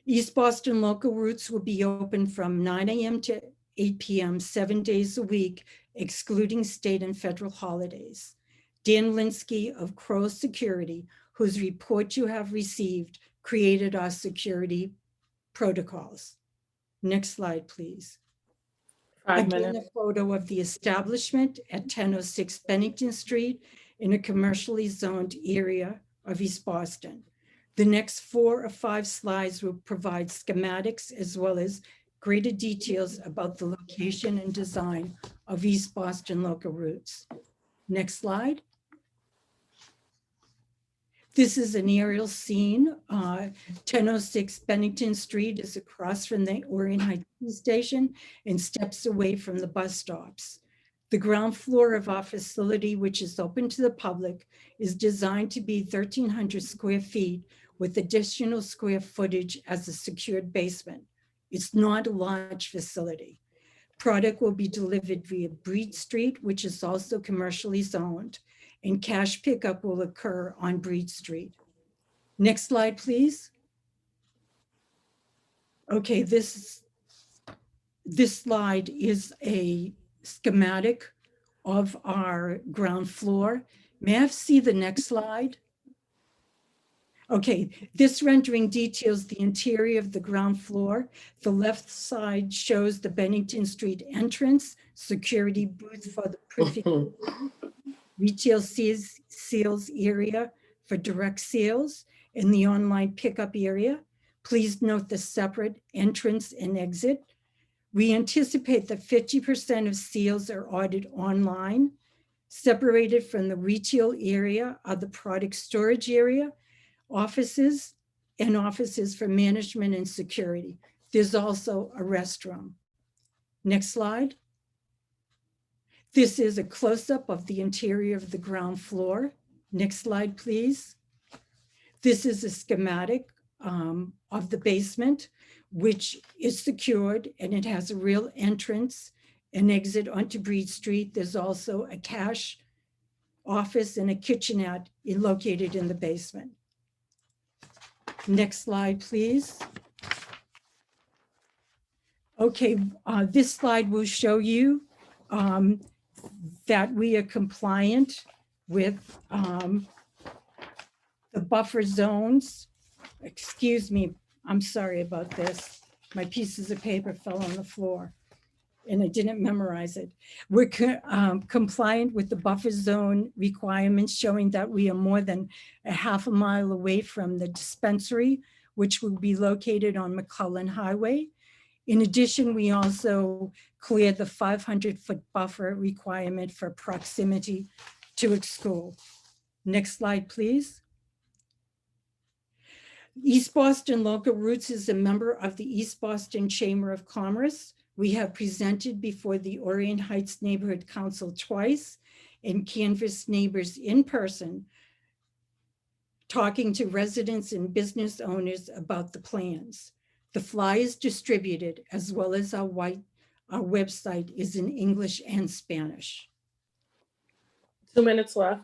East Boston Local Roots will be open from 9 a.m. to 8 p.m. 7 days a week, excluding state and federal holidays. Dan Linsky of Crow Security, whose report you have received, created our security protocols. Next slide, please. 5 Again, minutes. a photo of the establishment at 1006 Bennington Street in a commercially zoned area of East Boston. The next 4 or 5 slides will provide schematics as well as greater details about the location and design of East Boston Local Roots. Next slide. This is an aerial scene. 1006 Bennington Street is across from the Orient Heights station and steps away from the bus stops. The ground floor of our facility, which is open to the public, is designed to be 1,300 square feet with additional square footage as a secured basement. It's not a large facility. Product will be delivered via Breed Street, which is also commercially zoned, and cash pickup will occur on Breed Street. Next slide, please. Okay, this slide is a schematic of our ground floor. May I see the next slide? Okay, this rendering details the interior of the ground floor. The left side shows the Bennington Street entrance, security booth for the prefix, retail sales area for direct sales, and the online pickup area. Please note the separate entrance and exit. We anticipate that 50% of sales are ordered online. Separated from the retail area are the product storage area, offices, and offices for management and security. There's also a restroom. Next slide. This is a close-up of the interior of the ground floor. Next slide, please. This is a schematic of the basement, which is secured, and it has a real entrance an exit onto Breed Street. There's also a cash office and a kitchenette located in the basement. Next slide, please. Okay, this slide will show you that we are compliant with the buffer zones. Excuse me, I'm sorry about this. My pieces of paper fell on the floor and I didn't memorize it. We're compliant with the buffer zone requirements, showing that we are more than a half a mile away from the dispensary, which will be located on McClellan Highway. In addition, we also cleared the 500-foot buffer requirement for proximity to a school. Next slide, please. East Boston Local Roots is a member of the East Boston Chamber of Commerce. We have presented before the Orient Heights Neighborhood Council twice and canvassed neighbors in person, talking to residents and business owners about the plans. The flyers distributed, as well as our website, is in English and Spanish. 2 minutes left.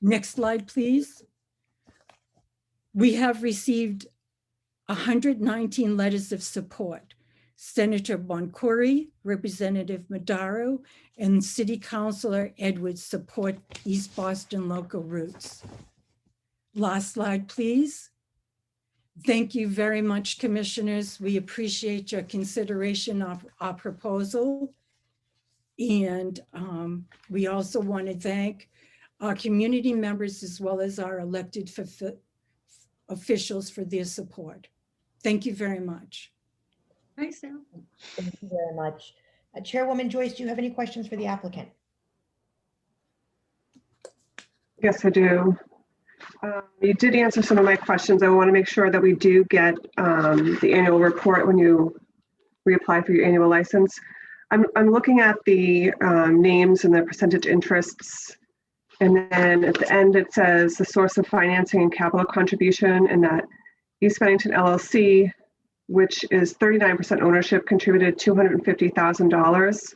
Next slide, please. We have received 119 letters of support. Senator Boncouri, Representative Madaro, and City Councilor Edwards support East Boston Local Roots. Last slide, please. Thank you very much, commissioners. We appreciate your consideration of our proposal. And we also want to thank our community members as well as our elected officials for their support. Thank you very much. Thank you very much. Chairwoman Joyce, do you have any questions for the applicant? Yes, I do. You did answer some of my questions. I want to make sure that we do get the annual report when you reapply for your annual license. I'm looking at the names and the percentage interests. And then at the end, it says the source of financing and capital contribution, and that East Bennington LLC, which is 39% ownership, contributed $250,000.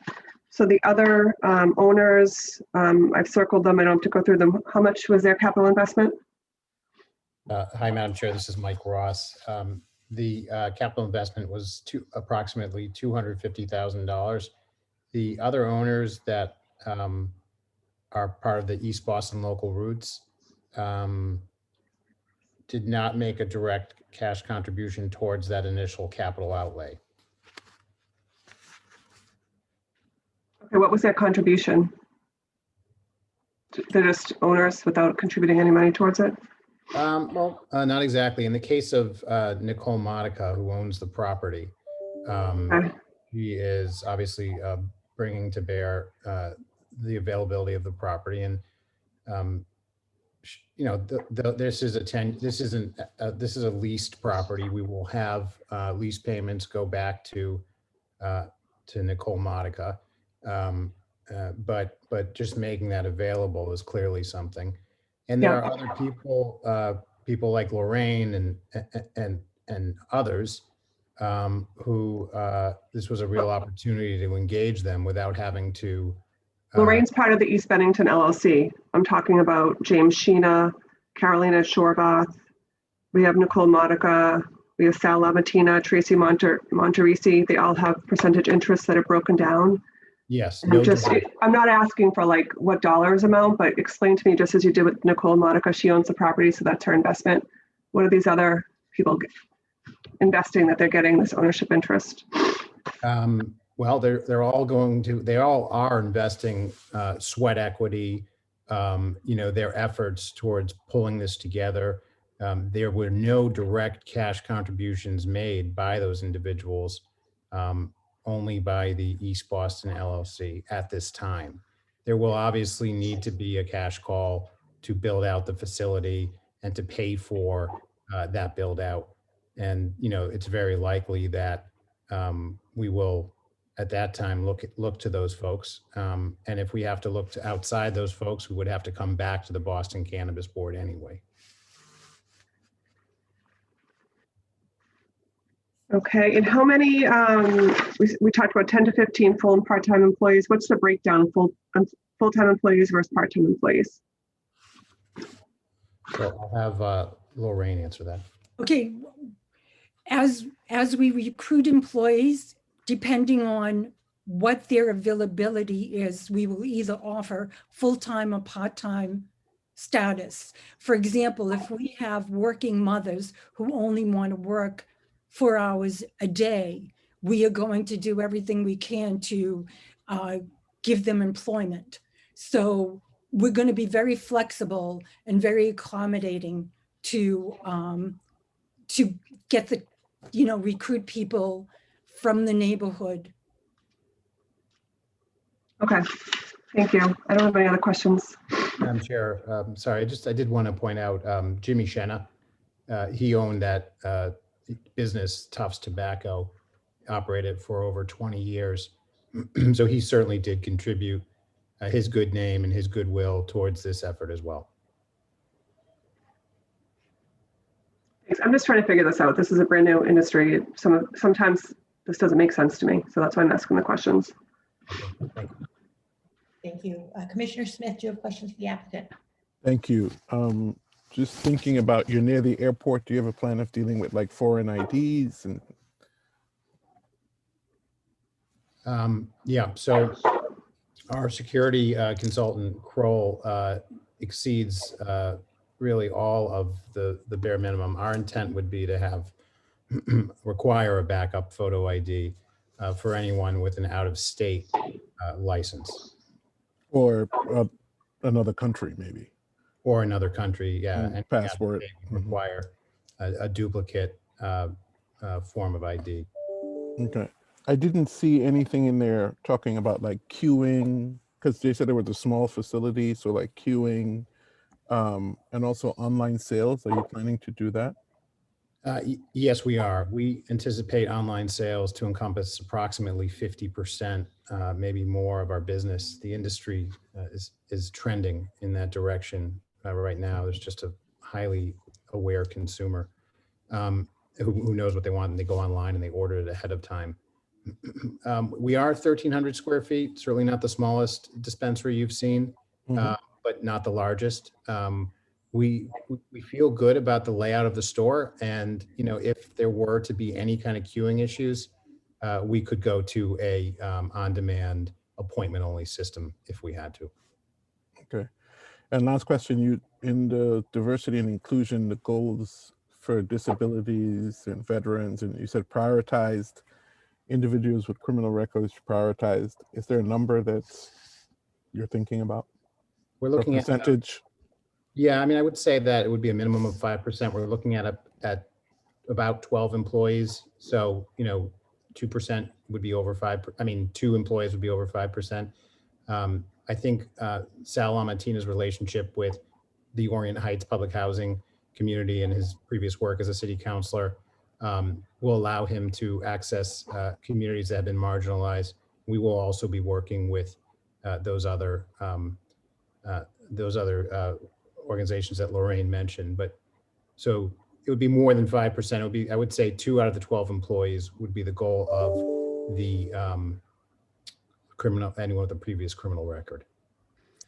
So the other owners, I've circled them. I don't have to go through them. How much was their capital investment? Hi, Madam Chair. This is Mike Ross. The capital investment was approximately $250,000. The other owners that are part of the East Boston Local Roots did not make a direct cash contribution towards that initial capital outlay. Okay, what was their contribution? They're just owners without contributing any money towards it? Well, not exactly. In the case of Nicole Modica, who owns the property, she is obviously bringing to bear the availability of the property, and you know, this is a leased property. We will have lease payments go back to Nicole Modica, but just making that available is clearly something. And there are other people like Lorraine and others who this was a real opportunity to engage them without having to. Lorraine's part of the East Bennington LLC. I'm talking about James Sheena, Carolina Shorbath. We have Nicole Modica. We have Sal Lavatina, Tracy Monterisi. They all have percentage interests that are broken down. Yes. I'm not asking for like what dollars amount, but explain to me, just as you did with Nicole Modica, she owns the property, so that's her investment. What are these other people investing that they're getting this ownership interest? Well, they all are investing sweat equity, you know, their efforts towards pulling this together. There were no direct cash contributions made by those individuals, only by the East Boston LLC at this time. There will obviously need to be a cash call to build out the facility and to pay for that build out. And, you know, it's very likely that we will at that time look to those folks. And if we have to look to outside those folks, we would have to come back to the Boston Cannabis Board anyway. Okay, and how many, we talked about 10 to 15 full and part-time employees. What's the breakdown of full-time employees versus part-time employees? So I'll have Lorraine answer that. Okay, as we recruit employees, depending on what their availability is, we will either offer full-time or part-time status. For example, if we have working mothers who only want to work 4 hours a day, we are going to do everything we can to give them employment. So we're going to be very flexible and very accommodating to get the, recruit people from the neighborhood. Okay, thank you. I don't have any other questions. Madam Chair, sorry, I did want to point out Jimmy Shenna. He owned that business, Tufts Tobacco, operated for over 20 years. So he certainly did contribute his good name and his goodwill towards this effort as well. Thanks. I'm just trying to figure this out. This is a brand new industry. Sometimes this doesn't make sense to me. So that's why I'm asking the questions. Thank you. Thank you. Commissioner Smith, do you have questions for the applicant? Thank you. Just thinking about, you're near the airport. Do you have a plan of dealing with like foreign IDs? And yeah, so our security consultant, Kroll, exceeds really all of the bare minimum. Our intent would be to have require a backup photo ID for anyone with an out-of-state license. Or another country, maybe. Or another country, yeah. And passport. Require a duplicate form of ID. Okay. I didn't see anything in there talking about like queuing, because they said there was a small facility, so like queuing, and also online sales. Are you planning to do that? Yes, we are. We anticipate online sales to encompass approximately 50%, maybe more of our business. The industry is trending in that direction right now. There's just a highly aware consumer who knows what they want, and they go online and they order it ahead of time. We are 1,300 square feet, certainly not the smallest dispensary you've seen, but not the largest. We feel good about the layout of the store, and if there were to be any kind of queuing issues, we could go to a on-demand appointment-only system if we had to. Okay. And last question, you in the diversity and inclusion, the goals for disabilities and veterans, and you said prioritized individuals with criminal records, prioritized. Is there a number that's you're thinking about? We're looking at percentage. Yeah, I mean, I would say that it would be a minimum of 5%. We're looking at about 12 employees. So, 2% would be over 5. I mean, 2 employees would be over 5%. I think Sal Lamatina's relationship with the Orient Heights public housing community and his previous work as a city councilor will allow him to access communities that have been marginalized. We will also be working with those other organizations that Lorraine mentioned, but so it would be more than 5%. It would be, I would say, 2 out of the 12 employees would be the goal of the anyone with a previous criminal record.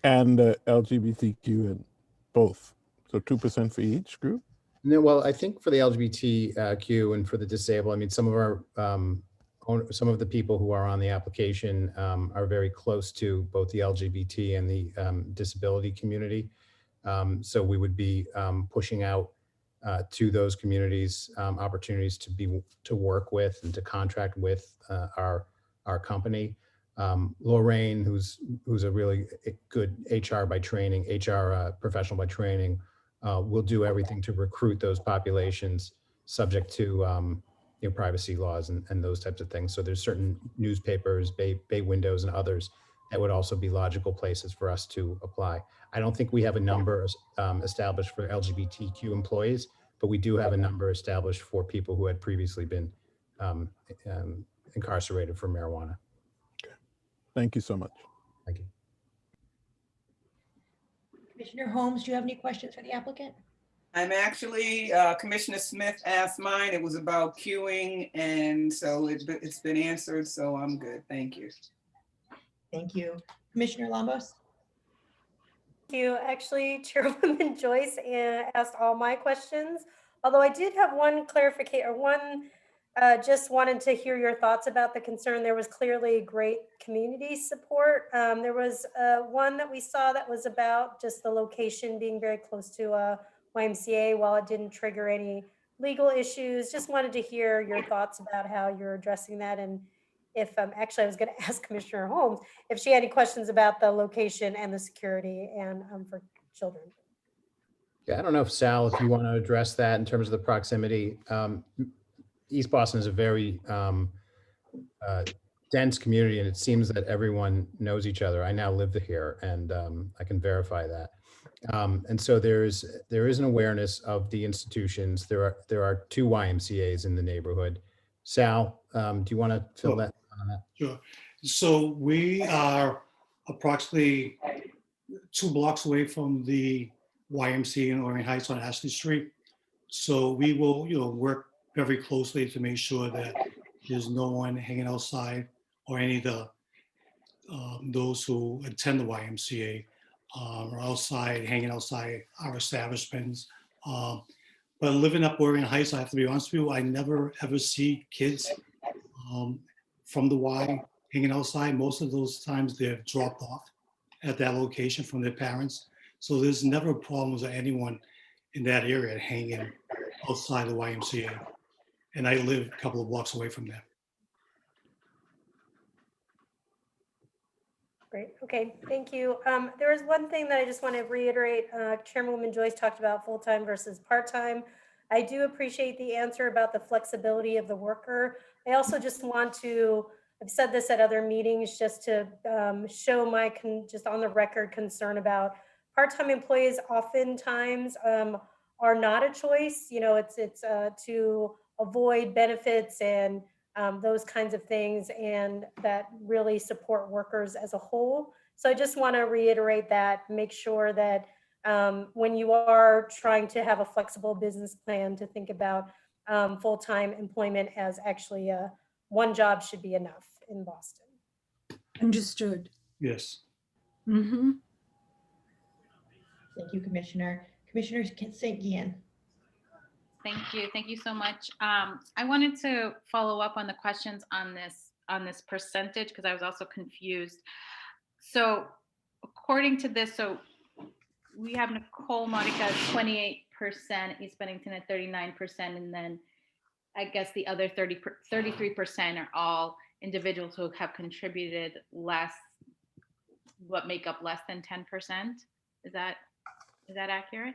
And LGBTQ and both. So 2% for each group? No, well, I think for the LGBTQ and for the disabled, I mean, some of the people who are on the application are very close to both the LGBT and the disability community. So we would be pushing out to those communities opportunities to work with and to contract with our company. Lorraine, who's a really good HR professional by training, will do everything to recruit those populations subject to privacy laws and those types of things. So there's certain newspapers, Bay Windows and others that would also be logical places for us to apply. I don't think we have a number established for LGBTQ employees, but we do have a number established for people who had previously been incarcerated for marijuana. Okay. Thank you so much. Thank you. Commissioner Holmes, do you have any questions for the applicant? I'm actually, Commissioner Smith asked mine. It was about queuing, and so it's been answered, so I'm good. Thank you. Thank you. Commissioner Lombos? Thank you. Actually, Chairwoman Joyce asked all my questions, although I did have one clarification, or just wanted to hear your thoughts about the concern. There was clearly great community support. There was one that we saw that was about just the location being very close to a YMCA. While it didn't trigger any legal issues, just wanted to hear your thoughts about how you're addressing that. And if actually I was going to ask Commissioner Holmes if she had any questions about the location and the security and for children. Yeah, I don't know if Sal, if you want to address that in terms of the proximity. East Boston is a very dense community, and it seems that everyone knows each other. I now live here, and I can verify that. And so there is an awareness of the institutions. There are 2 YMCA's in the neighborhood. Sal, do you want to fill that on that? Sure. So we are approximately 2 blocks away from the YMCA in Orion Heights on Ashley Street. So we will, work very closely to make sure that there's no one hanging outside or any of the those who attend the YMCA or outside, hanging outside our establishments. But living up Orion Heights, I have to be honest with you, I never ever see kids from the Y hanging outside. Most of those times they're dropped off at that location from their parents. So there's never problems with anyone in that area hanging outside the YMCA. And I live a couple of blocks away from there. Great. Okay. Thank you. There is one thing that I just want to reiterate. Chairwoman Joyce talked about full-time versus part-time. I do appreciate the answer about the flexibility of the worker. I also just want to, I've said this at other meetings, just to show my just on the record concern about part-time employees oftentimes are not a choice. It's to avoid benefits and those kinds of things, and that really support workers as a whole. So I just want to reiterate that, make sure that when you are trying to have a flexible business plan, to think about full-time employment as actually one job should be enough in Boston. Understood. Yes. Mm-hmm. Thank you, Commissioner. Commissioner St. Gian. Thank you. Thank you so much. I wanted to follow up on the questions on this percentage, because I was also confused. So according to this, so we have Nicole Monica at 28%, East Bennington at 39%, and then I guess the other 33% are all individuals who have contributed less, what make up less than 10%. Is that accurate?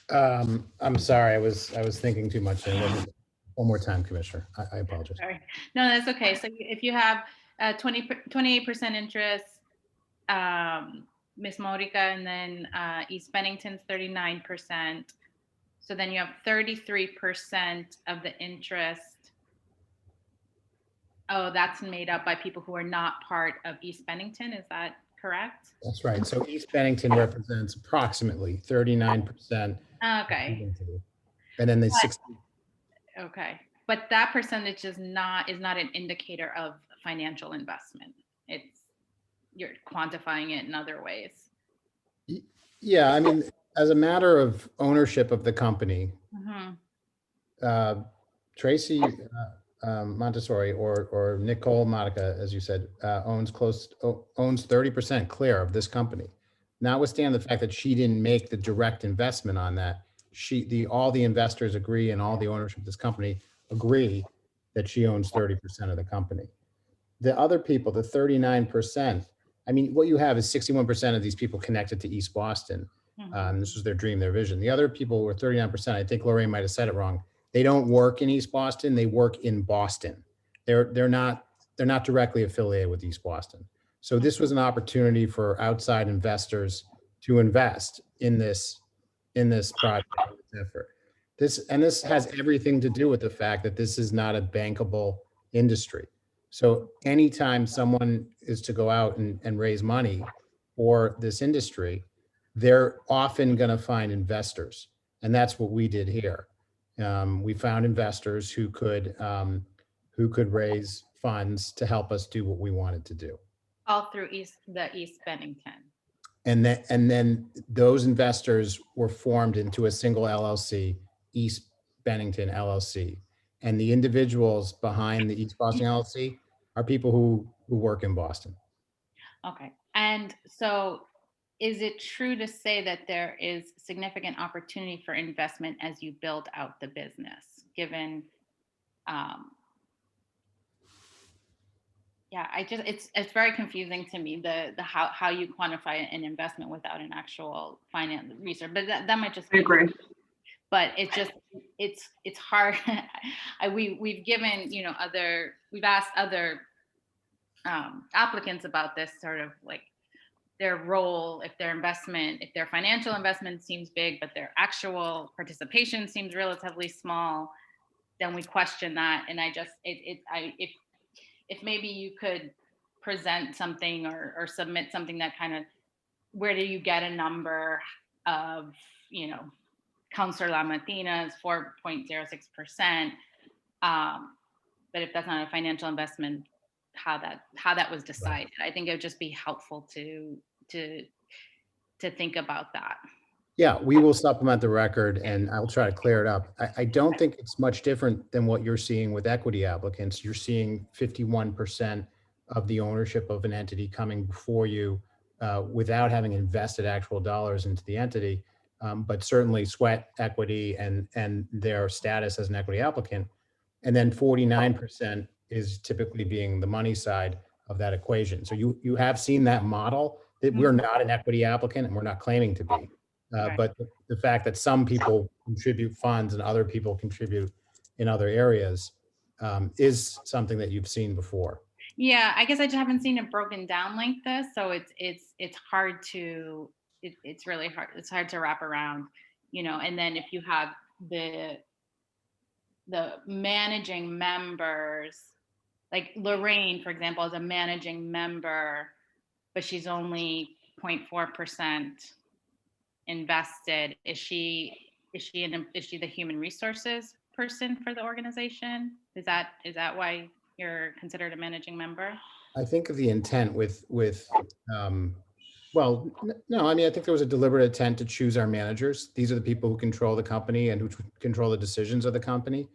I'm sorry, I was thinking too much. One more time, Commissioner. I apologize. Sorry. No, that's okay. So if you have 28% interest, Ms. Morica, and then East Bennington's 39%. So then you have 33% of the interest. Oh, that's made up by people who are not part of East Bennington. Is that correct? That's right. So East Bennington represents approximately 39%. Okay. And then the 60. Okay. But that percentage is not an indicator of financial investment. You're quantifying it in other ways. Yeah, I mean, as a matter of ownership of the company, Tracy Montessori or Nicole Monica, as you said, owns 30% clear of this company. Notwithstanding the fact that she didn't make the direct investment on that, all the investors agree, and all the ownership of this company agree that she owns 30% of the company. The other people, the 39%, I mean, what you have is 61% of these people connected to East Boston. This was their dream, their vision. The other people were 39%. I think Lorraine might have said it wrong. They don't work in East Boston. They work in Boston. They're not directly affiliated with East Boston. So this was an opportunity for outside investors to invest in this project, this effort. This has everything to do with the fact that this is not a bankable industry. So anytime someone is to go out and raise money for this industry, they're often going to find investors. And that's what we did here. We found investors who could raise funds to help us do what we wanted to do. All through the East Bennington. And then those investors were formed into a single LLC, East Bennington LLC. And the individuals behind the East Boston LLC are people who work in Boston. Okay. And so is it true to say that there is significant opportunity for investment as you build out the business, given, yeah, it's very confusing to me, the how you quantify an investment without an actual finance research, but that might just be. I agree. But it's hard. We've given, we've asked other applicants about this, sort of like their role, if their financial investment seems big, but their actual participation seems relatively small, then we question that. And if maybe you could present something or submit something that kind of, where do you get a number of, Councilor LaMatina's 4.06%. But if that's not a financial investment, how that was decided. I think it would just be helpful to think about that. Yeah, we will supplement the record and I'll try to clear it up. I don't think it's much different than what you're seeing with equity applicants. You're seeing 51% of the ownership of an entity coming before you without having invested actual dollars into the entity. But certainly sweat equity and their status as an equity applicant. And then 49% is typically being the money side of that equation. So you have seen that model, that we're not an equity applicant and we're not claiming to be. But the fact that some people contribute funds and other people contribute in other areas is something that you've seen before. Yeah, I guess I just haven't seen it broken down like this. So it's hard to, it's really hard. It's hard to wrap around, and then if you have the managing members, like Lorraine, for example, is a managing member, but she's only 0.4% invested. Is she the human resources person for the organization? Is that why you're considered a managing member? I think of the intent well, no, I mean, I think there was a deliberate intent to choose our managers. These are the people who control the company and who control the decisions of the company.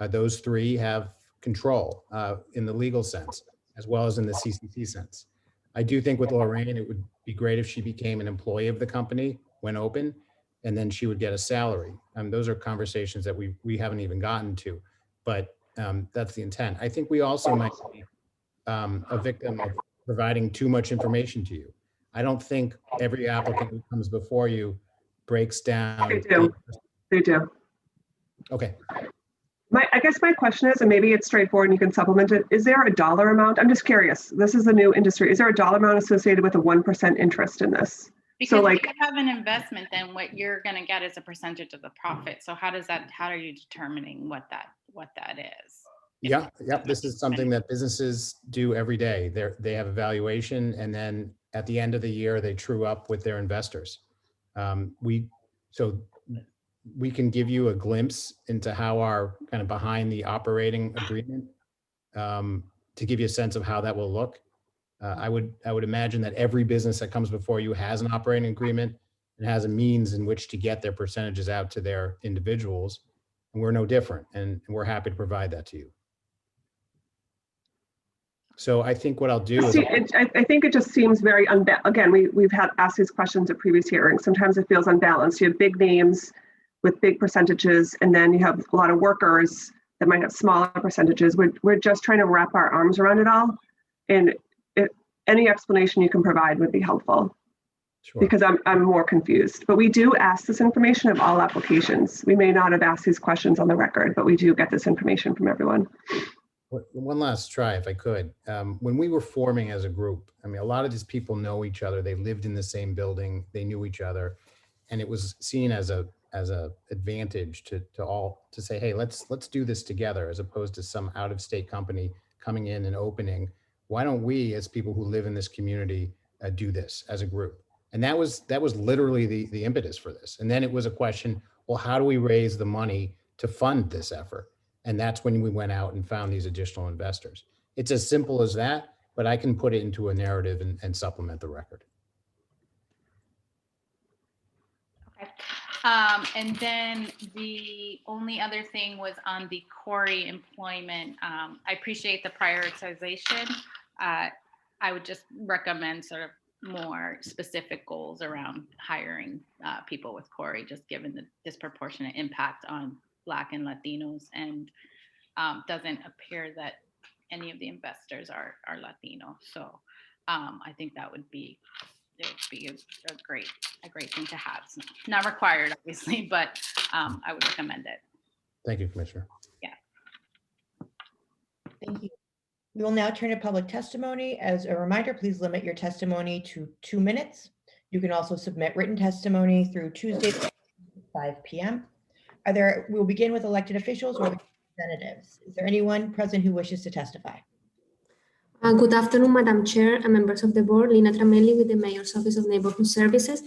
Those three have control in the legal sense, as well as in the CCC sense. I do think with Lorraine, it would be great if she became an employee of the company when open, and then she would get a salary. Those are conversations that we haven't even gotten to, but that's the intent. I think we also might be a victim of providing too much information to you. I don't think every applicant who comes before you breaks down. They do. Okay. I guess my question is, and maybe it's straightforward and you can supplement it, is there a dollar amount? I'm just curious. This is a new industry. Is there a dollar amount associated with a 1% interest in this? Because so if you have an investment, then what you're going to get is a percentage of the profit. So how are you determining what that is? Yeah. This is something that businesses do every day. They have a valuation, and then at the end of the year, they true up with their investors. We can give you a glimpse into how our kind of behind the operating agreement to give you a sense of how that will look. I would imagine that every business that comes before you has an operating agreement and has a means in which to get their percentages out to their individuals. And we're no different, and we're happy to provide that to you. So I think what I'll do is I think it just seems very again, we've had asked these questions at previous hearings. Sometimes it feels unbalanced. You have big names with big percentages, and then you have a lot of workers that might have smaller percentages. We're just trying to wrap our arms around it all. And any explanation you can provide would be helpful. Sure. Because I'm more confused. But we do ask this information of all applications. We may not have asked these questions on the record, but we do get this information from everyone. One last try, if I could. When we were forming as a group, I mean, a lot of these people know each other. They lived in the same building. They knew each other, and it was seen as a advantage to say, hey, let's do this together, as opposed to some out-of-state company coming in and opening. Why don't we, as people who live in this community, do this as a group? And that was literally the impetus for this. And then it was a question, well, how do we raise the money to fund this effort? And that's when we went out and found these additional investors. It's as simple as that, but I can put it into a narrative and supplement the record. Okay. And then the only other thing was on the Corey employment. I appreciate the prioritization. I would just recommend sort of more specific goals around hiring people with Corey, just given the disproportionate impact on Black and Latinos, and doesn't appear that any of the investors are Latino. So I think that would be a great thing to have. It's not required, obviously, but I would recommend it. Thank you, Commissioner. Yeah. Thank you. We will now turn to public testimony. As a reminder, please limit your testimony to 2 minutes. You can also submit written testimony through Tuesday at 5 p.m. We'll begin with elected officials or representatives. Is there anyone present who wishes to testify? Good afternoon, Madam Chair and members of the board. Lina Tramelli with the Mayor's Office of Neighborhood Services.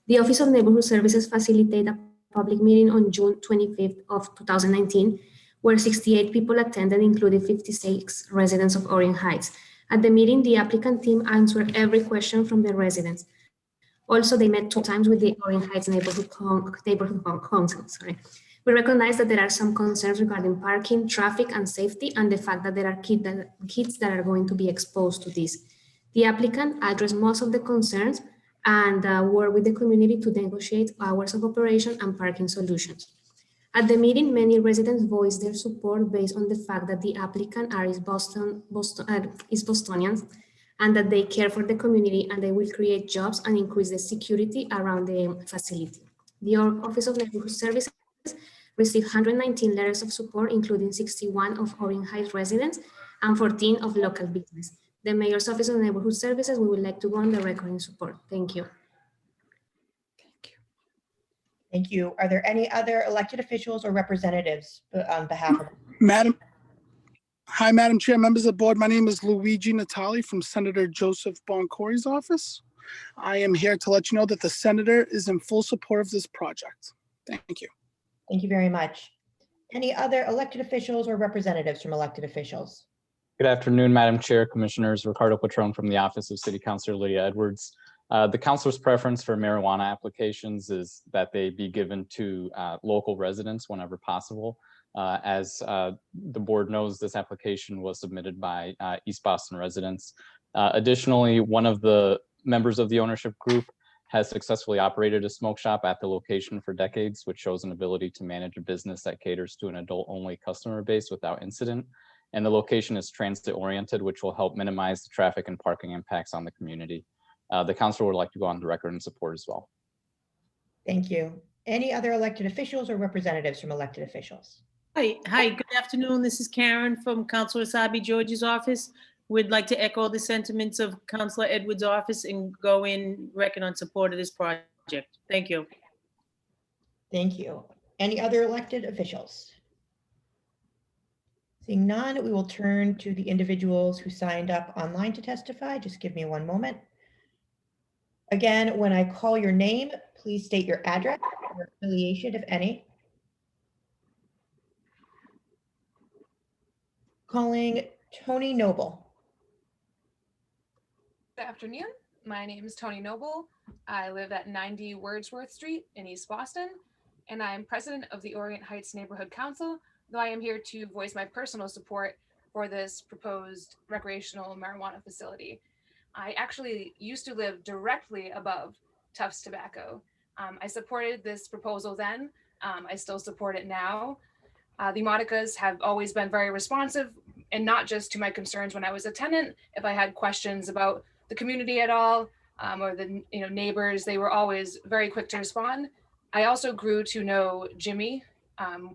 The Office of Neighborhood Services facilitated a public meeting on June 25th of 2019, where 68 people attended, including 56 residents of Orient Heights. At the meeting, the applicant team answered every question from the residents. Also, they met 2 times with the Orient Heights Neighborhood Council. We recognize that there are some concerns regarding parking, traffic, and safety, and the fact that there are kids that are going to be exposed to this. The applicant addressed most of the concerns and worked with the community to negotiate hours of operation and parking solutions. At the meeting, many residents voiced their support based on the fact that the applicant is Bostonians, and that they care for the community and they will create jobs and increase the security around the facility. The Office of Neighborhood Services received 119 letters of support, including 61 of Orient Heights residents and 14 of local business. The Mayor's Office of Neighborhood Services, we would like to go on the record in support. Thank you. Thank you. Are there any other elected officials or representatives on behalf of? Hi, Madam Chair, members of the board. My name is Luigi Natali from Senator Joseph Boncore's office. I am here to let you know that the senator is in full support of this project. Thank you. Thank you very much. Any other elected officials or representatives from elected officials? Good afternoon, Madam Chair, Commissioners. Ricardo Patron from the Office of City Councilor Lydia Edwards. The councilor's preference for marijuana applications is that they be given to local residents whenever possible. As the board knows, this application was submitted by East Boston residents. Additionally, one of the members of the ownership group has successfully operated a smoke shop at the location for decades, which shows an ability to manage a business that caters to an adult-only customer base without incident. And the location is transit-oriented, which will help minimize the traffic and parking impacts on the community. The council would like to go on the record in support as well. Thank you. Any other elected officials or representatives from elected officials? Hi, good afternoon. This is Karen from Councilor Sabi George's office. We'd like to echo the sentiments of Councilor Edwards' office and go in record on support of this project. Thank you. Thank you. Any other elected officials? Seeing none, we will turn to the individuals who signed up online to testify. Just give me one moment. Again, when I call your name, please state your address, your affiliation, if any. Calling Tony Noble. Good afternoon. My name is Tony Noble. I live at 90 Wordsworth Street in East Boston, and I'm president of the Orient Heights Neighborhood Council, though I am here to voice my personal support for this proposed recreational marijuana facility. I actually used to live directly above Tufts Tobacco. I supported this proposal then. I still support it now. The Monicas have always been very responsive, and not just to my concerns when I was a tenant. If I had questions about the community at all, or the neighbors, they were always very quick to respond. I also grew to know Jimmy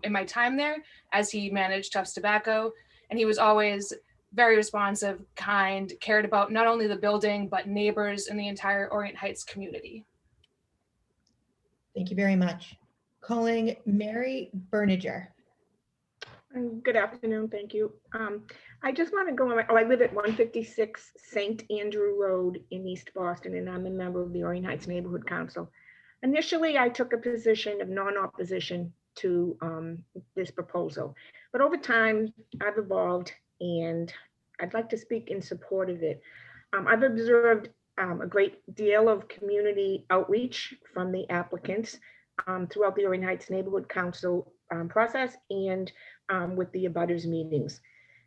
in my time there, as he managed Tufts Tobacco, and he was always very responsive, kind, cared about not only the building, but neighbors in the entire Orient Heights community. Thank you very much. Calling Mary Berninger. Good afternoon, thank you. I just want to go on, I live at 156 St. Andrew Road in East Boston, and I'm a member of the Orient Heights Neighborhood Council. Initially, I took a position of non-opposition to this proposal, but over time, I've evolved, and I'd like to speak in support of it. I've observed a great deal of community outreach from the applicants throughout the Orient Heights Neighborhood Council process and with the abutters meetings.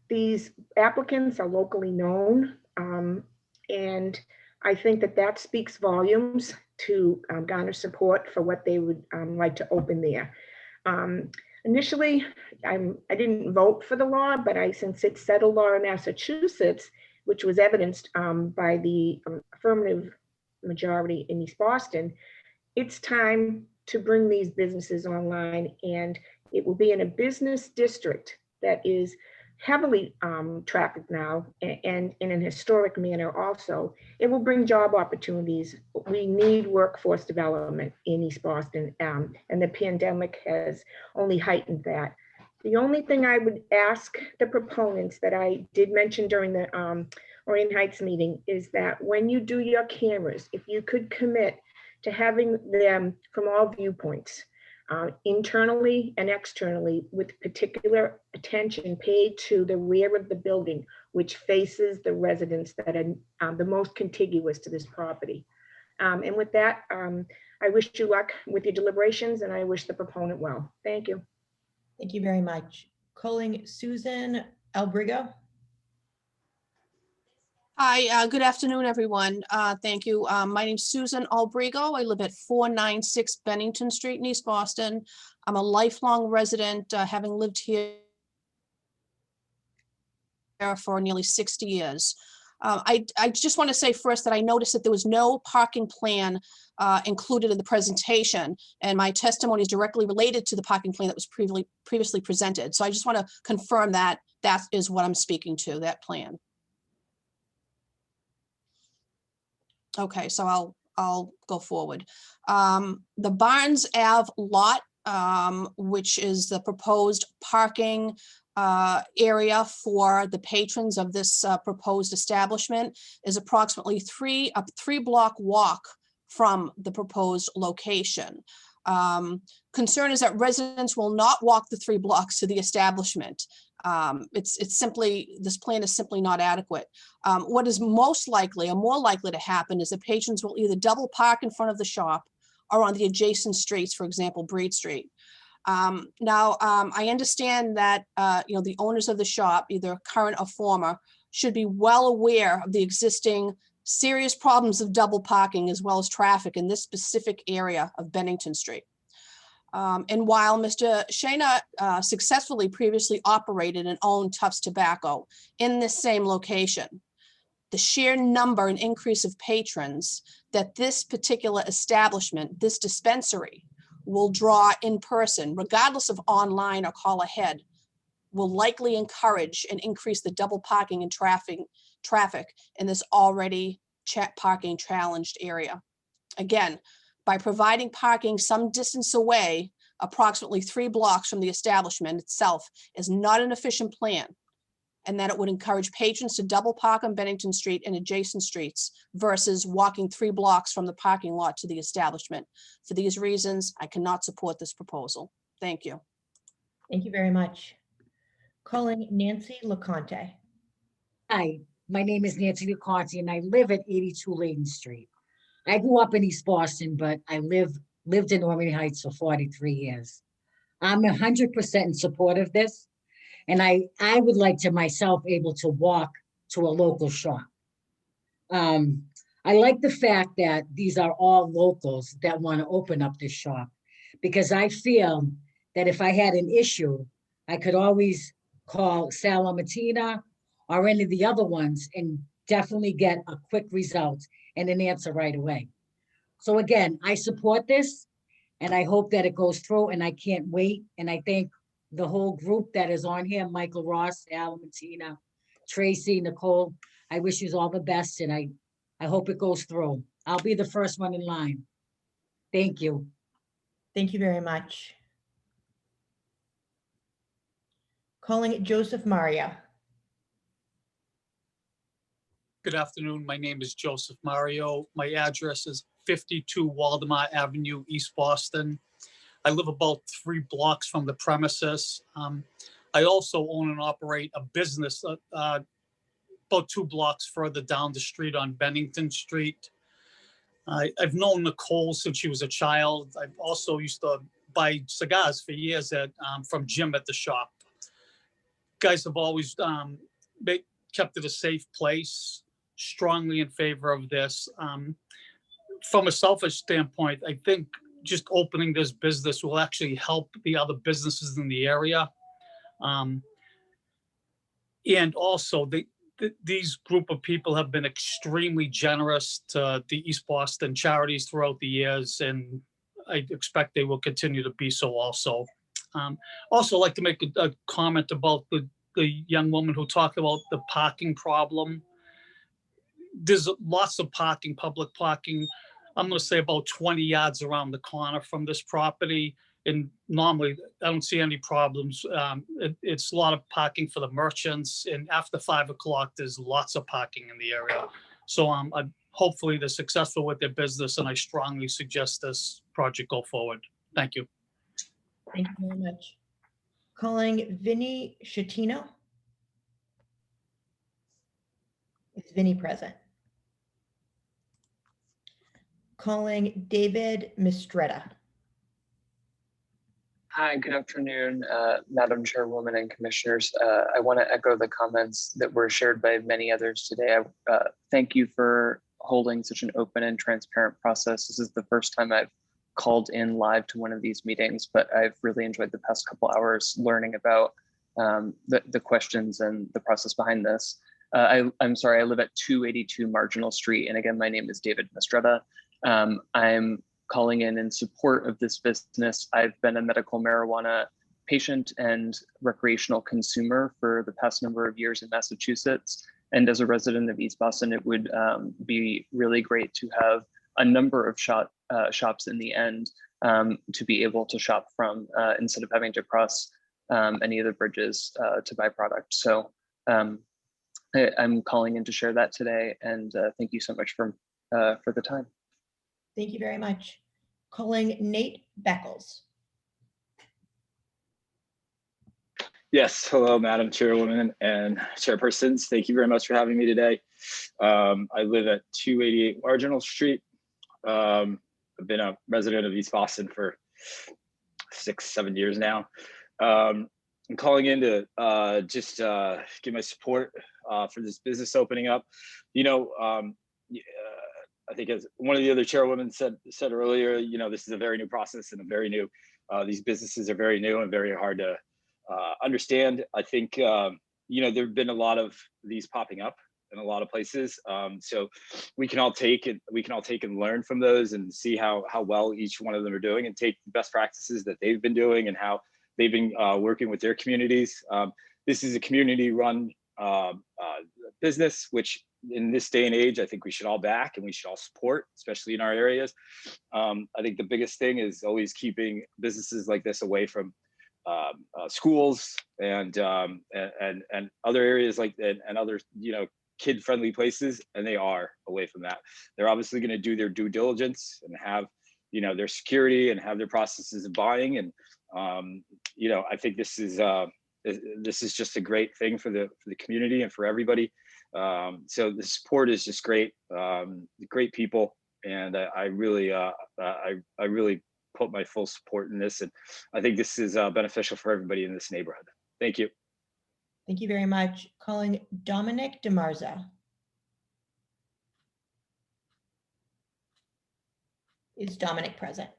These applicants are locally known, and I think that that speaks volumes to garner support for what they would like to open there. Initially, I didn't vote for the law, but since it's settled law in Massachusetts, which was evidenced by the affirmative majority in East Boston, it's time to bring these businesses online, and it will be in a business district that is heavily trafficked now and in an historic manner also. It will bring job opportunities. We need workforce development in East Boston, and the pandemic has only heightened that. The only thing I would ask the proponents that I did mention during the Orient Heights meeting is that when you do your cameras, if you could commit to having them from all viewpoints, internally and externally, with particular attention paid to the rear of the building, which faces the residents that are the most contiguous to this property. And with that, I wish you luck with your deliberations, and I wish the proponent well. Thank you. Thank you very much. Calling Susan Albrigo. Hi, good afternoon, everyone. Thank you. My name's Susan Albrigo. I live at 496 Bennington Street in East Boston. I'm a lifelong resident, having lived here for nearly 60 years. I just want to say first that I noticed that there was no parking plan included in the presentation, and my testimony is directly related to the parking plan that was previously presented. So I just want to confirm that that is what I'm speaking to, that plan. Okay, so I'll go forward. The Barnes Ave lot, which is the proposed parking area for the patrons of this proposed establishment, is approximately a three-block walk from the proposed location. Concern is that residents will not walk the 3 blocks to the establishment. It's simply, this plan is simply not adequate. What is most likely or more likely to happen is that patrons will either double park in front of the shop or on the adjacent streets, for example, Breed Street. I understand that the owners of the shop, either current or former, should be well aware of the existing serious problems of double parking as well as traffic in this specific area of Bennington Street. And while Mr. Shana successfully previously operated and owned Tufts Tobacco in this same location, the sheer number and increase of patrons that this particular establishment, this dispensary, will draw in person, regardless of online or call ahead, will likely encourage and increase the double parking and traffic in this already parking challenged area. Again, by providing parking some distance away, approximately 3 blocks from the establishment itself, is not an efficient plan, and that it would encourage patrons to double park on Bennington Street and adjacent streets versus walking 3 blocks from the parking lot to the establishment. For these reasons, I cannot support this proposal. Thank you. Thank you very much. Calling Nancy LeConte. Hi, my name is Nancy LeConte, and I live at 82 Layton Street. I grew up in East Boston, but I lived in Orient Heights for 43 years. I'm 100% in support of this, and I would like to myself able to walk to a local shop. I like the fact that these are all locals that want to open up this shop, because I feel that if I had an issue, I could always call Sal Matina or any of the other ones and definitely get a quick result and an answer right away. So again, I support this, and I hope that it goes through, and I can't wait. And I thank the whole group that is on here, Michael Ross, Al Matina, Tracy, Nicole. I wish you all the best, and I hope it goes through. I'll be the first one in line. Thank you. Thank you very much. Calling Joseph Maria. Good afternoon. My name is Joseph Mario. My address is 52 Waldemar Avenue, East Boston. I live about 3 blocks from the premises. I also own and operate a business about 2 blocks further down the street on Bennington Street. I've known Nicole since she was a child. I've also used to buy cigars for years from Jim at the shop. Guys have always kept it a safe place. Strongly in favor of this. From a selfish standpoint, I think just opening this business will actually help the other businesses in the area. And also, these group of people have been extremely generous to the East Boston charities throughout the years, and I expect they will continue to be so also. Also, I'd like to make a comment about the young woman who talked about the parking problem. There's lots of parking, public parking. I'm going to say about 20 yards around the corner from this property. And normally I don't see any problems. It's a lot of parking for the merchants. And after 5 o'clock, there's lots of parking in the area. So hopefully they're successful with their business. And I strongly suggest this project go forward. Thank you. Thank you very much. Calling Vinny Shatino. Is Vinny present? Calling David Mistretta. Hi, good afternoon, Madam Chairwoman and Commissioners. I want to echo the comments that were shared by many others today. Thank you for holding such an open and transparent process. This is the first time I've called in live to one of these meetings, but I've really enjoyed the past couple hours learning about the questions and the process behind this. I'm sorry, I live at 282 Marginal Street. And again, my name is David Mistretta. I'm calling in support of this business. I've been a medical marijuana patient and recreational consumer for the past number of years in Massachusetts. And as a resident of East Boston, it would be really great to have a number of shops in the end to be able to shop from instead of having to cross any of the bridges to buy product. So I'm calling in to share that today, and thank you so much for the time. Thank you very much. Calling Nate Beckles. Yes, hello, Madam Chairwoman and Chairpersons. Thank you very much for having me today. I live at 288 Marginal Street. I've been a resident of East Boston for 6-7 years now. I'm calling in to just give my support for this business opening up. You know, I think as one of the other chairwomen said earlier, you know, this is a very new process and a very new, these businesses are very new and very hard to understand. I think, you know, there've been a lot of these popping up in a lot of places. So we can all take and learn from those and see how well each one of them are doing and take the best practices that they've been doing and how they've been working with their communities. This is a community run business, which in this day and age, I think we should all back and we should all support, especially in our areas. I think the biggest thing is always keeping businesses like this away from schools and other areas like that and other, you know, kid-friendly places, and they are away from that. They're obviously going to do their due diligence and have, you know, their security and have their processes of buying. And you know, I think this is just a great thing for the community and for everybody. So the support is just great, great people, and I really put my full support in this, and I think this is beneficial for everybody in this neighborhood. Thank you. Thank you very much. Calling Dominic DeMarza. Is Dominic present?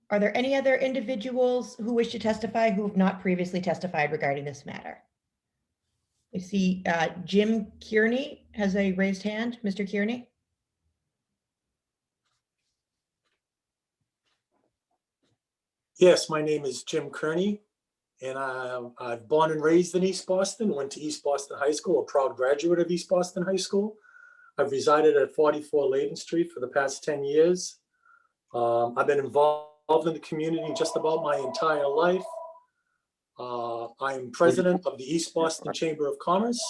Are there any other individuals who wish to testify who have not previously testified regarding this matter? I see Jim Kearney has a raised hand. Mr. Kearney? Yes, my name is Jim Kearney, and I'm born and raised in East Boston, went to East Boston High School, a proud graduate of East Boston High School. I've resided at 44 Layden Street for the past 10 years. I've been involved in the community just about my entire life. I'm president of the East Boston Chamber of Commerce,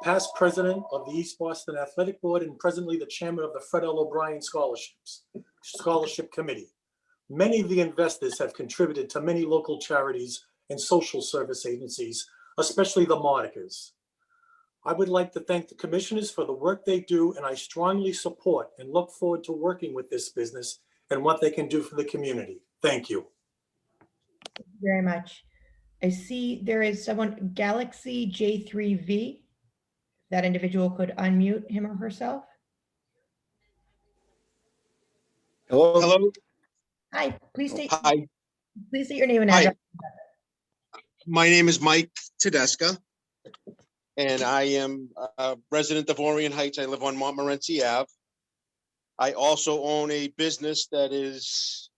past president of the East Boston Athletic Board, and presently the chairman of the Fred L. O'Brien Scholarship Committee. Many of the investors have contributed to many local charities and social service agencies, especially the Monikers. I would like to thank the commissioners for the work they do, and I strongly support and look forward to working with this business and what they can do for the community. Thank you. Thank you very much. I see there is someone, Galaxy J3V. That individual could unmute him or herself. Hello. Hello. Hi, please state, Hi. please state your name and Hi. address. My name is Mike Tedesca, and I am a resident of Orient Heights. I live on Montmorency Ave. I also own a business that is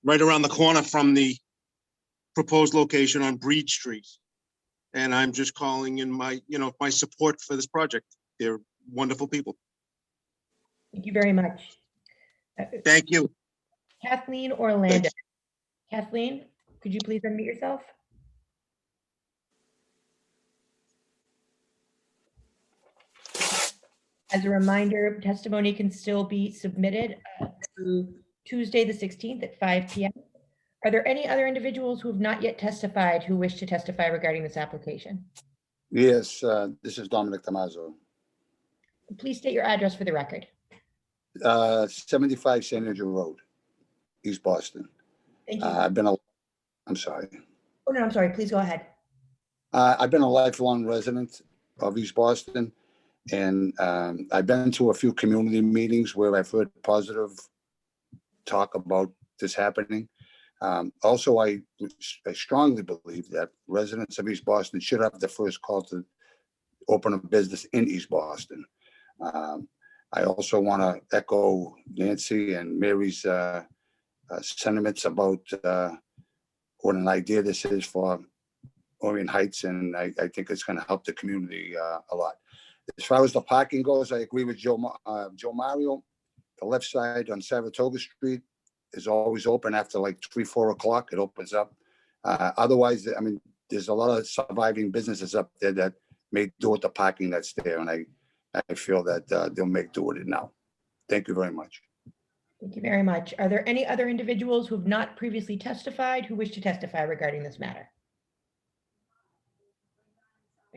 right around the corner from the proposed location on Breed Street. And I'm just calling in my support for this project. They're wonderful people. Thank you very much. Thank you. Kathleen Orlando. Kathleen, could you please unmute yourself? As a reminder, testimony can still be submitted through Tuesday, the 16th at 5 p.m. Are there any other individuals who have not yet testified who wish to testify regarding this application? Yes, this is Dominic Tomaso. Please state your address for the record. 75 St. Andrew Road, East Boston. Thank you. I'm sorry. Oh, no, I'm sorry. Please go ahead. I've been a lifelong resident of East Boston, and I've been to a few community meetings where I've heard positive talk about this happening. Also, I strongly believe that residents of East Boston should have the first call to open a business in East Boston. I also want to echo Nancy and Mary's sentiments about what an idea this is for Orient Heights, and I think it's going to help the community a lot. As far as the parking goes, I agree with Joe Mario. The left side on Saratoga Street is always open after like 3-4 o'clock. It opens up. Otherwise, I mean, there's a lot of surviving businesses up there that may do with the parking that's there, and I feel that they'll make do with it now. Thank you very much. Thank you very much. Are there any other individuals who have not previously testified who wish to testify regarding this matter?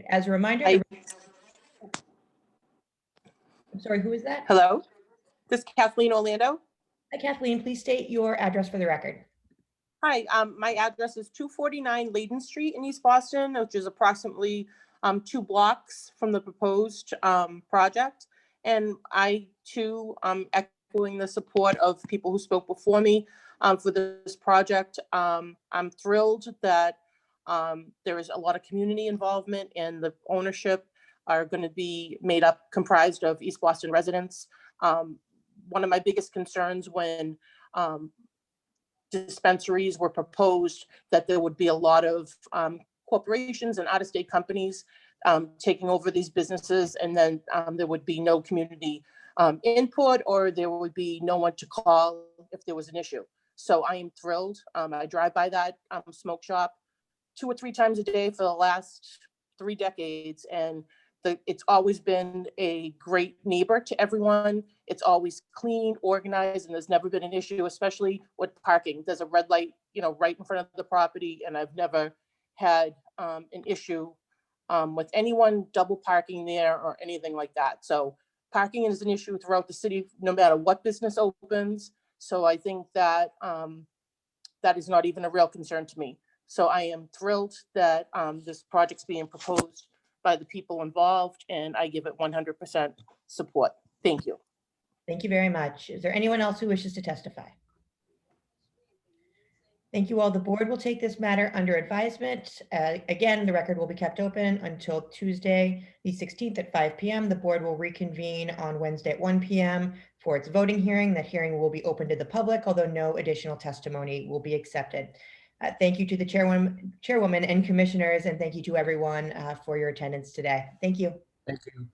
As a reminder, I'm sorry, who is that? Hello, this is Kathleen Orlando. Hi, Kathleen, please state your address for the record. Hi, my address is 249 Layden Street in East Boston, which is approximately 2 blocks from the proposed project. And I too am echoing the support of people who spoke before me for this project. I'm thrilled that there is a lot of community involvement, and the ownership are going to be comprised of East Boston residents. One of my biggest concerns when dispensaries were proposed, that there would be a lot of corporations and out-of-state companies taking over these businesses, and then there would be no community input, or there would be no one to call if there was an issue. So I am thrilled. I drive by that smoke shop 2 or 3 times a day for the last 3 decades, and it's always been a great neighbor to everyone. It's always clean, organized, and there's never been an issue, especially with parking. There's a red light, right in front of the property, and I've never had an issue with anyone double parking there or anything like that. So parking is an issue throughout the city, no matter what business opens. So I think that that is not even a real concern to me. So I am thrilled that this project's being proposed by the people involved, and I give it 100% support. Thank you. Thank you very much. Is there anyone else who wishes to testify? Thank you all. The board will take this matter under advisement. Again, the record will be kept open until Tuesday, the 16th at 5 p.m. The board will reconvene on Wednesday at 1 p.m. for its voting hearing. That hearing will be open to the public, although no additional testimony will be accepted. Thank you to the chairwoman and commissioners, and thank you to everyone for your attendance today. Thank you. Thank you.